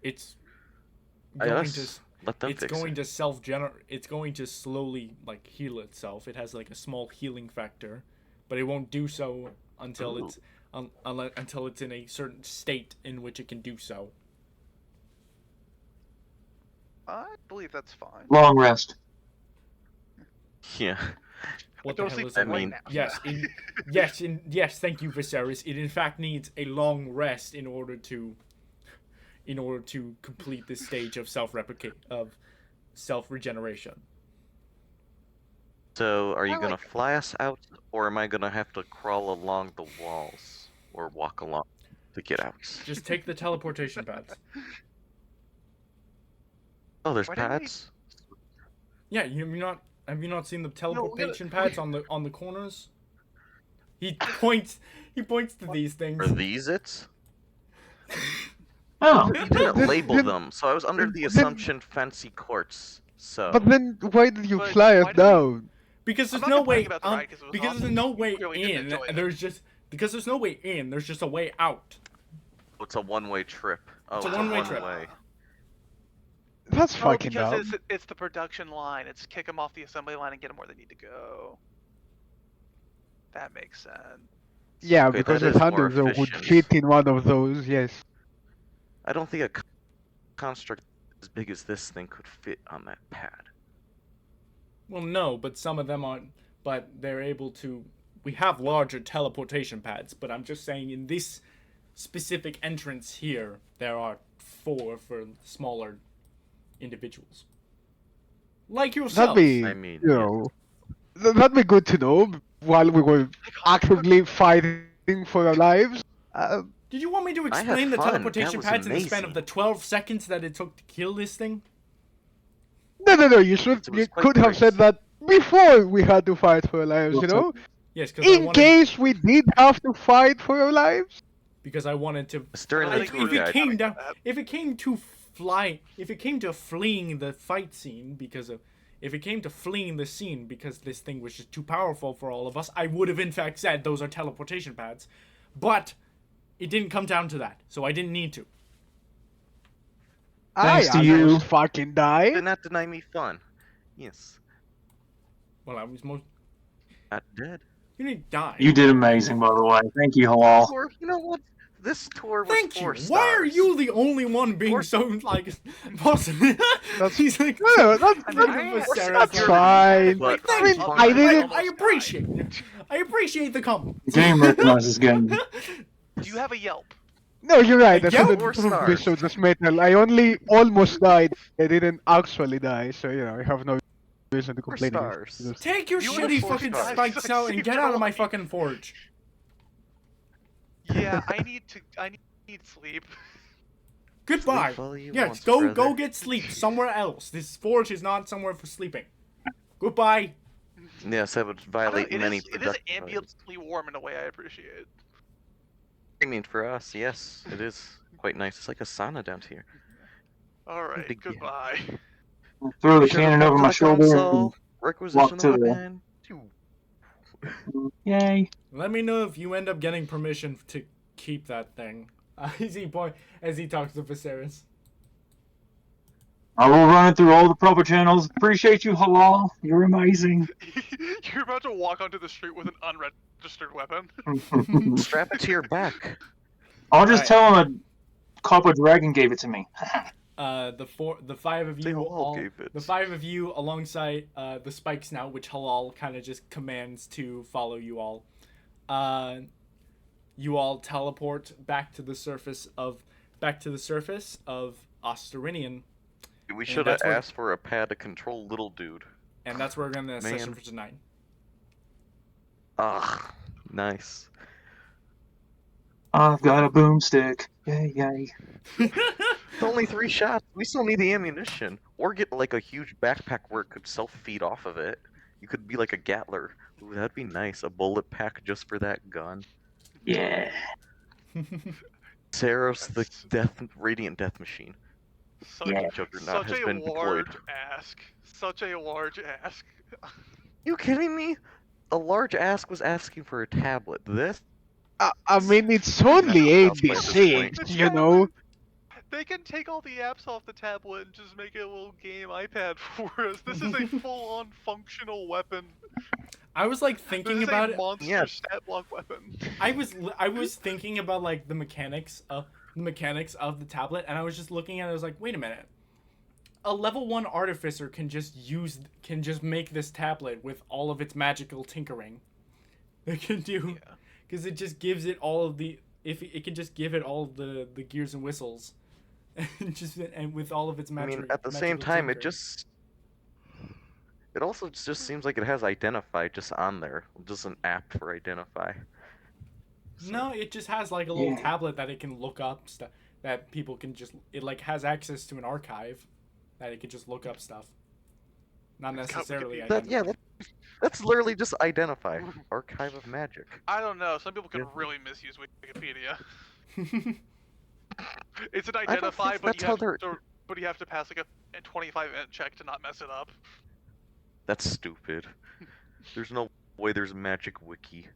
it's By going us, to. let them It's fix going it. to self-generate. It's going to slowly like heal itself. It has like a small healing factor, but it won't do so until Ooh. it's until it's in a certain state in which it can do so. I believe that's fine. Long rest. Yeah. What Go the to hell sleep is that? I mean- now. Yes, yes. Thank you, Viserys. It in fact needs a long rest in order to complete this stage of self-regeneration. So, are you I gonna like- fly us out, or am I gonna have to crawl along the walls or walk along to get out? Just take the teleportation pads. Oh, there's Why didn't we- pads. Yeah, have you not seen the teleportation pads on the corners? He points to these things. Are these it? Oh, You didn't label Then- them, so I was under the then- assumption fancy quartz. So. But then why did you But fly why us did we- down? Because I'm there's not no way complaining about the ride 'cause it was because awesome. there's no way We really didn't in. enjoy it. There's no way in. There's just a way out. It's a one-way trip. Oh, It's a one-way trip. one-way. That's No, fucking because dumb. it's the production line. It's kick them off the assembly line and get them where they need to go. That makes sense. Yeah, Okay, because that the is more Thunder would efficient. fit in one of those, yes. I don't think a construct as big as this thing could fit on that pad. Well, no, but some of them aren't. But they're able to. We have larger teleportation pads, but I'm just saying in this specific entrance here, there are 4 for smaller individuals. Like yourself. That'd be, I mean, you know, that'd be good to know while we were actively fighting for our lives. Did you want me to I had explain the fun. teleportation That was pads in the span of amazing. the 12 seconds that it took to kill this thing? No, you It was you quite could have great. said that before we had to fight for our lives, you know? Yes, because I In wanted. case we did have to fight for our lives. Because I wanted to. It's during I the think tour If it guide. came down, if it came to fleeing the fight scene if it came to fleeing the scene because this thing was just too powerful for all of us, I would have in fact said those are teleportation pads, but it didn't come down to that, so I didn't need to. Thanks to I you. almost fucking Did died. not deny me fun. Yes. Well, I was most. Not dead. You didn't die. you did amazing, by the way. Thank you, Halal. Or, you know what? This tour was Thank you. 4 stars. Why are you the only one being Four- so like positive? He's like. No, that's, I mean, that's, I- That's that's fine. But I mean, fun. I didn't. I appreciate it. I appreciate the compliment. The game recognizes game. Do you have a Yelp? No, you're right. I Yeah, shouldn't 4 prove stars. this so just metal. I only almost died. I didn't actually die, so you know I have no reason to 4 complain. stars. Just- Take your You shitty have 4 fucking stars. spikes out and get out of my fucking forge. Yeah, I need sleep. Goodbye. Sleep all you Yes, want, go brother. get sleep somewhere else. This forge is not somewhere for sleeping. Goodbye. Yes, that would violate many It is productive rights. ambiently warm in a way I appreciate. I mean, for us, yes, it is quite nice. It's like a sauna down here. Alright, Big deal. goodbye. Throw the Should've cannon gone over to my the shoulder. console, requisition to the the- weapon. Phew. Yay. Let me know if you end up getting permission to keep that thing. As he talks to Viserys. I will run it through all the proper channels. Appreciate you, Halal. You're amazing. You're about to walk onto the street with an unregistered weapon. Strap it to your back. I'll just Right. tell him a copper dragon gave it to me. The five of Say you Halal gave it. the five of you alongside the spikes now, which Halal kind of just commands to follow you all. You all teleport back to the surface of Osterinian, We should have that's where- asked for a pad to control little dude. and that's where we're gonna end the session Man. for tonight. Ah, nice. I've got a boomstick. Yay, yay. It's only 3 shots. We still need the ammunition. Or get like a huge backpack where it could self-feed off of it. You could be like a Gatler. Ooh, that'd be nice. A bullet pack just for that gun. Yeah. Saros the radiant death machine. Such, Yeah. Juggernaut such has a been deployed. large ask. Such a large ask. You kidding me? A large ask was asking for a tablet. This? I mean, it's only That's by this 86, point. you know? They can take all the apps off the tablet and just make it a little game iPad for us. This is a full-on functional weapon. I was like This thinking is about a it. monster Yeah. stat block weapon. I was thinking about like the mechanics of the tablet, and I was just looking at it. I was like, wait a minute. A level 1 artificer can just make this tablet with all of its magical tinkering. It can do, because it just gives it all of the it can just give it all of the gears and whistles, and with all of its I magic. mean, at the same time, it also just seems like it has Identify just on there. Just an app for Identify. No, it just has like a little Yeah. tablet that it can look up stuff that people can just. It like has access to an archive that it can just look up stuff. Not It's got necessarily. Wikipedia. That, yeah, that's literally just Identify. Archive of Magic. I don't know. Some people can Yeah. really misuse Wikipedia. It's an don't identify, think but that's you, how have they're- to, but you have to pass like a 25-minute check to not mess it up. That's stupid. There's no way there's a Magic Wiki.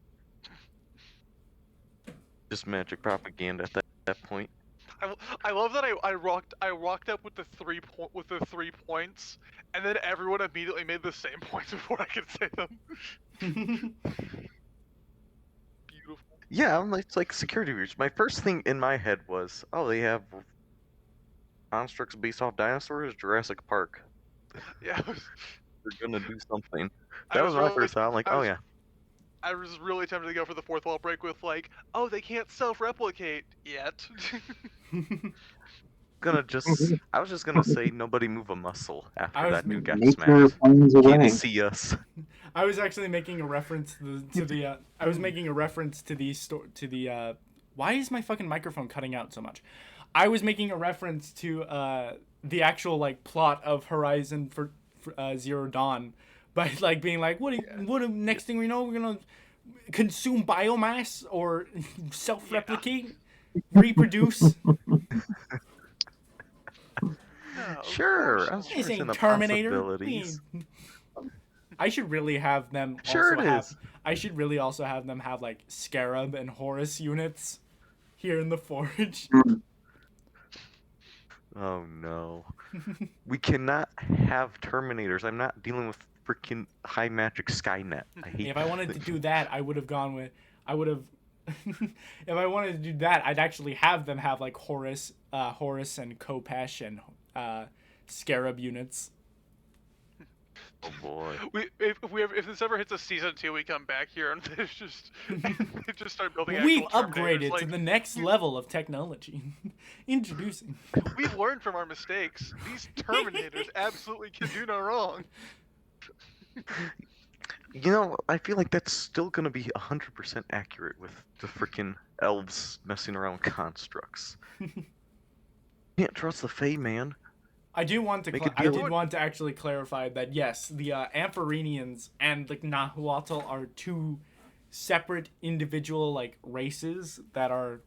Just magic propaganda at that point. I love that I rocked up with the 3 points, and then everyone immediately made the same points before I could say them. Beautiful. Yeah, it's like security breach. My first thing in my head was, oh, they have constructs based off dinosaurs, Jurassic Park. Yeah. They're gonna do something. I That was was my really- first thought. I'm like, I oh was- yeah. I was really tempted to go for the fourth wall break with like, oh, they can't self-replicate yet. I was just gonna say nobody move a muscle after I was that dude got Nature smacked. finds a Can't way. see us. I was actually making a reference to the. I was making a reference to the. Why is my fucking microphone cutting out so much? I was making a reference to the actual like plot of Horizon for Zero Dawn, by like being like, what next thing we know, we're gonna consume biomass or self-replicate, reproduce. No, of Sure, course I was not. This Forcing ain't the Terminator. possibilities. I should really have them. Sure also it have, is. I should really also have them have like Scarab and Horus units here in the forge. Oh no. We cannot have Terminators. I'm not dealing with freaking high magic Skynet. I hate If I wanted to do that, I would have gone with. I would have. If I wanted to do that, I'd actually have them have like Horus and Kopesh and Scarab units. Oh boy. If this ever hits a season 2, we come back here and they just start building. We've actual Terminators. upgraded Like, to the next level of technology. Introducing. we've learned from our mistakes. These Terminators absolutely can do no wrong. You know, I feel like that's still gonna be 100% accurate with the freaking elves messing around with constructs. Can't trust the Fae, man. I do want to. Make Cl- a I deal did with- want to actually clarify that yes, the Ampharenians and the Nahuatl are two separate individual like races that are,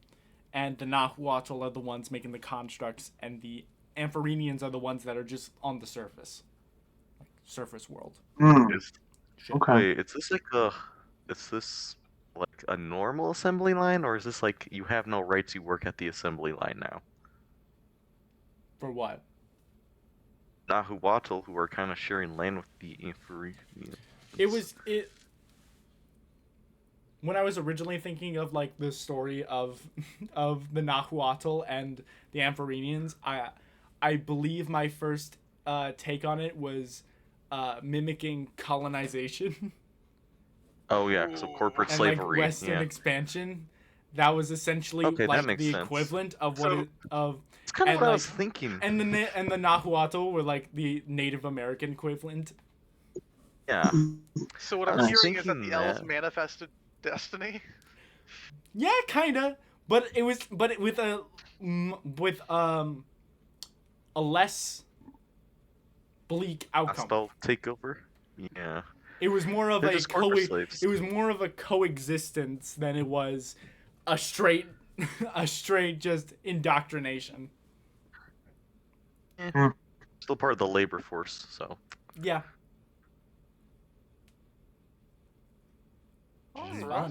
and the Nahuatl are the ones making the constructs, and the Ampharenians are the ones that are just on the surface, like surface world. Hmm. Is- Okay. Wait, is this like a... Is this like a normal assembly line, or is this like you have no rights, you work at the assembly line now? For what? Nahuatl, who are kind of sharing land with the Inferi. It when I was originally thinking of like the story of of the Nahuatl and the Ampharenians, I believe my first take on it was mimicking colonization Oh yeah, so corporate and like slavery. Western Yeah. expansion. That was essentially Okay, that like makes the sense. equivalent of what So- it of It's kind of and what I like was thinking. and the Nahuatl were like the Native American equivalent. Yeah. So what I I'm was hearing is that thinking the elves that. manifested destiny. Yeah, kinda. But it was with a less bleak outcome. Hostile takeover. Yeah. It was more of They're a just corporate slaves. it was more of a coexistence than it was a straight a straight just indoctrination. Still part of the labor force, so. Yeah. All is right.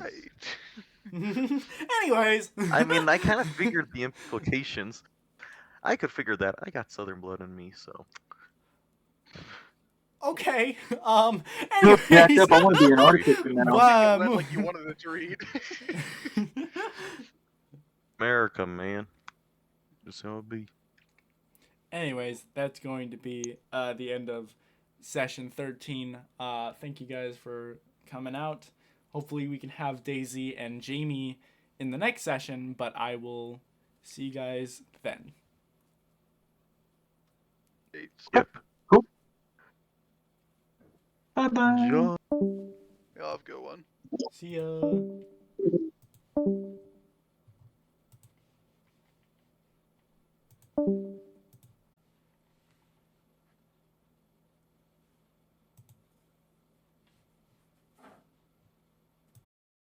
fun. Anyways. I mean, I kind of figured the implications. I could figure that. I got Southern blood in me, so. Okay. Look, jacked Anyways. up. I want to be an Arctic now. Wow. It went like you wanted it to read. America, man. Just how it be. Anyways, that's going to be the end of session 13. Thank you guys for coming out. Hopefully we can have Daisy and Jamie in the next session, but I will see you guys then. Yep. Bye bye. Enjoy. I'll have a good one. See ya.